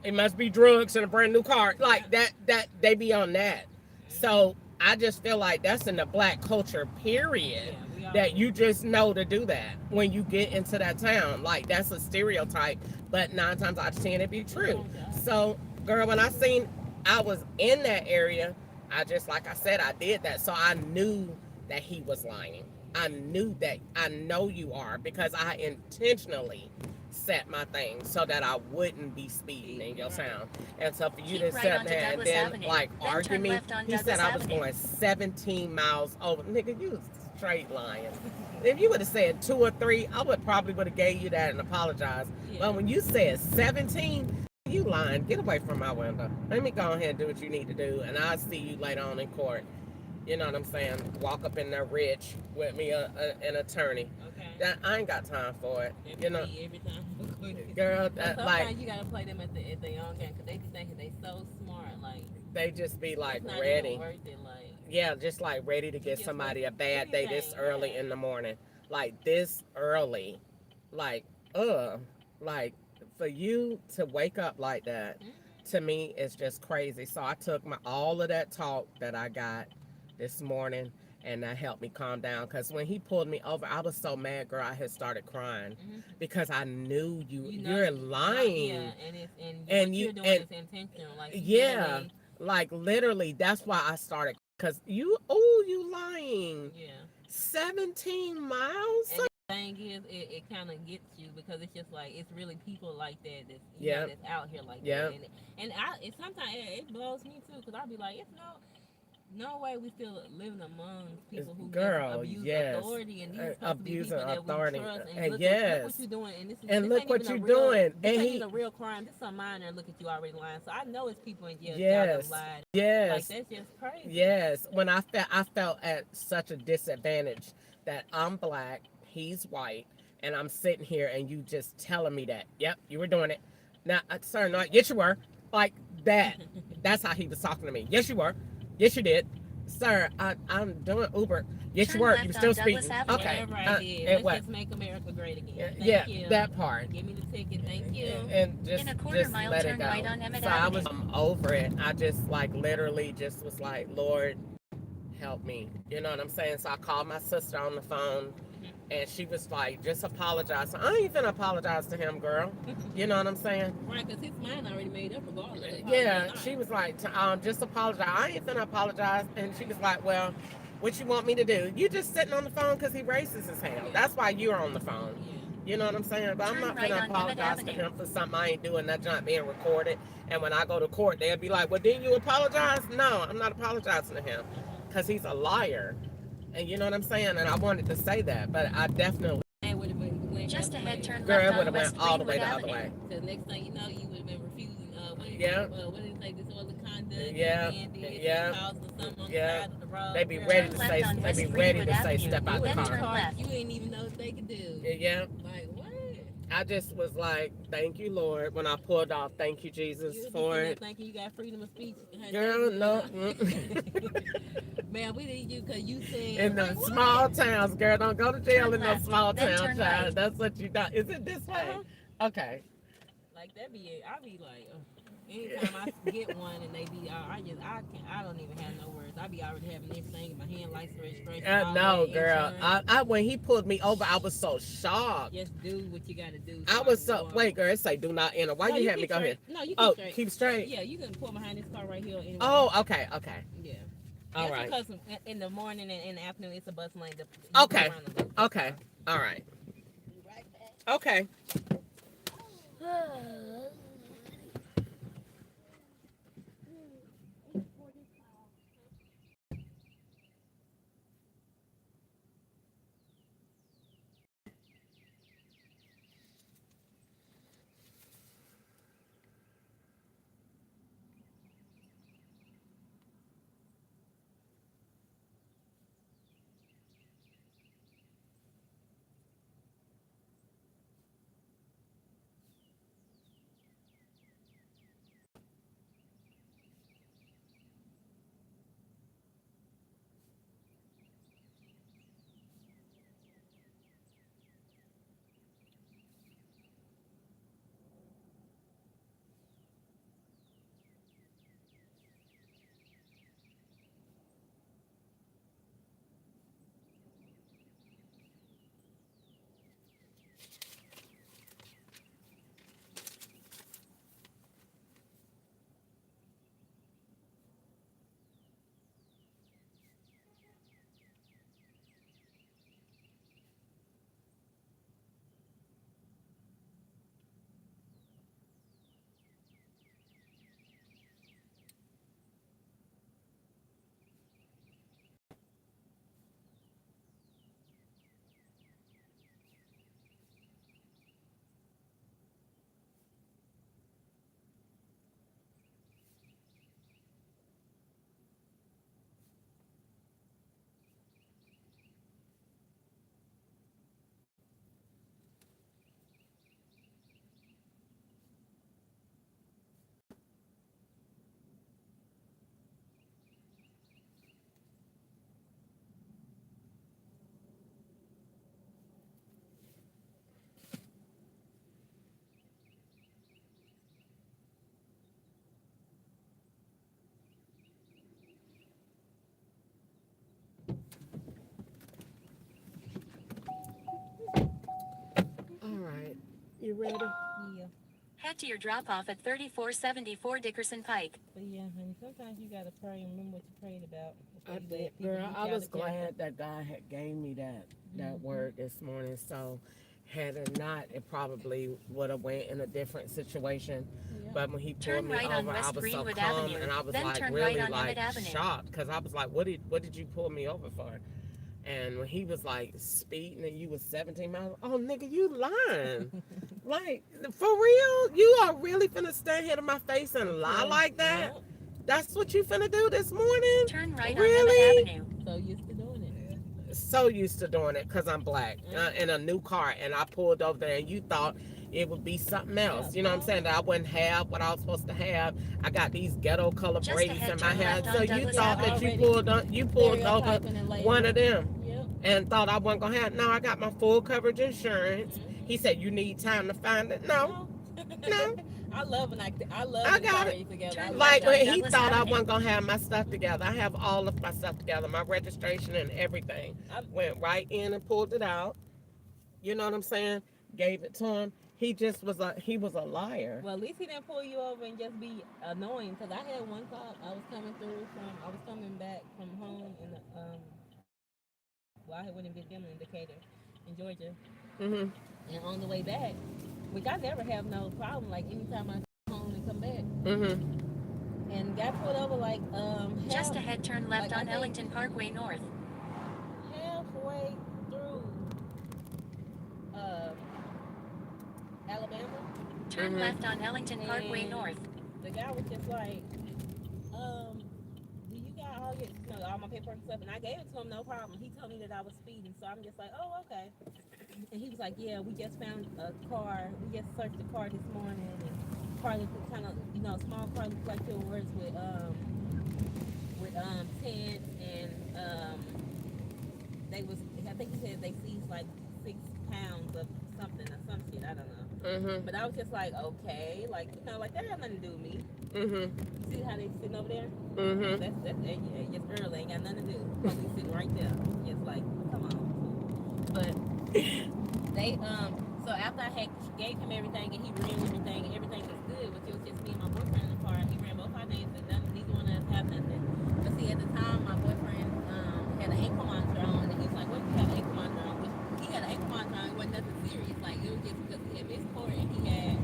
S2: It must be drugs and a brand new car.
S8: Yeah.
S2: Like that they be on that.
S8: Mhm.
S2: So I just feel like that's in the black culture, period.
S8: Yeah, we all
S2: That
S8: do.
S2: you just know to do that when you get into that town. Like that's a stereotype, but 9 times out of 10 it be
S8: Oh
S2: true.
S8: my God.
S2: So, girl, when I seen I was in that area, I just like I said, I did that. So I knew that he was lying. I knew that. I know you are because I intentionally set my thing so that I wouldn't be speeding in your
S8: Right.
S2: town. And so for you
S6: Keep
S2: to
S6: right
S2: sit
S6: onto
S2: there and
S6: Douglas
S2: then
S6: Avenue,
S2: like
S6: then
S2: argue
S6: turn
S2: me,
S6: left on
S2: he said
S6: Douglas
S2: I was
S6: Avenue.
S2: going 17 miles over. Nigga, you straight lying. If you would have said 2 or 3, I would probably would have gave you that and apologized.
S8: Yeah.
S2: But when you said 17, you lying. Get away from my window. Let me go ahead and do what you need to do, and I'll see you later on in court. You know what I'm saying? Walk up in there rich with me, an attorney.
S8: Okay.
S2: That I ain't got time for it.
S8: They
S2: You know,
S8: be every time.
S2: girl.
S8: But
S2: That,
S8: sometimes
S2: like
S8: you gotta play them at the young game because they be thinking they so smart. Like
S2: they just be like
S8: it's not even
S2: ready.
S8: worth it. Like
S2: Yeah, just like ready to
S8: you
S2: get
S8: just waste
S2: somebody a bad day this
S8: anything.
S2: early
S8: Yeah.
S2: in the morning. Like this early. Like, like for you to wake up like that,
S8: Mhm.
S2: to me is just crazy. So I took my all of that talk that I got this morning and that helped me calm down because when he pulled me over I was so mad, girl. I had started crying
S8: Mhm.
S2: because I knew
S8: You know,
S2: you're
S8: not
S2: lying.
S8: yeah, and what
S2: And you
S8: you're doing
S2: and
S8: is intentional. Like you
S2: yeah,
S8: literally,
S2: like literally that's why I started because you lying.
S8: yeah.
S2: 17 miles.
S8: And the thing is, it kind of gets you because it's just like it's really people like that that's
S2: Yeah,
S8: that's out here like
S2: yeah,
S8: that, and it sometimes it blows me too because I'll be like, it's no way we still living among people who just
S2: girl,
S8: abuse
S2: yes.
S8: authority, and these are supposed to be
S2: Abusing
S8: people that we
S2: authority.
S8: trust. And
S2: And
S8: look what
S2: yes.
S8: you're doing, and
S2: And
S8: this
S2: look
S8: ain't
S2: what
S8: even a
S2: you're
S8: real
S2: doing.
S8: this
S2: And
S8: ain't
S2: he
S8: even a real crime. This is a minor, and look at you already lying. So I know it's people in jail that have
S2: yes.
S8: lied. Like
S2: Yes.
S8: that's just crazy.
S2: Yes. When I felt at such a disadvantage that I'm black, he's white, and I'm sitting here and you just telling me that. Yep, you were doing it. Now, sir, no, yes you were. Like that. That's how he was talking to me. Yes you were. Yes you did. Sir, I'm doing Uber. Yes you
S6: Turn
S2: were.
S6: left
S2: You were
S6: on
S2: still
S6: Douglas
S2: speeding.
S6: Avenue.
S2: Okay.
S8: Whatever I did,
S2: And
S8: let's
S2: what?
S8: just make America great again. Thank
S2: Yeah,
S8: you.
S2: that part.
S8: Give me the ticket. Thank you.
S2: And
S6: In a quarter mile,
S2: let it
S6: turn
S2: go.
S6: right on Emmett
S2: So I
S6: Avenue.
S2: was over it. I just like literally just was like, Lord, help me. You know what I'm saying? So I called my sister on the phone
S8: Mhm.
S2: and she was like, just apologize. So I ain't finna apologize to him, girl. You know what I'm saying?
S8: Right, because his mind already made up regardless.
S2: Yeah, she was like, just apologize. I ain't finna apologize. And she was like, well, what you want me to do? You just sitting on the phone because he racist as hell.
S8: Yeah.
S2: That's why you're on the phone.
S8: Yeah.
S2: You know what I'm saying? But I'm
S6: Turn
S2: not
S6: right
S2: gonna
S6: on Emmett
S2: apologize to
S6: Avenue.
S2: him for something I ain't doing. That's not being recorded. And when I go to court, they'll be like, well, didn't you apologize? No, I'm not apologizing to him because he's a liar. And you know what I'm saying? And I wanted to say that, but I definitely,
S8: And would have went
S6: Just
S8: other
S6: ahead,
S8: way.
S6: turn
S2: girl,
S6: left
S2: it would
S6: on
S2: have
S6: West
S2: went all the way
S6: Greenwood
S2: the other
S6: Avenue.
S2: way.
S8: So next thing you know, you would have been refusing.
S2: Yeah.
S8: What did it say? Disorderly conduct.
S2: Yeah.
S8: And did
S2: Yeah.
S8: cause or something on
S2: Yeah.
S8: the side of the road.
S2: They be
S8: Girl,
S2: ready
S6: Turn
S2: to
S6: left
S2: say,
S6: on
S2: they
S6: West
S2: be ready
S6: Greenwood
S2: to say,
S6: Avenue,
S2: step out the
S8: They
S6: then
S8: would
S2: car.
S6: turn
S8: charge
S6: left.
S8: you. Didn't even know what they could do.
S2: Yeah.
S8: Like what?
S2: I just was like, thank you, Lord. When I pulled off, thank you, Jesus,
S8: You be
S2: for
S8: sitting there
S2: it.
S8: thinking you got freedom of speech. Honey,
S2: Girl, no.
S8: Man, we need you because you said
S2: In the
S8: like,
S2: small
S8: what?
S2: towns, girl, don't go to jail
S6: Turn
S2: in no
S6: left,
S2: small
S6: then
S2: town,
S6: turn
S2: child.
S6: right.
S2: That's what you got. Is it this way?
S8: Uh-huh.
S2: Okay.
S8: Like that be it. I be like, Anytime I get one and they be, I don't even have no words. I be already having everything in my hand, license, registration, all
S2: No,
S8: that,
S2: girl.
S8: insurance.
S2: When he pulled me over, I was so shocked.
S8: Just do what you gotta do so
S2: I
S8: I
S2: was
S8: can go
S2: so
S8: on.
S2: wait, girl. It say do not enter. Why
S8: No,
S2: you
S8: you
S2: had me
S8: keep
S2: go here?
S8: straight. No, you keep
S2: Oh,
S8: straight.
S2: keep straight.
S8: Yeah, you can pull behind this car right here anyway.
S2: Oh, okay, okay.
S8: Yeah.
S2: All
S8: That's
S2: right.
S8: because in the morning and in the afternoon it's a bus lane. You go
S2: Okay.
S8: around the loop. That's
S2: Okay.
S8: why.
S2: All right.
S8: Be right back.
S2: Okay. All right. You ready?
S8: Yeah.
S6: Head to your drop off at 3474 Dickerson Pike.
S8: But yeah, honey, sometimes you gotta pray and remember what you prayed about before
S2: I
S8: you
S2: did,
S8: let people
S2: girl.
S8: beat
S2: I
S8: you out
S2: was
S8: the temple.
S2: glad that God had gave me that
S8: Mm-hmm.
S2: word this morning. So, had it not, it probably would have went in a different situation.
S8: Yep.
S2: But when he pulled
S6: Turn
S2: me
S6: right on
S2: over, I
S6: West
S2: was so
S6: Greenwood
S2: calm,
S6: Avenue,
S2: and I was
S6: then
S2: like
S6: turn right
S2: really
S6: on Emmett
S2: like
S6: Avenue.
S2: shocked because I was like, what did you pull me over for? And when he was like speeding and you was 17 miles, oh nigga, you lying. Like, for real? You are really finna stand here to my face and lie
S8: So,
S2: like that?
S8: yep.
S2: That's what you finna do this morning?
S6: Turn right on Emmett
S2: Really?
S6: Avenue.
S8: So used to doing it.
S2: So used to doing it because I'm black in a new car, and I pulled over there, and you thought it would be something
S8: Yeah.
S2: else. You know what I'm saying? That I wouldn't have what I was supposed to have. I got these ghetto color
S6: Just
S2: braids
S6: ahead,
S2: in my
S6: turn
S2: hair.
S6: left
S2: So
S6: on
S2: you
S6: Douglas
S8: Yeah,
S2: thought that
S6: Avenue.
S8: already
S2: you pulled over
S8: stereotyping and
S2: one
S8: labeling.
S2: of them
S8: Yep.
S2: and thought I wasn't gonna have. No, I got my full coverage insurance. He
S8: Mm-hmm.
S2: said you need time to find it. No,
S8: No.
S2: no,
S8: I love
S2: I
S8: when it's
S2: got it.
S8: already together. I
S6: Turn
S8: love
S6: left
S2: Like
S6: on
S2: when
S8: that.
S2: he
S6: Douglas
S2: thought I
S6: Avenue.
S2: wasn't gonna have my stuff together. I have all of my stuff together. My registration and everything.
S8: I,
S2: Went right in and pulled it out. You know what I'm saying? Gave it to him. He was a liar.
S8: well, at least he didn't pull you over and just be annoying. Cause I had one cop. I was coming back from home in the well, I went and visited them in Decatur, in Georgia,
S2: Mhm.
S8: and on the way back, which I never have no problem. Like anytime I come home and come back,
S2: Mhm.
S8: and got pulled over like
S6: Just ahead, turn left
S8: like I
S6: on
S8: think
S6: Ellington Parkway North.
S8: halfway through um Alabama,
S6: Turn
S2: Mhm.
S6: left on Ellington Parkway
S8: and
S6: North.
S8: the guy was just like, um, do you got all your, all my paperwork and stuff? And I gave it to him, no problem. He told me that I was speeding, so I'm just like, oh, okay. And he was like, yeah, we just found a car. We just searched the car this morning, and car looked kind of, small car looked like yours with tents and they was, I think he said they seized like 6 pounds of something or some shit. I don't know.
S2: Mhm.
S8: But I was just like, okay, like like that had nothing to do with me.
S2: Mhm.
S8: You see how they sitting over there?
S2: Mhm.
S8: That's just early. Ain't got nothing to do. Police sitting right there. Just like, come on. But they so after I had gave him everything and he ran everything and everything was good, but it was just me and my boyfriend in the car. He ran both our names and neither one of us have nothing. But see, at the time my boyfriend had an ankle monitor on and he was like, "What do you have an ankle monitor on?" Which he had an ankle monitor on. It wasn't nothing serious. Like it was just because he had missed court and he had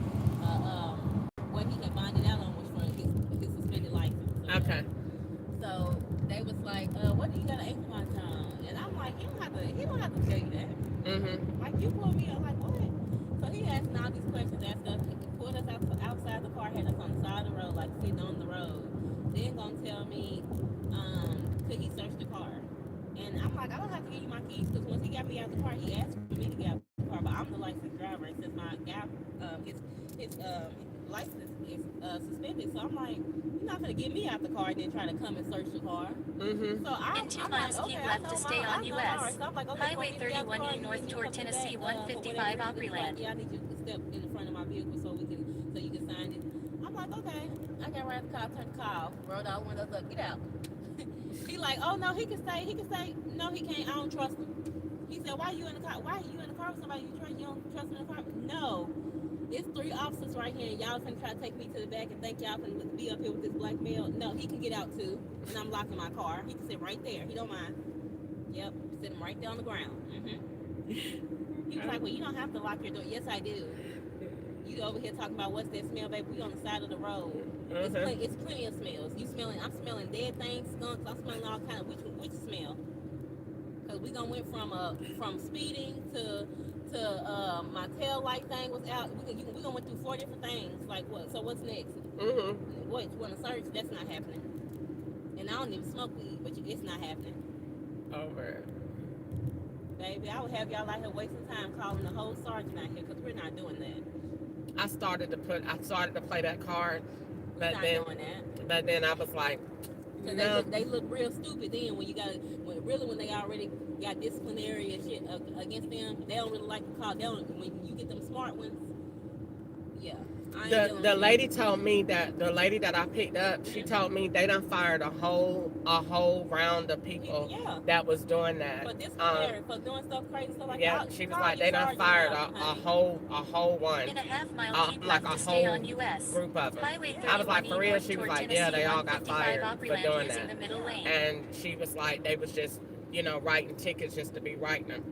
S8: what he had bonded out on was for his suspended license. So yeah.
S2: Okay.
S8: So they was like, "What do you got an ankle monitor on?" And I'm like, he don't have to tell you that.
S2: Mhm.
S8: Like you pulled me up, like what? So he asked me all these questions, asked us, pulled us outside the car, had us on the side of the road, like sitting on the road. Then gonna tell me, could he search the car? And I'm like, I don't have to give you my keys because once he got me out the car, he asked for me to get out the car, but I'm the licensed driver. And since my guy, his license is suspended, so I'm like, you're not gonna get me out the car and then try to come and search the car.
S2: Mhm.
S8: So
S6: In 2
S8: I'm like,
S6: miles,
S8: okay,
S6: keep left to stay
S8: I
S6: on
S8: know my rights.
S6: US.
S8: So I'm like, okay, you want
S6: Highway
S8: me to get out the car?
S6: 31E
S8: You need
S6: north
S8: me to
S6: toward
S8: come to the
S6: Tennessee
S8: back for whatever
S6: 155
S8: reason. He's like,
S6: Opryland.
S8: yeah, I need you to step in the front of my vehicle so you can sign it. I'm like, okay. I got right out the car, turned the car off, rolled all the windows up, get out. He like, oh no, he can stay. He can stay. No, he can't. I don't trust him. He said, why are you in the car? Why are you in the car with somebody you trust? You don't trust him in the car? No. It's three officers right here, and y'all finna try to take me to the back and think y'all finna be up here with this black male. No, he can get out too, and I'm locking my car. He can sit right there. He don't mind. Yep, sit him right there on the ground. He was like, well, you don't have to lock your door. Yes, I do. You over here talking about what's that smell, baby? We on the side of the road. It's plenty of smells. You smelling? I'm smelling dead things, skunks. I'm smelling all kind of which smell? Cause we gonna went from speeding to my tail light thing was out. We gonna went through 4 different things. Like what? So what's next?
S2: Mhm.
S8: What you want to search? That's not happening. And I don't even smoke weed, but it's not happening.
S2: Over.
S8: Baby, I would have y'all out here wasting time calling the whole sergeant out here because we're not doing that.
S2: I started to play that card,
S8: We're not doing that.
S2: but then I was like,
S8: Because
S2: no.
S8: they look real stupid then when you got when they already got disciplinary and shit against them. They don't really like to call. They don't, when you get them smart ones. Yeah.
S2: The lady told me that the lady that I picked up, she told me they done fired a whole round of people that was doing that.
S8: For disciplinary, for doing stuff crazy, stuff like
S2: Yeah,
S8: that.
S2: she was like they done fired a whole one.
S6: In a half mile, keep
S2: Like
S6: left
S2: a
S6: to stay
S2: whole
S6: on US.
S2: group of them.
S6: Highway
S2: I was like,
S6: 31E
S2: for real?
S6: north
S2: She was
S6: toward
S2: like, yeah,
S6: Tennessee
S2: they all got
S6: 155
S2: fired for
S6: Opryland
S2: doing
S6: using
S2: that.
S6: the middle lane.
S2: And she was like, they was just, writing tickets just to be writing them.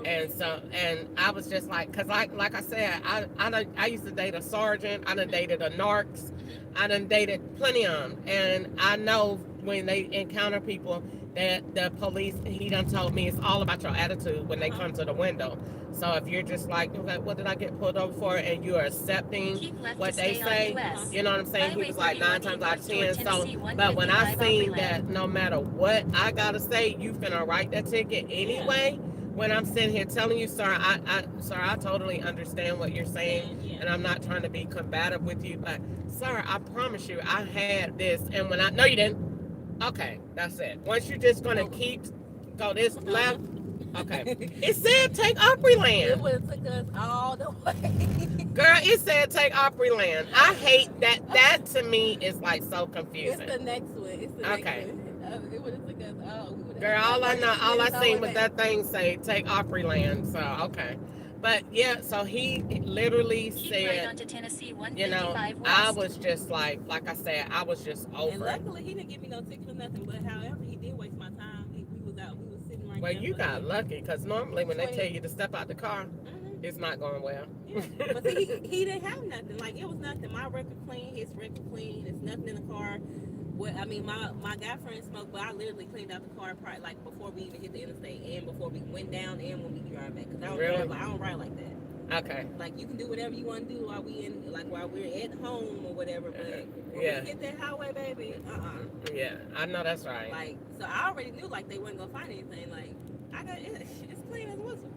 S2: And so, and I was just like, cause like I said, I used to date a sergeant. I done dated a narcs. I done dated plenty of them, and I know when they encounter people that the police, he done told me it's all about your attitude when they come to the window. So if you're just like, okay, what did I get pulled over for, and you are accepting what they say, you know what I'm saying? He was like 9 times out of 10. So, but when I seen that no matter what I gotta say, you finna write that ticket anyway. When I'm sitting here telling you, sir, sir, I totally understand what you're saying, and I'm not trying to be combative with you, but sir, I promise you, I had this, and when no, you didn't. Okay, that's it. Once you're just gonna go this left, okay. It said take Opryland.
S8: It would have took us all the way.
S2: Girl, it said take Opryland. I hate that. That to me is like so confusing.
S8: It's the next one. It's the next one. It would have took us all.
S2: Girl, all I seen was that thing say take Opryland. So okay. But yeah, so he literally said,
S6: right onto Tennessee 155
S2: I was just like I said, I was just over.
S8: And luckily, he didn't give me no ticket or nothing. But however, he did waste my time. We was sitting right
S2: well,
S8: there.
S2: You got lucky because normally when they tell you to step out the car, it's not going well.
S8: Yeah. But see, he didn't have nothing. Like it was nothing. My record clean, his record clean. There's nothing in the car. I mean, my guy friend smoked, but I literally cleaned out the car like before we even hit the interstate and before we went down and when we drive back. Cause I don't ride like that.
S2: Okay.
S8: Like you can do whatever you want to do while we're at home or whatever. But when we hit that highway, baby,
S2: Yeah, I know that's right.
S8: Like so, I already knew like they wasn't gonna find anything. Like it's clean as a whistle.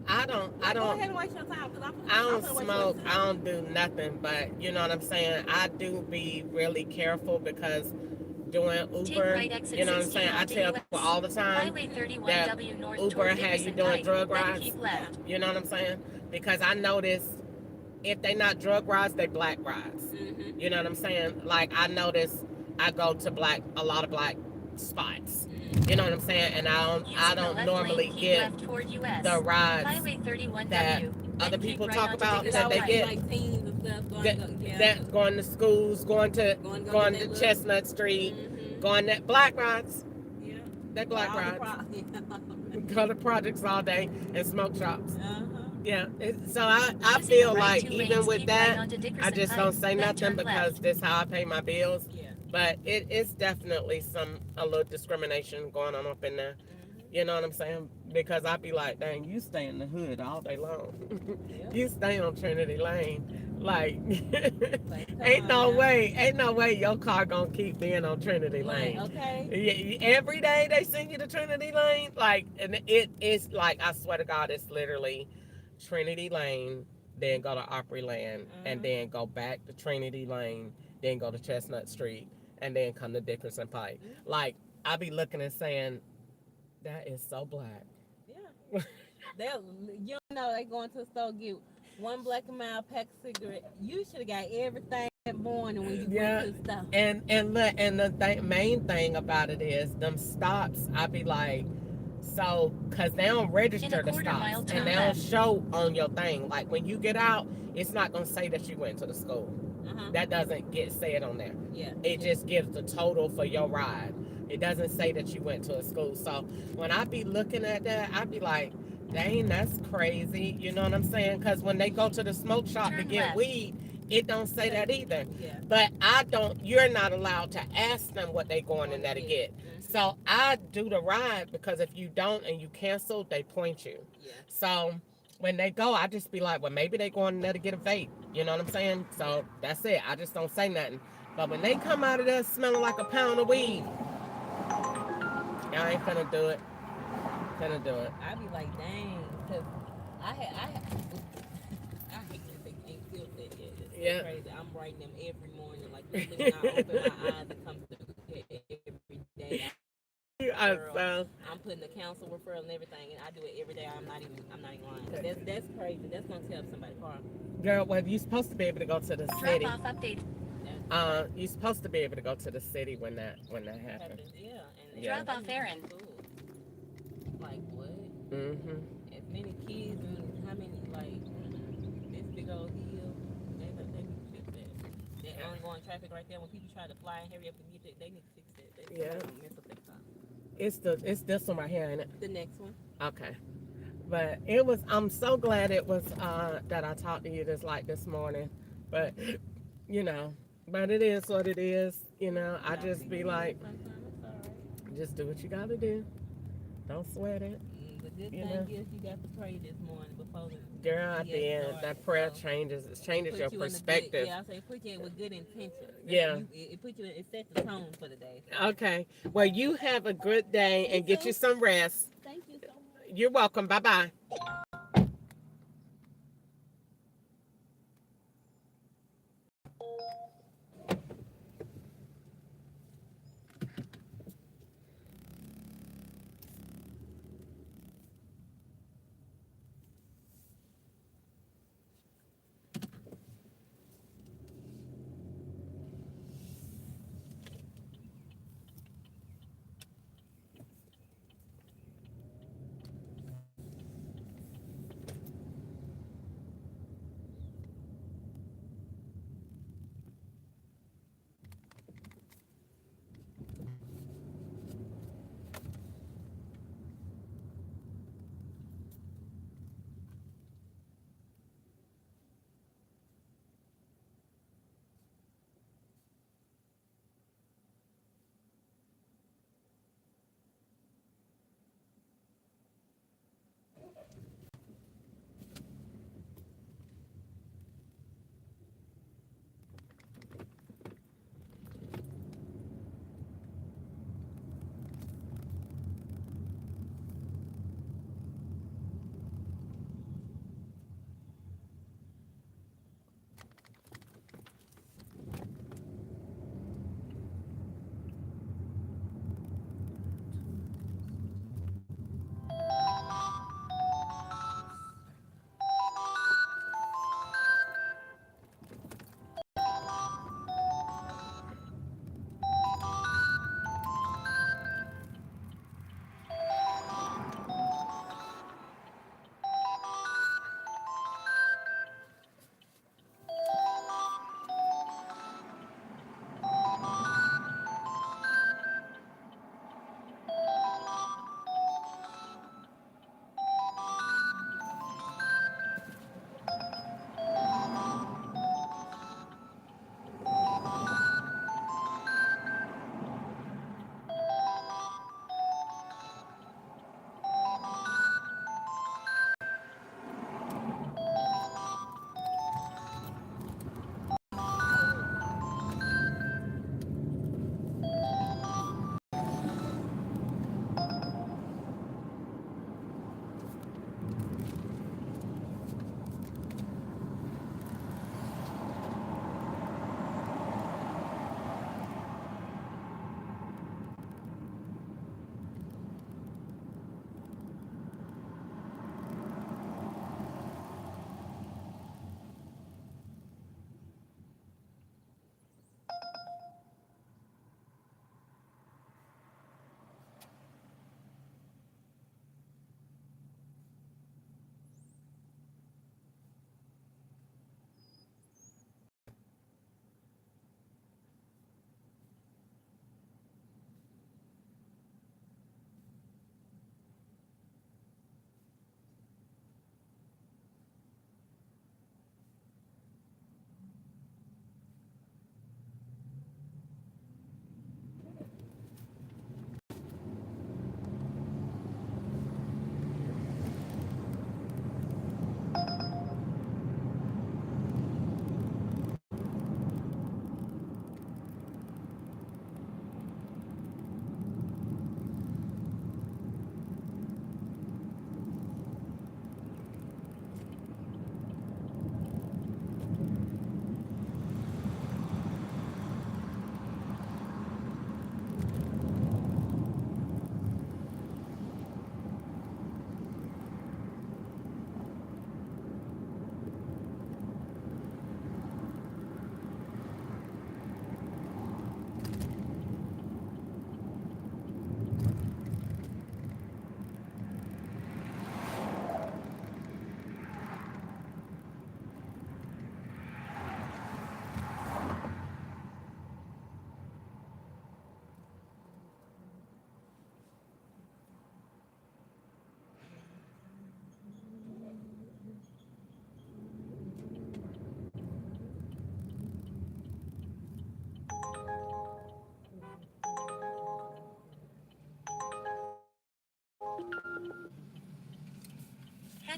S2: I don't.
S8: Go ahead and waste your time because
S2: I don't smoke. I don't do nothing. But you know what I'm saying. I do be really careful because doing Uber, you know what I'm saying. I tell people all the time that Uber has you doing drug rides. You know what I'm saying? Because I noticed if they not drug rides, they black rides.
S8: Mm-hmm.
S2: You know what I'm saying? Like I notice I go to a lot of black spots. You know what I'm saying? And I
S6: Using the
S2: don't
S6: left lane,
S2: normally
S6: keep
S2: get
S6: left toward
S2: the
S6: US.
S2: rides
S6: Highway
S2: that
S6: 31W,
S2: other
S6: then keep
S2: people
S6: right
S2: talk
S6: onto
S2: about
S8: It
S2: that
S6: Dickerson
S2: they
S8: always be
S6: Pike.
S2: get
S8: like teens and stuff
S2: that
S8: yeah,
S2: that going to schools,
S8: going to
S2: going
S8: their
S2: to
S8: little.
S2: Chestnut Street,
S8: Mm-hmm.
S2: going that black rides,
S8: Yeah.
S2: that
S8: Or
S2: black
S8: all the
S2: rides,
S8: yeah.
S2: go to projects all day and smoke shops.
S8: Uh-huh.
S2: Yeah, so I
S6: Using the
S2: feel
S6: right
S2: like
S6: two
S2: even
S6: lanes,
S2: with
S6: keep right
S2: that,
S6: onto
S2: I
S6: Dickerson
S2: just
S6: Pike,
S2: don't say
S6: then
S2: nothing
S6: turn
S2: because
S6: left.
S2: this how I pay my bills.
S8: Yeah.
S2: But it's definitely a little discrimination going on up in there.
S8: Mm-hmm.
S2: You know what I'm saying? Because I be like, dang, you stay in the hood all day long.
S8: Yep.
S2: You stay on Trinity Lane. Like,
S8: Like, come on now.
S2: ain't no way your car gonna keep being on Trinity
S8: Lane,
S2: Lane.
S8: okay?
S2: Every day they send you to Trinity Lane. Like, and it is like, I swear to God, it's literally Trinity Lane, then go to Opryland, and
S8: Uh-huh.
S2: then go back to Trinity Lane, then go to Chestnut Street, and then come to Dickerson Pike.
S8: Mm-hmm.
S2: Like, I be looking and saying, that is so black.
S8: Yeah. They'll, you know, they going to the store get one black and mild pack of cigarette. You should have got everything that morning when you went
S2: Yeah,
S8: to the store.
S2: and the main thing about it is them stops. I be like, so because they don't
S6: In a
S2: register the
S6: quarter
S2: stops
S6: mile,
S2: and
S6: turn
S2: they don't
S6: left.
S2: show on your thing. Like when you get out, it's not gonna say that you went to the school.
S8: Uh-huh.
S2: That doesn't get said on there.
S8: Yeah.
S2: It just gives the total for your ride. It doesn't say that you went to a school. So when I be looking at that, I be like, dang, that's crazy. You know what I'm saying? Because when they go to the smoke shop to
S6: Turn
S2: get
S6: left.
S2: weed, it don't say that either.
S8: Yeah.
S2: But I don't. You're not allowed to ask them what they going in
S8: Going to
S2: there to
S8: get.
S2: get.
S8: Mm-hmm.
S2: So I do the ride because if you don't and you cancel, they point you.
S8: Yeah.
S2: So when they go, I just be like, well, maybe they going in there to get a vape. You know what I'm saying?
S8: Yeah.
S2: So that's it. I just don't say nothing. But when they come out of there smelling like a pound of weed, I ain't finna do it. Finna do it.
S8: I be like, dang, because I hate that they ain't feel that yet. It's so
S2: Yeah.
S8: crazy. I'm writing them every morning. Like, literally, when I open my eyes and come through here every day, I'm putting the
S2: I
S8: referral.
S2: so
S8: I'm putting the council referral and everything, and I do it every day. I'm not even lying. 'Cause that's crazy. That's gonna tear up somebody's car.
S2: girl, well, you supposed to be able to go to the
S6: Drop
S2: city.
S6: off update.
S2: You're supposed to be able to go to the city when that happens.
S8: Happens. Yeah, and
S2: Yeah.
S6: Drop off Aaron.
S8: cool. Like what?
S2: Mhm.
S8: As many kids and how many like this big old hill. They need to fix that. That
S2: Yeah.
S8: ongoing traffic right there. When people try to fly and hurry up and get it, they need to fix that. They
S2: Yeah.
S8: mess up their car.
S2: It's this one right here, ain't it?
S8: The next one.
S2: Okay. But it was. I'm so glad it was that I talked to you this morning. But you know, but it is what it is. You know, I just be like,
S8: Sometimes it's alright.
S2: just do what you gotta do. Don't sweat it.
S8: The good
S2: You
S8: thing
S2: know.
S8: is you got to pray this morning before the
S2: Girl, I
S8: BS
S2: did.
S8: started.
S2: That prayer
S8: So
S2: changes. It changes
S8: put
S2: your
S8: you in the good.
S2: perspective.
S8: Yeah, I say put you in with good intentions.
S2: Yeah.
S8: It put you. It set the tone for the day. So.
S2: Okay. Well, you have a good day and get you some rest.
S8: Thank you so much.
S2: You're welcome. Bye bye.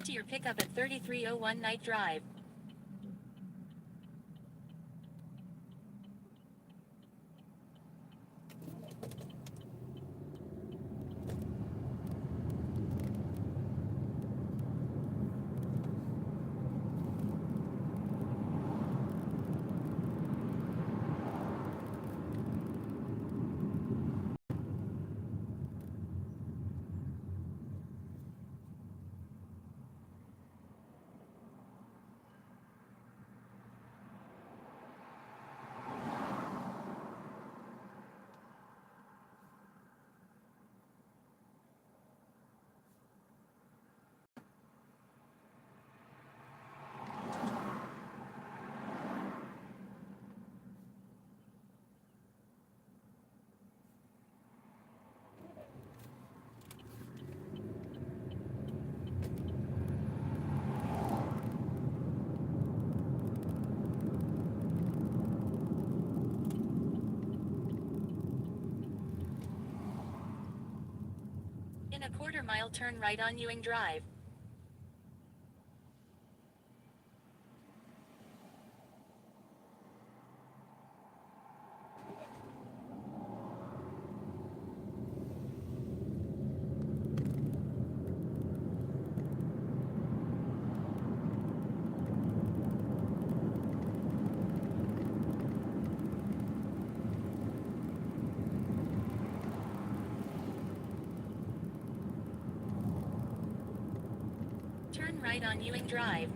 S6: to your pickup at 3301 Night Drive. In a quarter-mile, turn right on Ewing Drive. Turn right on Ewing Drive.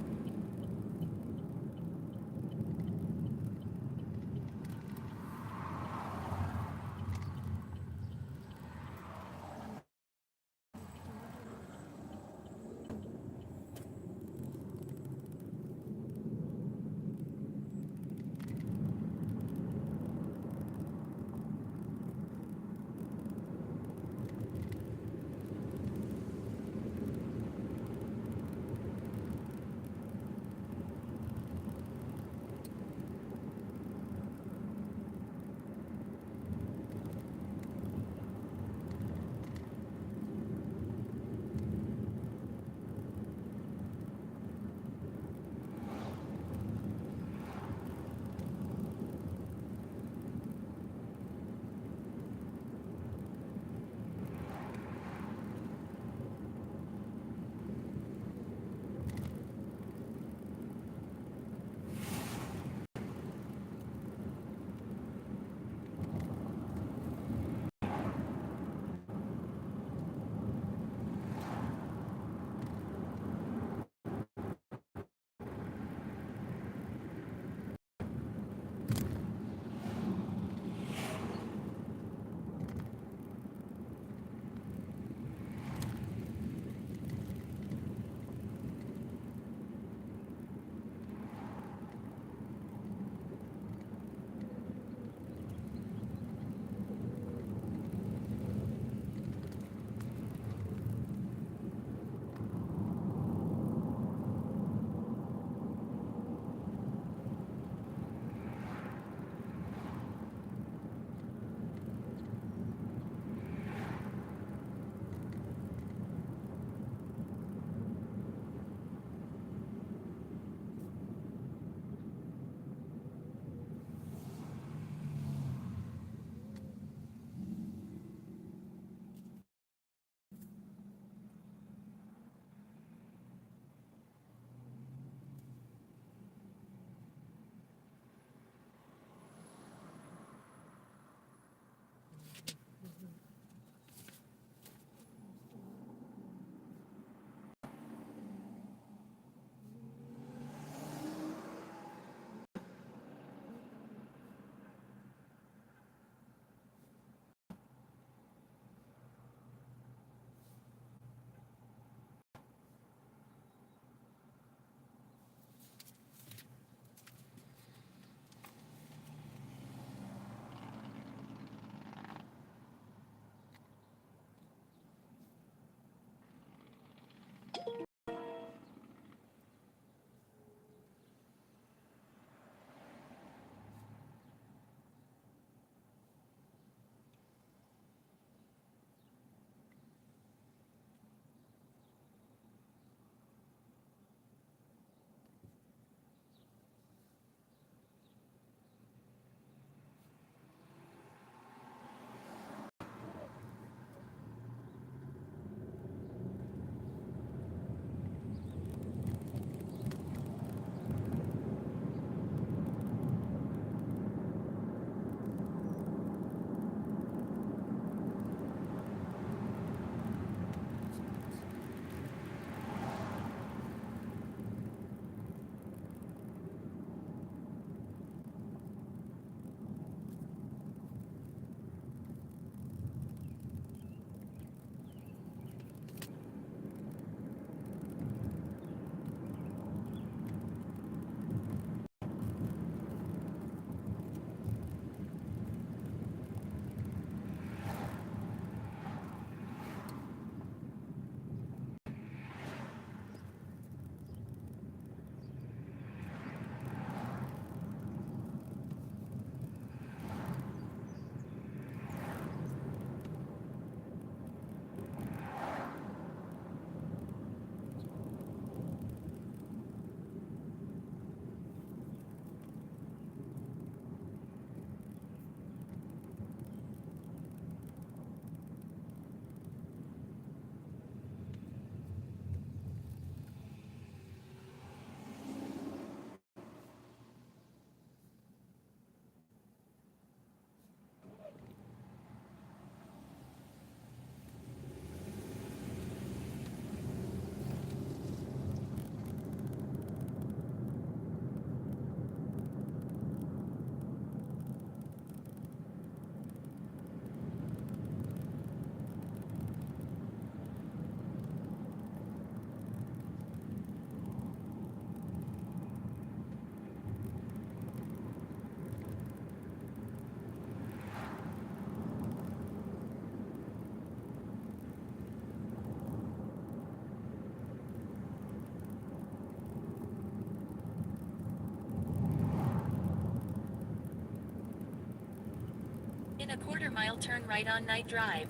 S6: quarter-mile, turn right on Night Drive.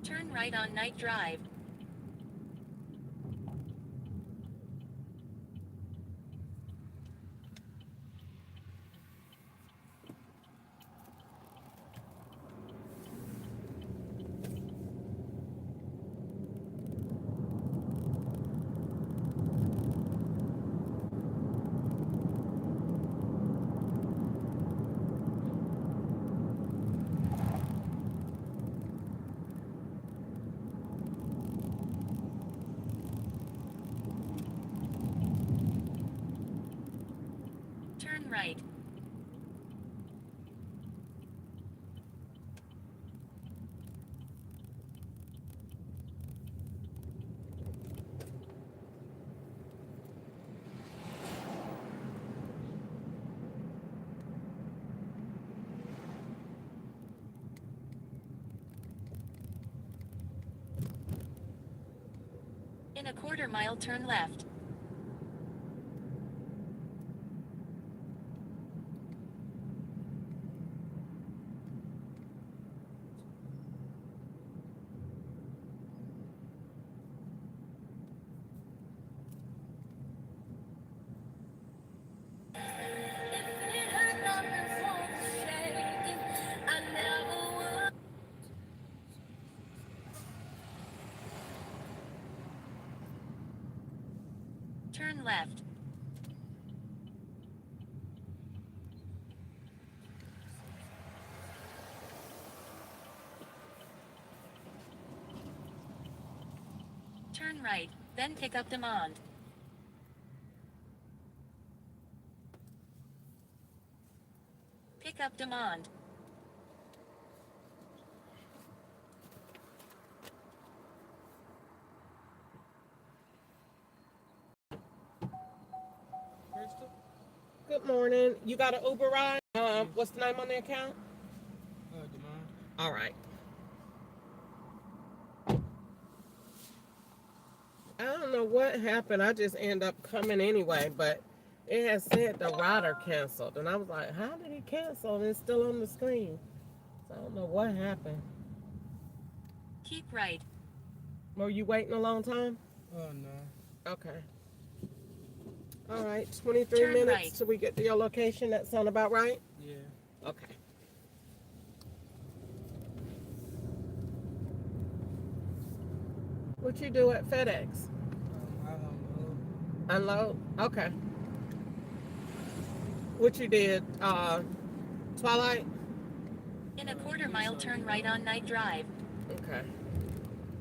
S6: Turn right on Night Drive. Turn right. In a quarter-mile, turn left. Turn left. Turn right, then pick up Demand. Pick up Demand.
S3: Crystal?
S2: Good morning. You got an Uber ride? What's the name on the account?
S3: Demand.
S2: All right. I don't know what happened. I just end up coming anyway, but it has said the rider canceled, and I was like, "How did he cancel?" And it's still on the screen. So I don't know what happened.
S6: Keep right.
S2: Were you waiting a long time?
S3: Oh, no.
S2: Okay. All right. 23
S6: Turn
S2: minutes
S6: right.
S2: till we get to your location. That sound about right?
S3: Yeah.
S2: Okay. What you do at FedEx?
S3: I don't know.
S2: Unload? Okay. What you did? Twilight?
S6: In a quarter-mile, turn right on Night Drive.
S2: Okay.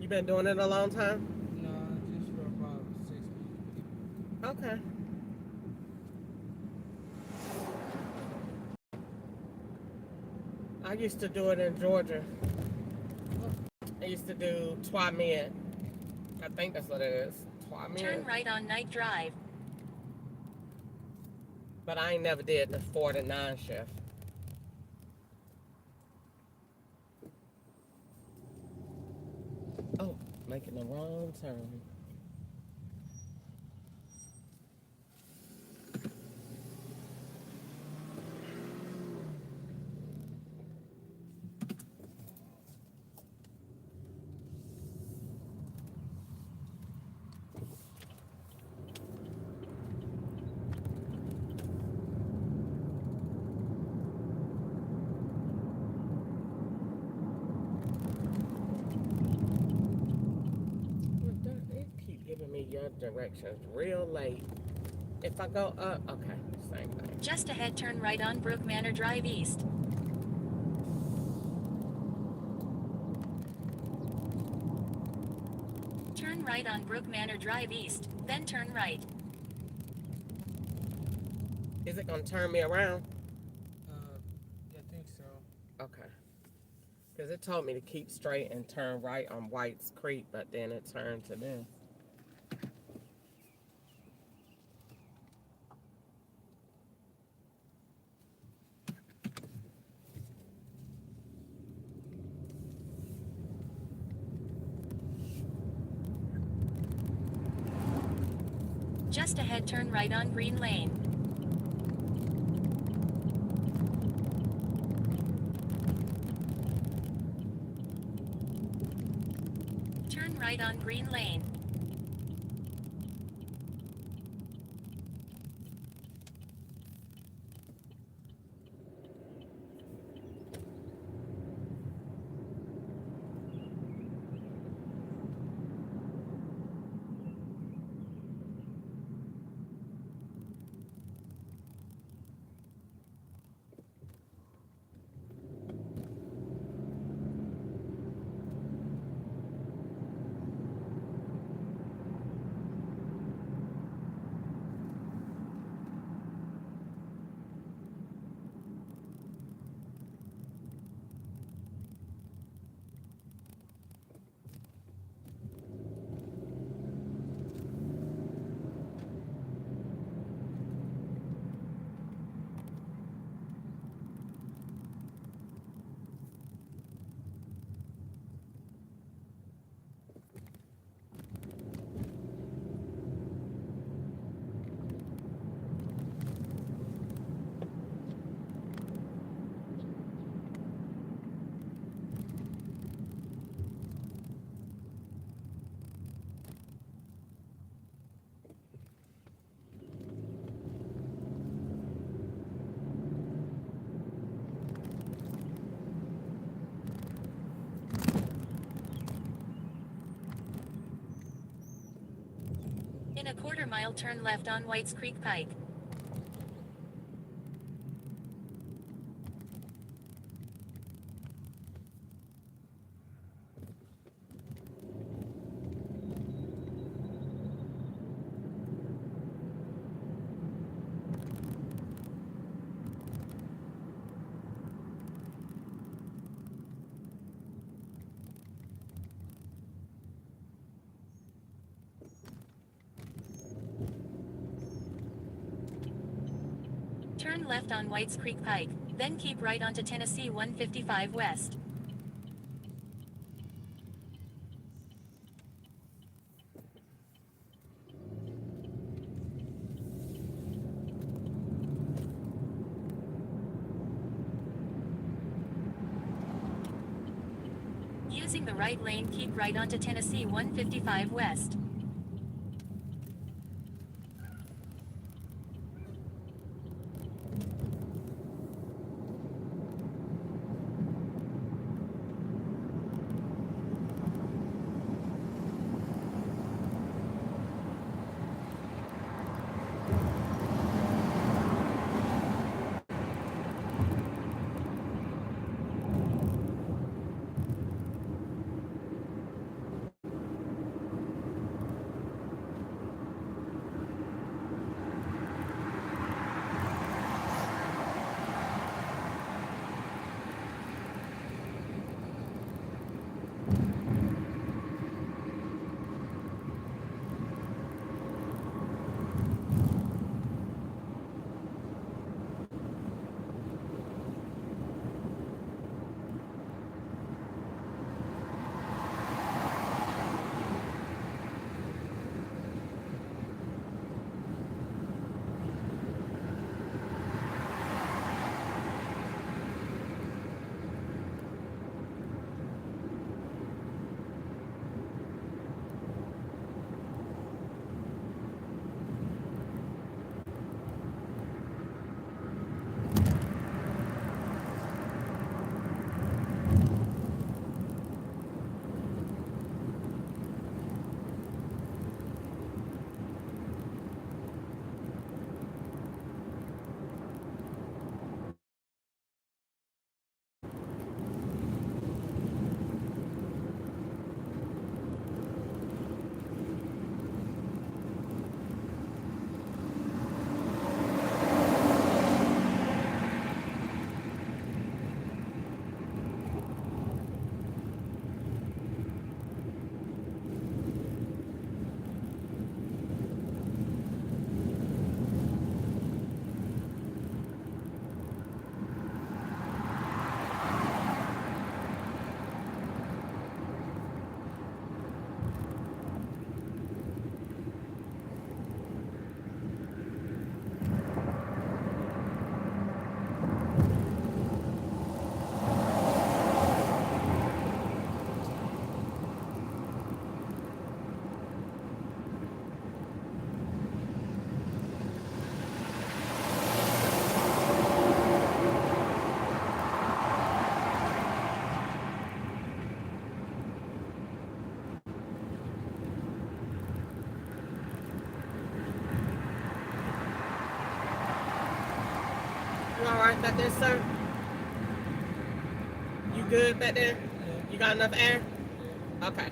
S2: You been doing it a long time?
S3: No, just for about 6 months.
S2: Okay. I used to do it in Georgia. I used to do Twi-Med. I think that's what it is. Twi-Med.
S6: Turn right on Night Drive.
S2: But I ain't never did the 4 to 9 shift. Oh, making the wrong turn. They keep giving me your directions real late. If I go up, okay, same thing.
S6: Just ahead, turn right on Brook Manor Drive East. Turn right on Brook Manor Drive East, then turn right.
S2: Is it gonna turn me around?
S3: I think so.
S2: Okay. Because it told me to keep straight and turn right on White's Creek, but then it turned to this.
S6: Just ahead, turn right on green lane. Turn right on green lane. In a quarter mile, turn left on Whites Creek Pike. Turn left on Whites Creek Pike, then keep right onto Tennessee 155 West. Using the right lane, keep right onto Tennessee 155 West.
S2: right back there, sir? You good back there?
S8: Yeah.
S2: You got enough air?
S8: Yeah.
S2: Okay.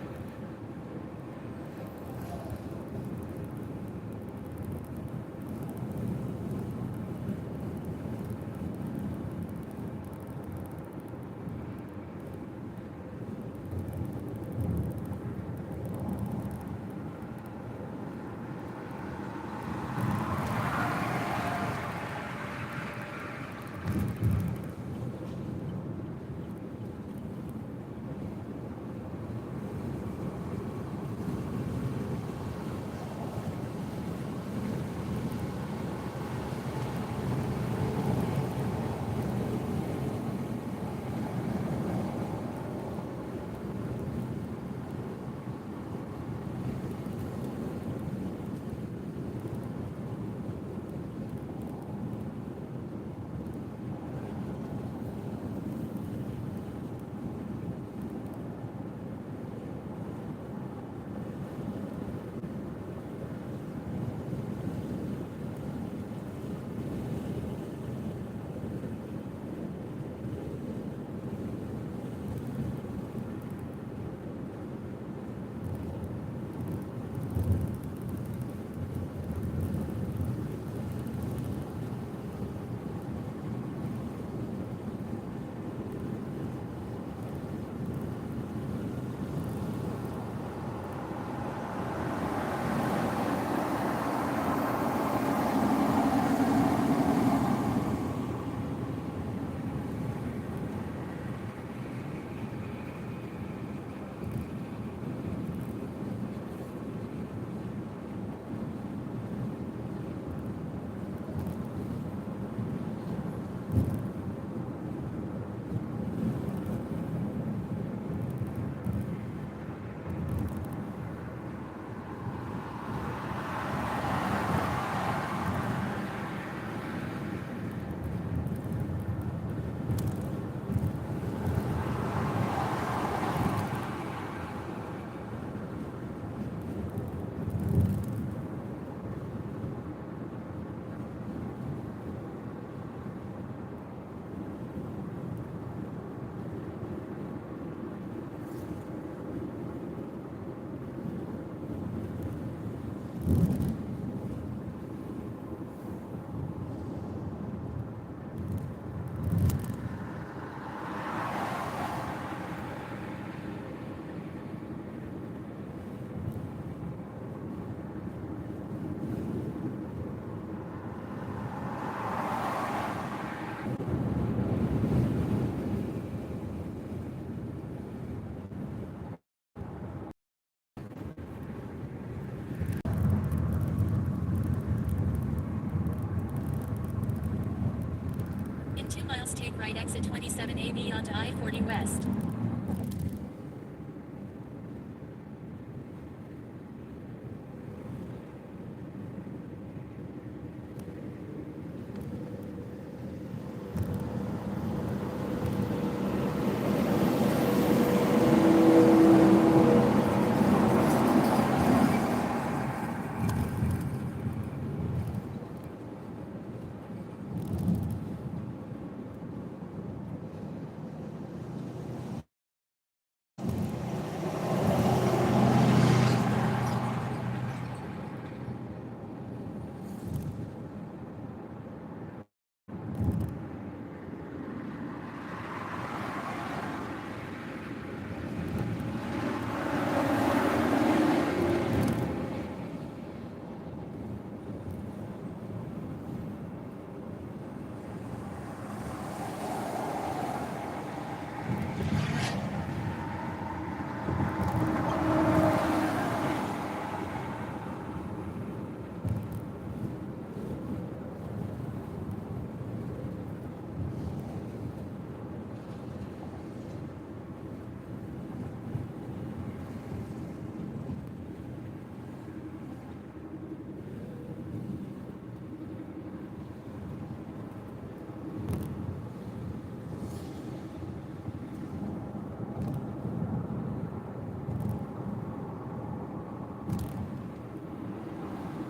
S6: In 2 miles, take right exit 27AB onto I-40 West.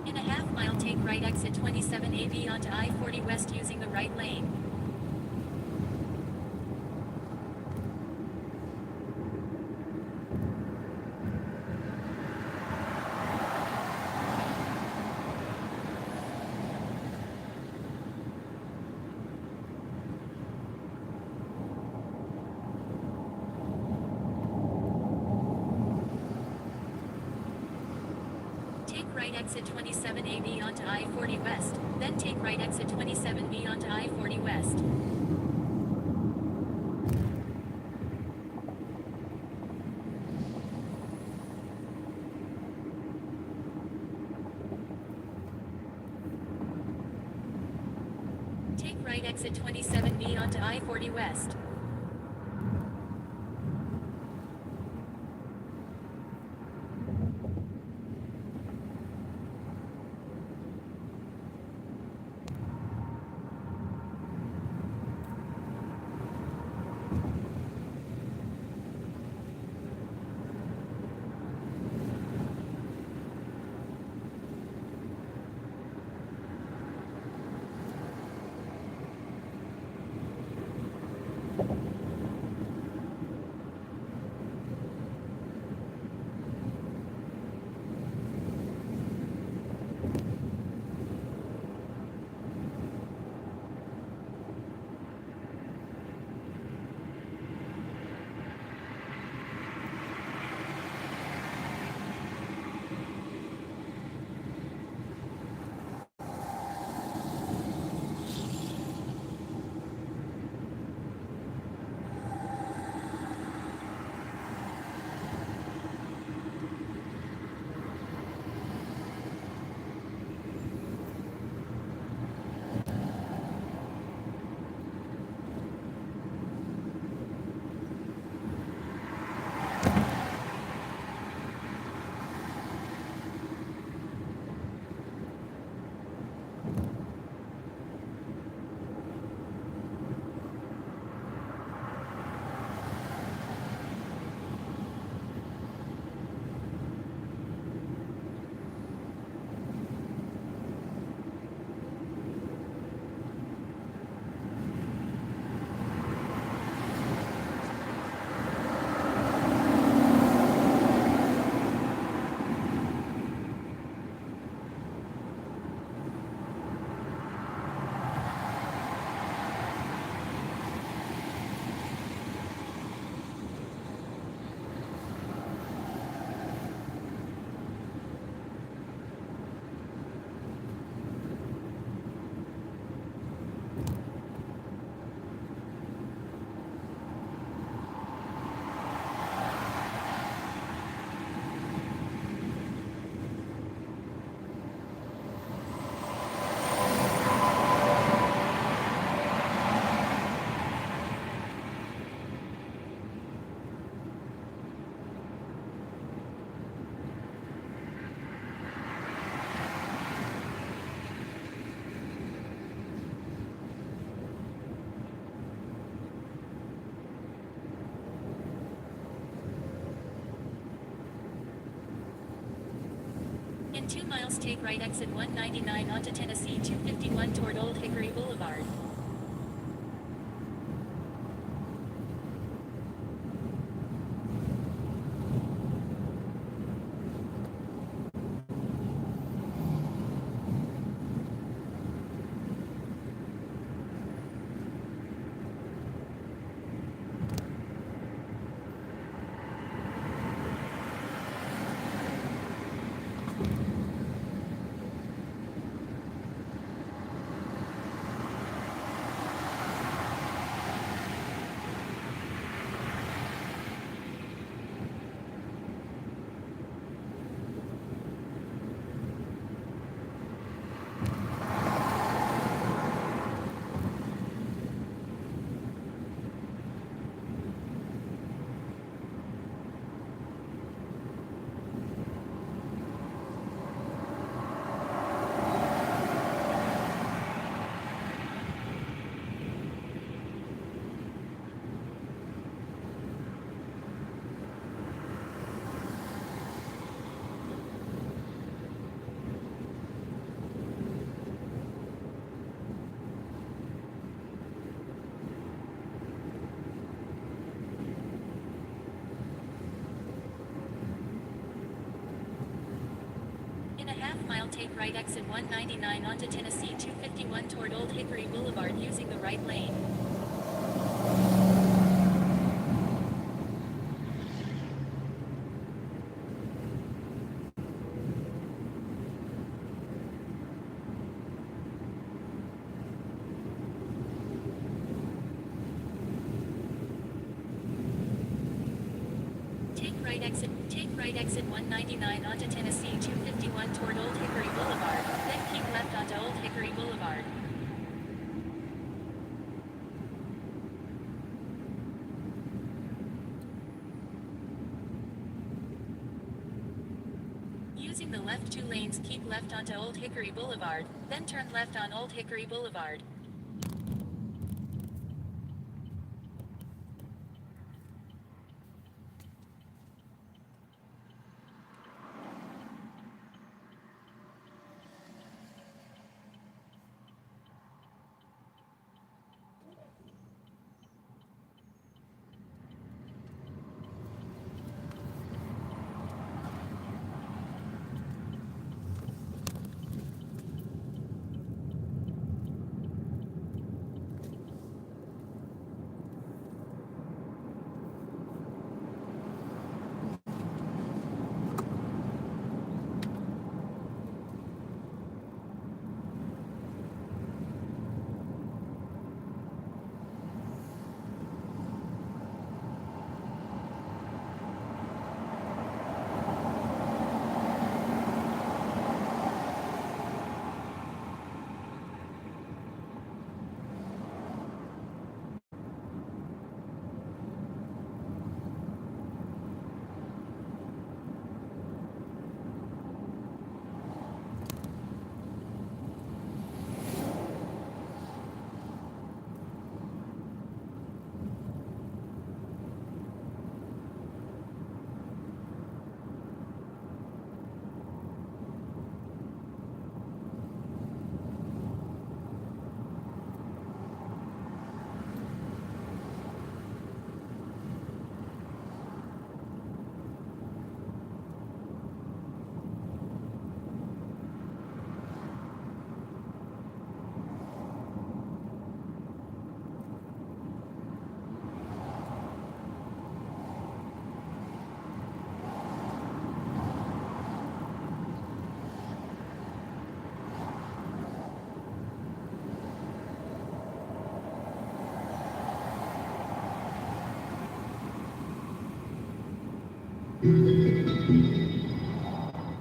S6: In a half mile, take right exit 27AB onto I-40 West using the right lane. right exit 27AB onto I-40 West, then take right exit 27B onto I-40 West. Take right exit 27B onto I-40 West. In 2 miles, take right exit 199 onto Tennessee 251 toward Old Hickory Boulevard. In a half mile, take right exit 199 onto Tennessee 251 toward Old Hickory Boulevard using the right lane. right exit 199 onto Tennessee 251 toward Old Hickory Boulevard, then keep left onto Old Hickory Boulevard. Using the left two lanes, keep left onto Old Hickory Boulevard, then turn left on Old Hickory Boulevard.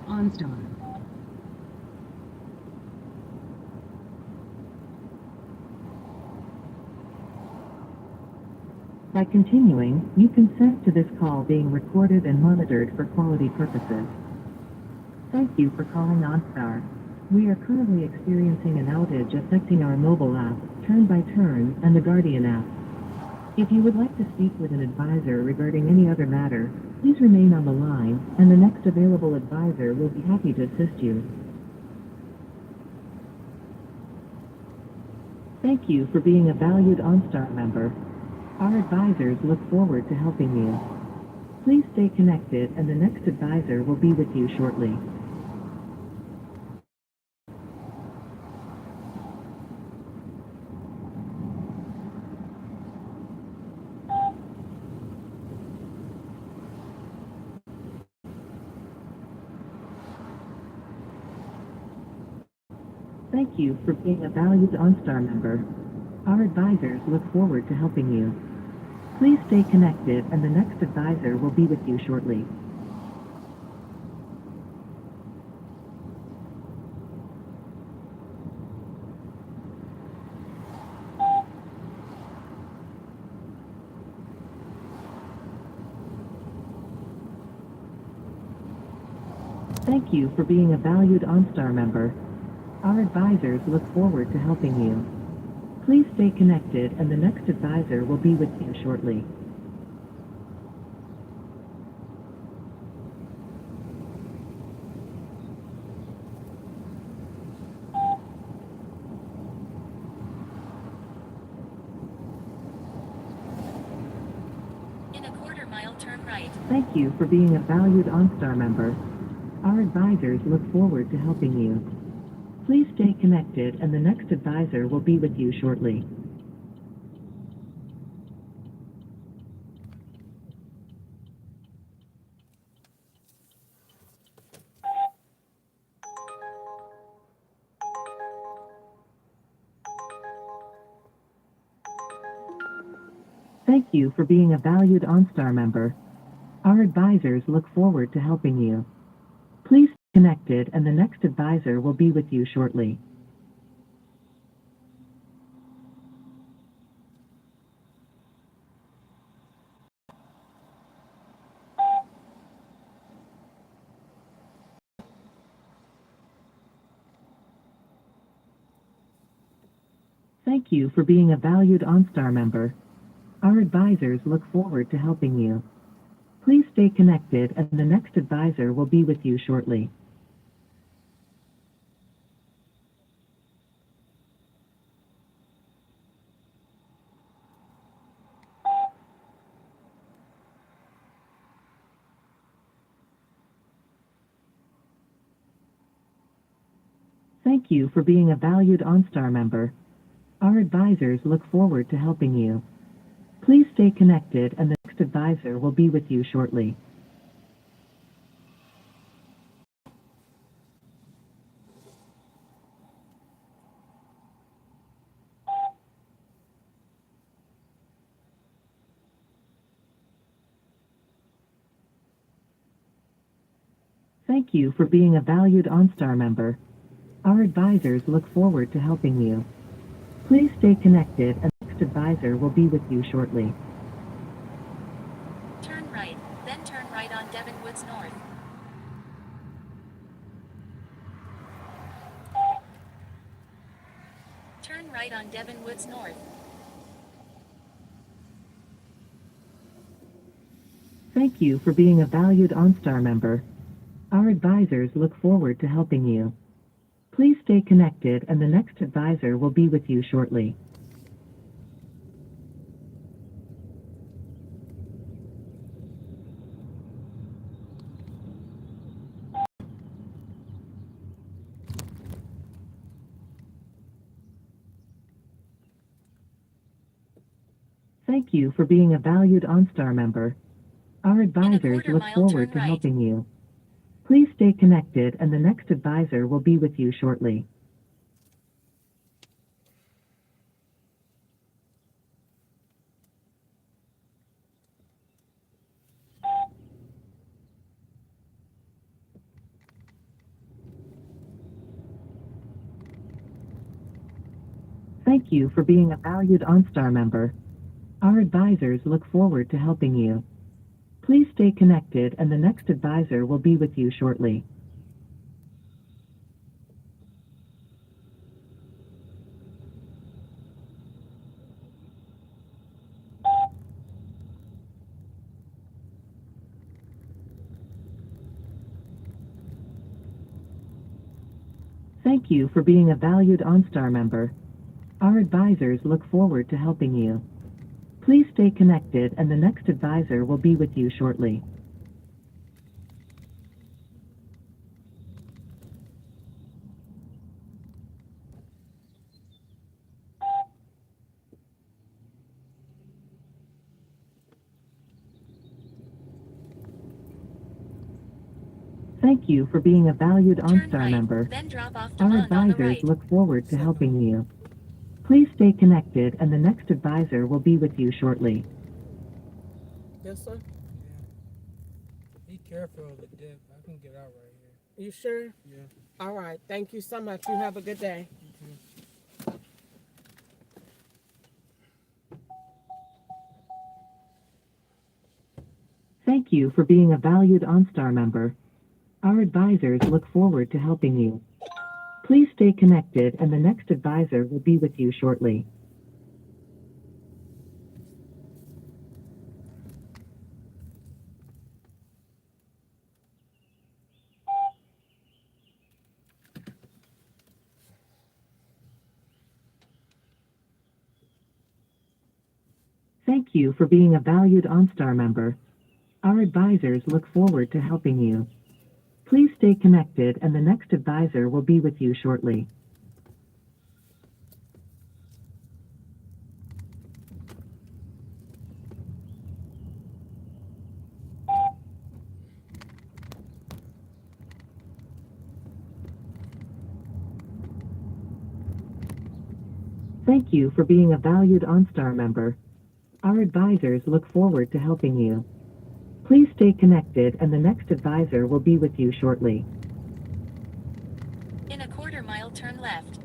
S9: OnStar. By continuing, you consent to this call being recorded and monitored for quality purposes. Thank you for calling OnStar. We are currently experiencing an outage affecting our mobile app, Turn by Turn, and the Guardian app. If you would like to speak with an advisor regarding any other matter, please remain on the line, and the next available advisor will be happy to assist you. Thank you for being a valued OnStar member. Our advisors look forward to helping you. Please stay connected, and the next advisor will be with you shortly. Thank you for being a valued OnStar member. Our advisors look forward to helping you. Please stay connected, and the next advisor will be with you shortly. Thank you for being a valued OnStar member. Our advisors look forward to helping you. Please stay connected, and the next advisor will be with you shortly.
S6: In a quarter-mile, turn right.
S9: Thank you for being a valued OnStar member. Our advisors look forward to helping you. Please stay connected, and the next advisor will be with you shortly. Thank you for being a valued OnStar member. Our Our advisors look forward to helping you. Please stay connected and the next advisor will be with you shortly. Thank you for being a valued OnStar member. Our advisors look forward to helping you. Please stay connected and the next advisor will be with you shortly. Thank you for being a valued OnStar member. Our advisors look forward to helping you. Please stay connected and the next advisor will be with you shortly. Thank you for being a valued OnStar member. Our advisors look forward to helping you. Please stay connected and the next advisor will be with you shortly.
S6: Turn right, then turn right on Devon Woods North. Turn right on Devon Woods North.
S9: Thank you for being a valued OnStar member. Our advisors look forward to helping you. Please stay connected and the next advisor will be with you shortly. Thank you for being a valued OnStar member. Our advisors
S6: quarter
S9: look
S6: mile,
S9: forward
S6: turn
S9: to
S6: right.
S9: helping you. Please stay connected and the next advisor will be with you shortly. Thank you for being a valued OnStar member. Our advisors look forward to helping you. Please stay connected and the next advisor will be with you shortly. Thank you for being a valued OnStar member. Our advisors look forward to helping you. Please stay connected and the next advisor will be with you shortly. Thank you for being a valued
S6: Turn
S9: OnStar
S6: right,
S9: member.
S6: then drop off
S9: Our
S6: Demond on the
S9: advisors
S6: right.
S9: look forward to helping you. Please stay connected and the next advisor will be with you shortly.
S2: This one?
S10: Be careful of the dip. I can get out right here.
S2: You sure?
S10: Yeah.
S2: All right. Thank you so much. You have a good day.
S9: Thank you for being a valued OnStar member. Our advisors look forward to helping you. Please stay connected and the next advisor will be with you shortly. Thank you for being a valued OnStar member. Our advisors look forward to helping you. Please stay connected and the next advisor will be with you shortly. Thank you for being a valued OnStar member. Our advisors look forward to helping you. Please stay connected and the next advisor will be with you shortly.
S6: In a quarter mile, turn left.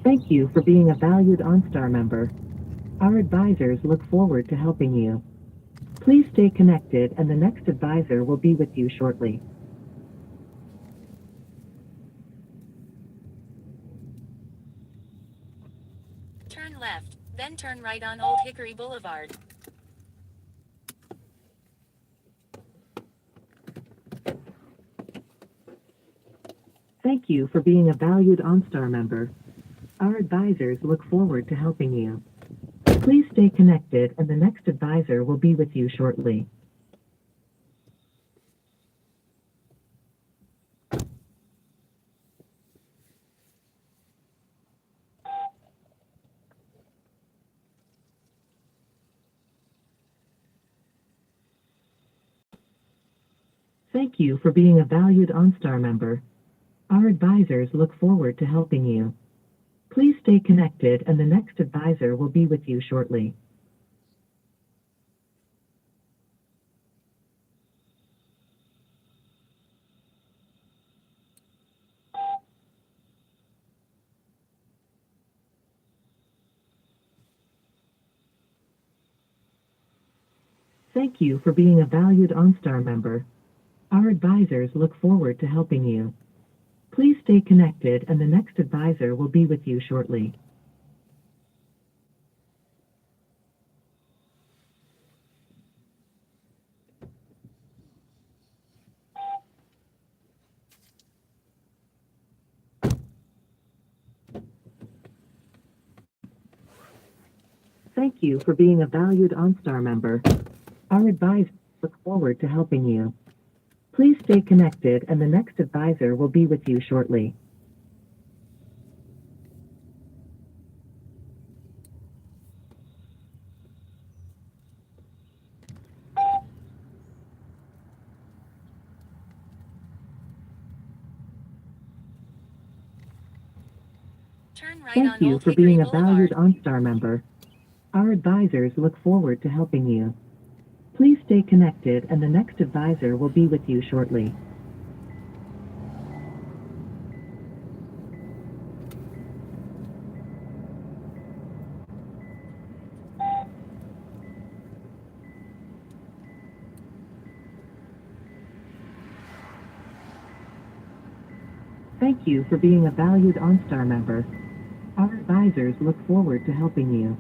S9: Thank you for being a valued OnStar member. Our advisors look forward to helping you. Please stay connected and the next advisor will be with you shortly.
S6: Turn left, then turn right on Old Hickory Boulevard.
S9: Thank you for being a valued OnStar member. Our advisors look forward to helping you. Please stay connected and the next advisor will be with you shortly. Thank you for being a valued OnStar member. Our advisors look forward to helping you. Please stay connected and the next advisor will be with you shortly. Thank you for being a valued OnStar member. Our advisors look forward to helping you. Please stay connected and the next advisor will be with you shortly. Thank you for being a valued OnStar member. Our advisors look forward to helping you. Please stay connected and the next advisor will be with you shortly.
S6: Turn right
S9: Thank
S6: on
S9: you
S6: Old
S9: for
S6: Hickory
S9: being a valued
S6: Boulevard.
S9: OnStar member. Our advisors look forward to helping you. Please stay connected and the next advisor will be with you shortly. Thank you for being a valued OnStar member. Our advisors look forward to helping you.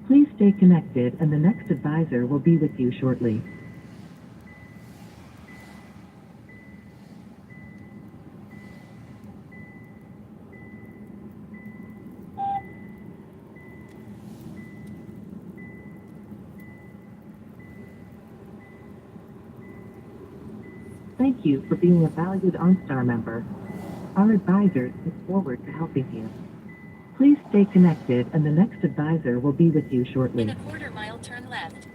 S9: Please stay connected and the next advisor will be with you shortly. Thank you for being a valued OnStar member. Our advisors look forward to helping you. Please stay connected and the next advisor will be with you
S6: In
S9: shortly.
S6: a quarter mile, turn left.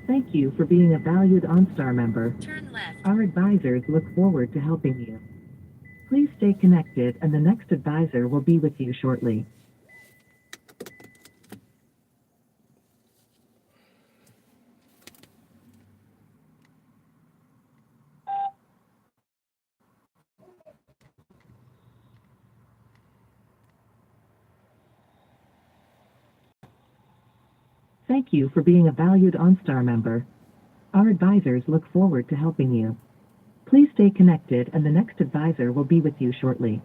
S9: Thank you for being a valued OnStar member.
S6: Turn left.
S9: Our advisors look forward to helping you. Please stay connected and the next advisor will be with you shortly. Thank you for being a valued OnStar member. Our advisors look forward to helping you. Please stay connected and the next advisor will be with you shortly.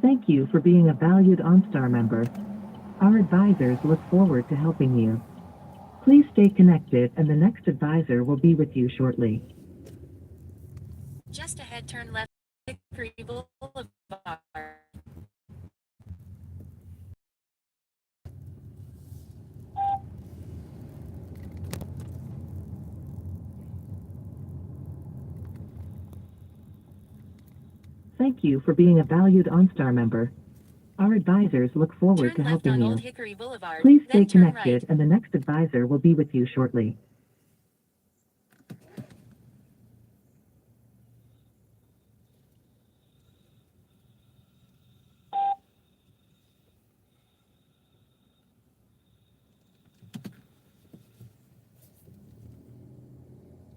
S9: Thank you for being a valued OnStar member. Our advisors look forward to helping you. Please stay connected and the next advisor will be with you shortly.
S6: Just ahead, turn left, Hickory Boulevard.
S9: Thank you for being a valued OnStar member. Our advisors look forward
S6: Turn
S9: to
S6: left
S9: helping
S6: on Old
S9: you.
S6: Hickory Boulevard,
S9: Please stay
S6: then turn right.
S9: connected and the next advisor will be with you shortly.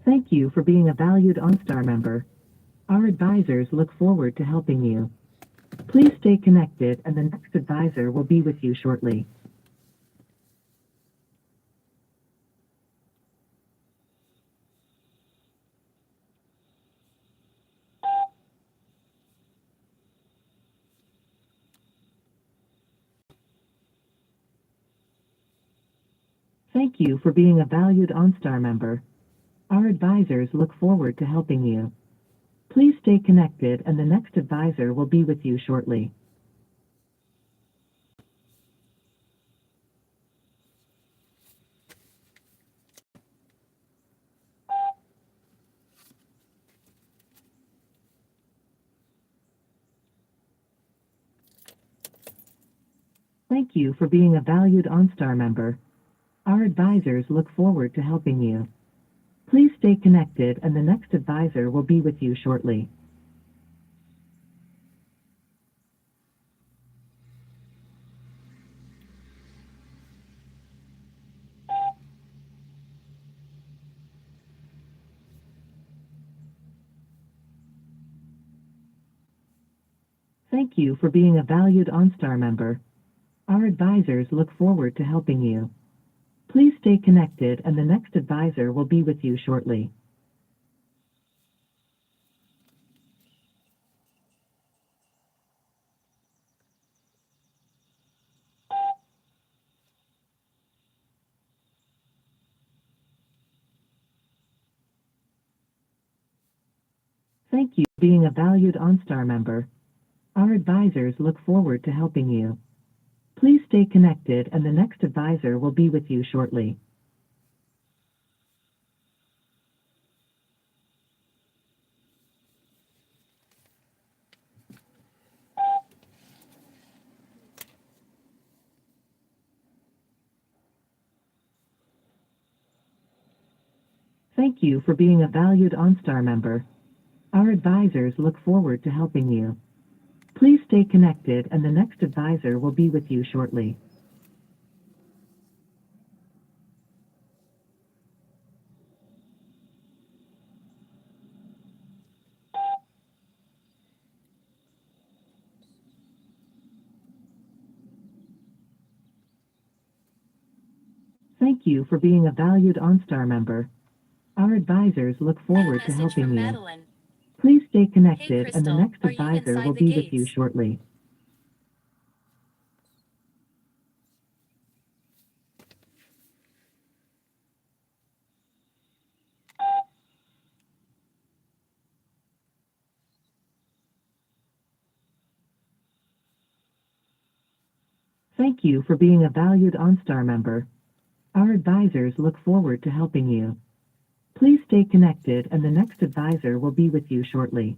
S9: Thank you for being a valued OnStar member. Our advisors look forward to helping you. Please stay connected and the next advisor will be with you shortly. Thank you for being a valued OnStar member. Our advisors look forward to helping you. Please stay connected and the next advisor will be with you shortly. Thank you for being a valued OnStar member. Our advisors look forward to helping you. Please stay connected and the next advisor will be with you shortly. Thank you for being a valued OnStar member. Our advisors look forward to helping you. Please stay connected and the next advisor will be with you shortly. Thank you for being a valued OnStar member. Our advisors look forward to helping you. Please stay connected and the next advisor will be with you shortly. Thank you for being a valued OnStar member. Our advisors look forward to helping you. Please stay connected and the next advisor will be with you shortly. Thank you for being a valued OnStar member. Our advisors look
S6: New
S9: forward to
S6: message
S9: helping
S6: from
S9: you.
S6: Madeline.
S9: Please stay
S6: Hey
S9: connected and the
S6: Crystal,
S9: next
S6: are you
S9: advisor will
S6: inside the
S9: be with you
S6: gates?
S9: shortly. Thank you for being a valued OnStar member. Our advisors look forward to helping you. Please stay connected and the next advisor will be with you shortly.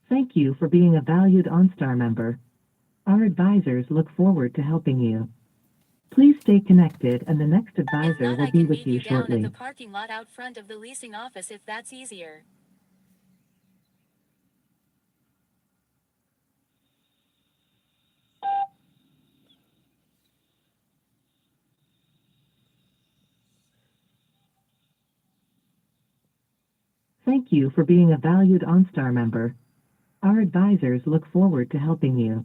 S9: Thank you for being a valued OnStar member. Our advisors look forward to helping you. Please stay connected and the next
S6: If
S9: advisor
S6: not,
S9: will
S6: I
S9: be
S6: can
S9: with
S6: meet
S9: you
S6: you down at the
S9: shortly.
S6: parking lot out front of the leasing office if that's easier.
S9: Thank you for being a valued OnStar member. Our advisors look forward to helping you.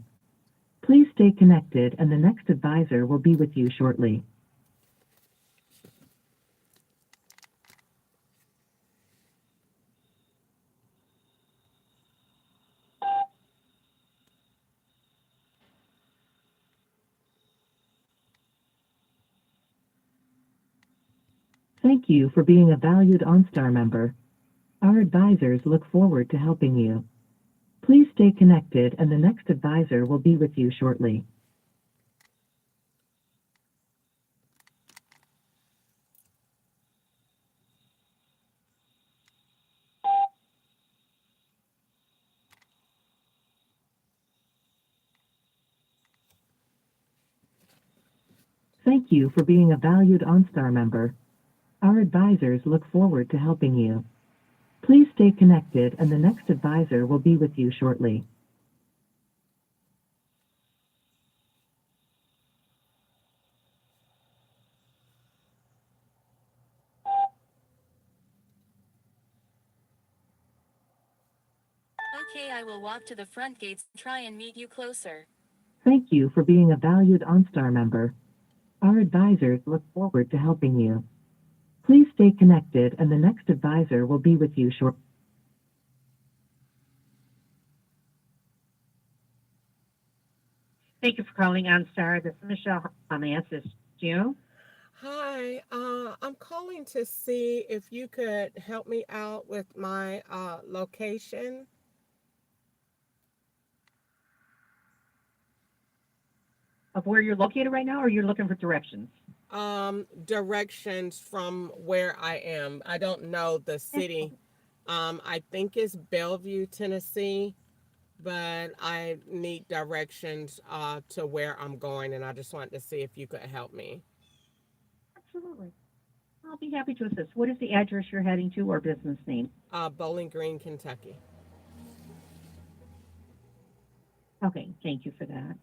S9: Please stay connected and the next advisor will be with you shortly. Thank you for being a valued OnStar member. Our advisors look forward to helping you. Please stay connected and the next advisor will be with you shortly. Thank you for being a valued OnStar member. Our advisors look forward to helping you. Please stay connected and the next advisor will be with you shortly.
S6: Okay, I will walk to the front gates and try and meet you closer.
S9: Thank you for being a valued OnStar member. Our advisors look forward to helping you. Please stay connected and the next advisor will be with you shortly. Thank you for calling OnStar. This is Michelle. How may I assist you?
S2: Hi, I'm calling to see if you could help me out with my location.
S9: Of where you're located right now, or you're looking for directions?
S2: Directions from where I am. I don't know the city. I think it's Bellevue, Tennessee, but I need directions to where I'm going, and I just wanted to see if you could help me.
S9: Absolutely. I'll be happy to assist. What is the address you're heading to or business name?
S2: Bowling Green, Kentucky.
S9: Okay, thank you for that.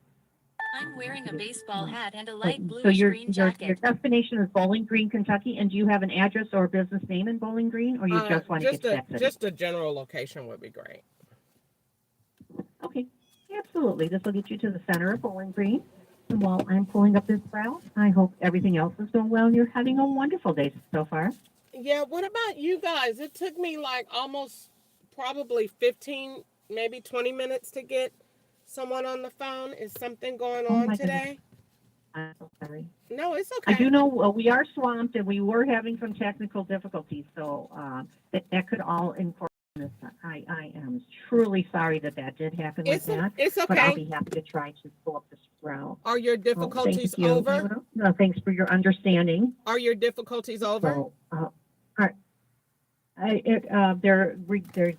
S6: I'm wearing a baseball hat and a
S9: But,
S6: light
S9: so
S6: bluish
S9: your,
S6: green
S9: your your
S6: jacket.
S9: destination is Bowling Green, Kentucky, and do you have an address or business name in Bowling Green, or you just want to get to that city?
S2: Just a general location would be great.
S9: Okay, absolutely. This will get you to the center of Bowling Green. And while I'm pulling up this route, I hope everything else is going well and you're having a wonderful day so far.
S2: Yeah, what about you guys? It took me like almost probably 15, maybe 20 minutes to get someone on the phone. Is something going
S9: Oh
S2: on
S9: my goodness,
S2: today?
S9: I'm so sorry.
S2: No, it's
S9: I do
S2: okay.
S9: know we are swamped and we were having some technical difficulties, so that could all inform this. I am truly sorry that that did happen like that,
S2: It's
S9: but I'll
S2: okay.
S9: be happy to try to pull up this route.
S2: Are your
S9: Well, thank
S2: difficulties
S9: you.
S2: over?
S9: Thanks for your understanding.
S2: Are your difficulties over?
S9: So,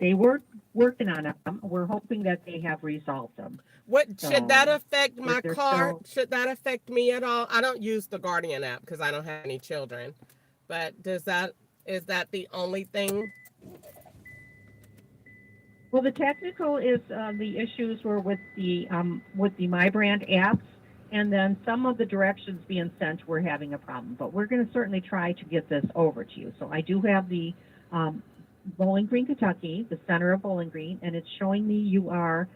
S9: they were working on them. We're hoping that they have resolved them.
S2: What should that
S9: So
S2: affect my
S9: they're
S2: car?
S9: still.
S2: Should that affect me at all? I don't use the Guardian app because I don't have any children. But does that is that the only thing?
S9: Well, the technical is the issues were with the My Brand apps, and then some of the directions being sent were having a problem. But we're going to certainly try to get this over to you. So I do have the um, Bowling Green, Kentucky, the center of Bowling Green, and it's showing me you are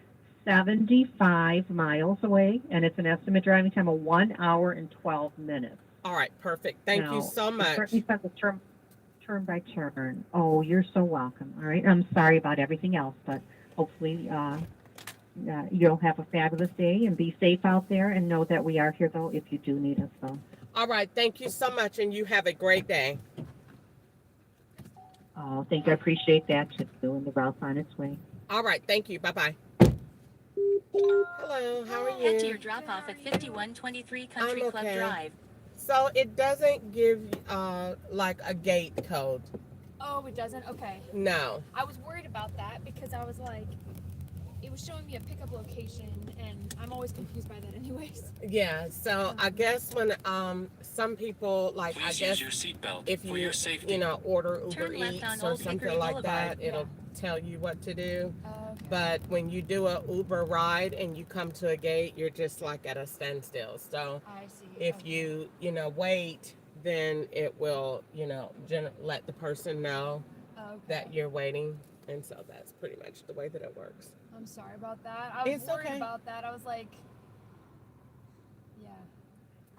S9: 75 miles away, and it's an estimate driving time of 1 hour and 12 minutes.
S2: All right, perfect. Thank you
S9: Now,
S2: so
S9: it
S2: much.
S9: certainly says a turn by turn. Oh, you're so welcome. All right. I'm sorry about everything else, but hopefully you'll have a fabulous day and be safe out there and know that we are here, though, if you do need us, though.
S2: All right, thank you so much, and you have a great day.
S9: Oh, thank you. I appreciate that, too, and the route's on its way.
S2: All right, thank you. Bye bye. Hello, how are
S6: Head to
S2: you?
S6: your drop off at 5123
S2: I'm
S6: Country Club
S2: okay.
S6: Drive.
S2: So it doesn't give like a gate code.
S11: Oh, it doesn't? Okay.
S2: No.
S11: I was worried about that because I was like, it was showing me a pickup location, and I'm always confused by that, anyways.
S2: Yeah. So I guess when some people like
S12: Please
S2: I guess
S12: use your seatbelt
S2: if
S12: for
S2: you
S12: your safety.
S2: order Uber
S6: Turn left
S2: Eats
S6: on
S2: or
S6: Old
S2: something
S6: Hickory
S2: like
S6: Boulevard.
S2: that, it'll tell you what to do.
S11: Okay.
S2: But when you do a Uber ride and you come to a gate, you're just like at a standstill. So
S11: I see.
S2: if
S11: Okay.
S2: you wait, then it will let the person know
S11: Okay.
S2: that you're waiting, and so that's pretty much the way that it works.
S11: I'm sorry about that. I was
S2: It's
S11: worried
S2: okay.
S11: about that. I was like, yeah.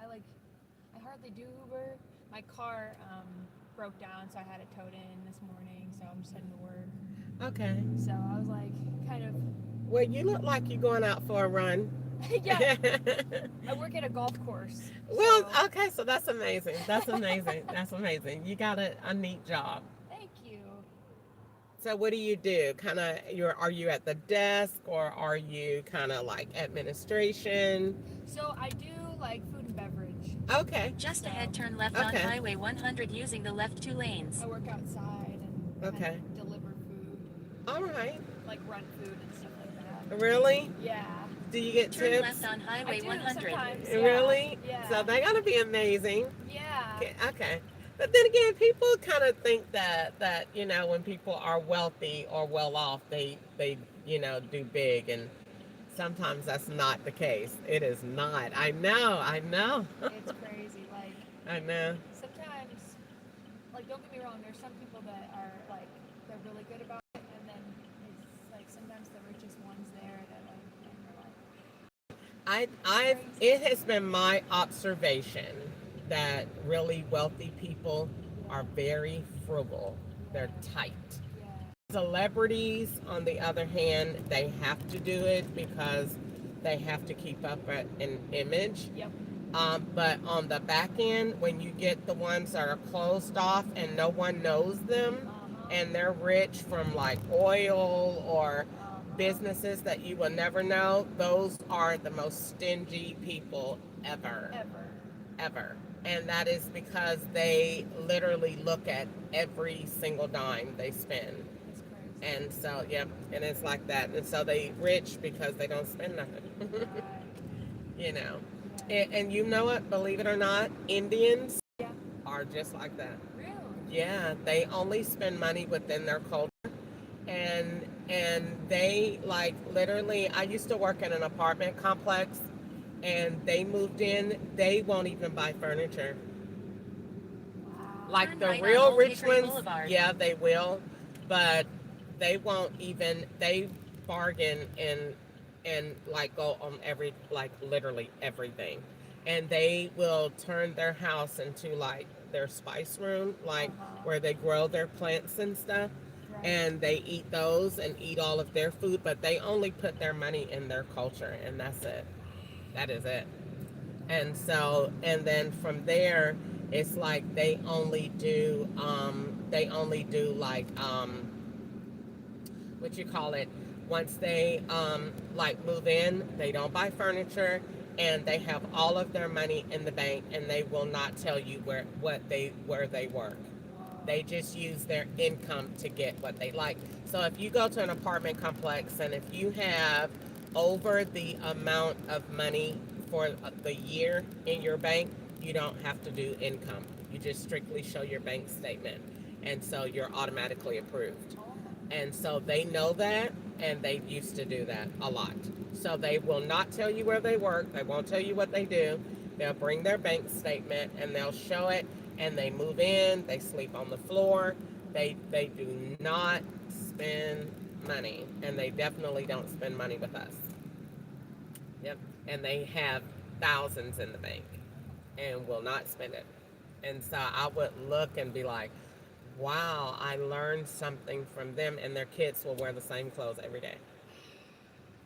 S11: I hardly do Uber. My car broke down, so I had it towed in this morning, so I'm just heading to work.
S2: Okay.
S11: So I was like, kind of.
S2: Well, you look like you're going out for a run.
S11: Yeah, I work at a golf course.
S2: Well,
S11: So
S2: okay, so that's amazing. That's amazing. That's amazing. You got a neat job.
S11: thank you.
S2: So what do you do? Kind of, are you at the desk or are you kind of like administration?
S11: So I do like food and beverage.
S2: Okay.
S6: Just
S11: So
S6: ahead, turn left on
S2: Okay.
S6: Highway 100 using the left two lanes.
S11: I work outside and
S2: Okay.
S11: deliver food,
S2: All right.
S11: like run food and stuff like that.
S2: Really?
S11: Yeah.
S2: Do you get
S6: Turn
S2: tips?
S6: left on
S11: I
S6: Highway
S11: do
S6: 100.
S11: sometimes. Yeah.
S2: Really?
S11: Yeah.
S2: So they gotta be amazing.
S11: Yeah.
S2: Okay. Okay. But then again, people kind of think that when people are wealthy or well off, they do big, and sometimes that's not the case. It is not. I know. I know.
S11: It's crazy. Like
S2: I know.
S11: sometimes, like don't get me wrong, there's some people that are like they're really good about it, and then it's like sometimes the richest ones there that like and they're like
S2: It has been my observation that really wealthy people are very frugal. They're tight.
S11: yeah,
S2: Celebrities, on the other hand, they have to do it because they have to keep up an image.
S11: yep,
S2: But on the back end, when you get the ones that are closed off and no one knows them, and they're rich from like oil or businesses that you will never know, those are the most stingy people ever. Ever. And that is because they literally look at every single dime they spend.
S11: it's crazy.
S2: And so, yeah, and it's like that. And so they rich because they don't spend nothing.
S11: Right.
S2: you know.
S11: Yeah.
S2: And you know what? Believe it or not, Indians
S11: Yeah.
S2: are just like that.
S11: Really?
S2: Yeah, they only spend money within their culture. And they like literally, I used to work in an apartment complex and they moved in, they won't even buy furniture.
S11: Wow.
S2: Like
S6: Turn
S2: the
S6: right on
S2: real
S6: Old
S2: rich
S6: Hickory
S2: ones,
S6: Boulevard.
S2: yeah, they will, but they won't even, they bargain and like go on every, like literally everything. And they will turn their house into like their spice room, like where they grow their plants and stuff.
S11: Right.
S2: And they eat those and eat all of their food, but they only put their money in their culture, and that's it. That is it. And so, and then from there, it's like they only do like what you call it, once they like move in, they don't buy furniture, and they have all of their money in the bank, and they will not tell you where they work. They just use their income to get what they like. So if you go to an apartment complex and if you have over the amount of money for the year in your bank, you don't have to do income. You just strictly show your bank statement. And so you're automatically approved. And so they know that, and they used to do that a lot. So they will not tell you where they work. They won't tell you what they do. They'll bring their bank statement and they'll show it, and they move in. They sleep on the floor. They do not spend money, and they definitely don't spend money with us. Yep. And they have thousands in the bank and will not spend it. And so I would look and be like, wow, I learned something from them, and their kids will wear the same clothes every day.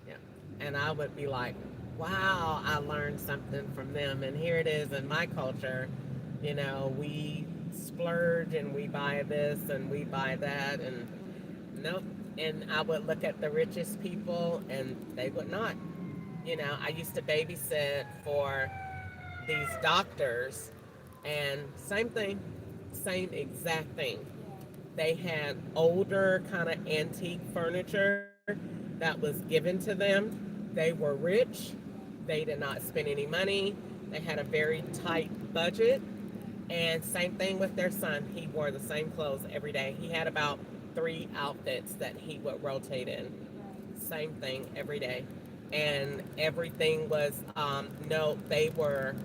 S2: Yeah. And I would be like, wow, I learned something from them. And here it is in my culture. We splurge and we buy this and we buy that. And nope. And I would look at the richest people and they would not. I used to babysit for these doctors, and same thing, same exact thing. They had older kind of antique furniture that was given to them. They were rich. They did not spend any money. They had a very tight budget. And same thing with their son. He wore the same clothes every day. He had about 3 outfits that he would rotate in. Same thing every day. And everything was, no, they were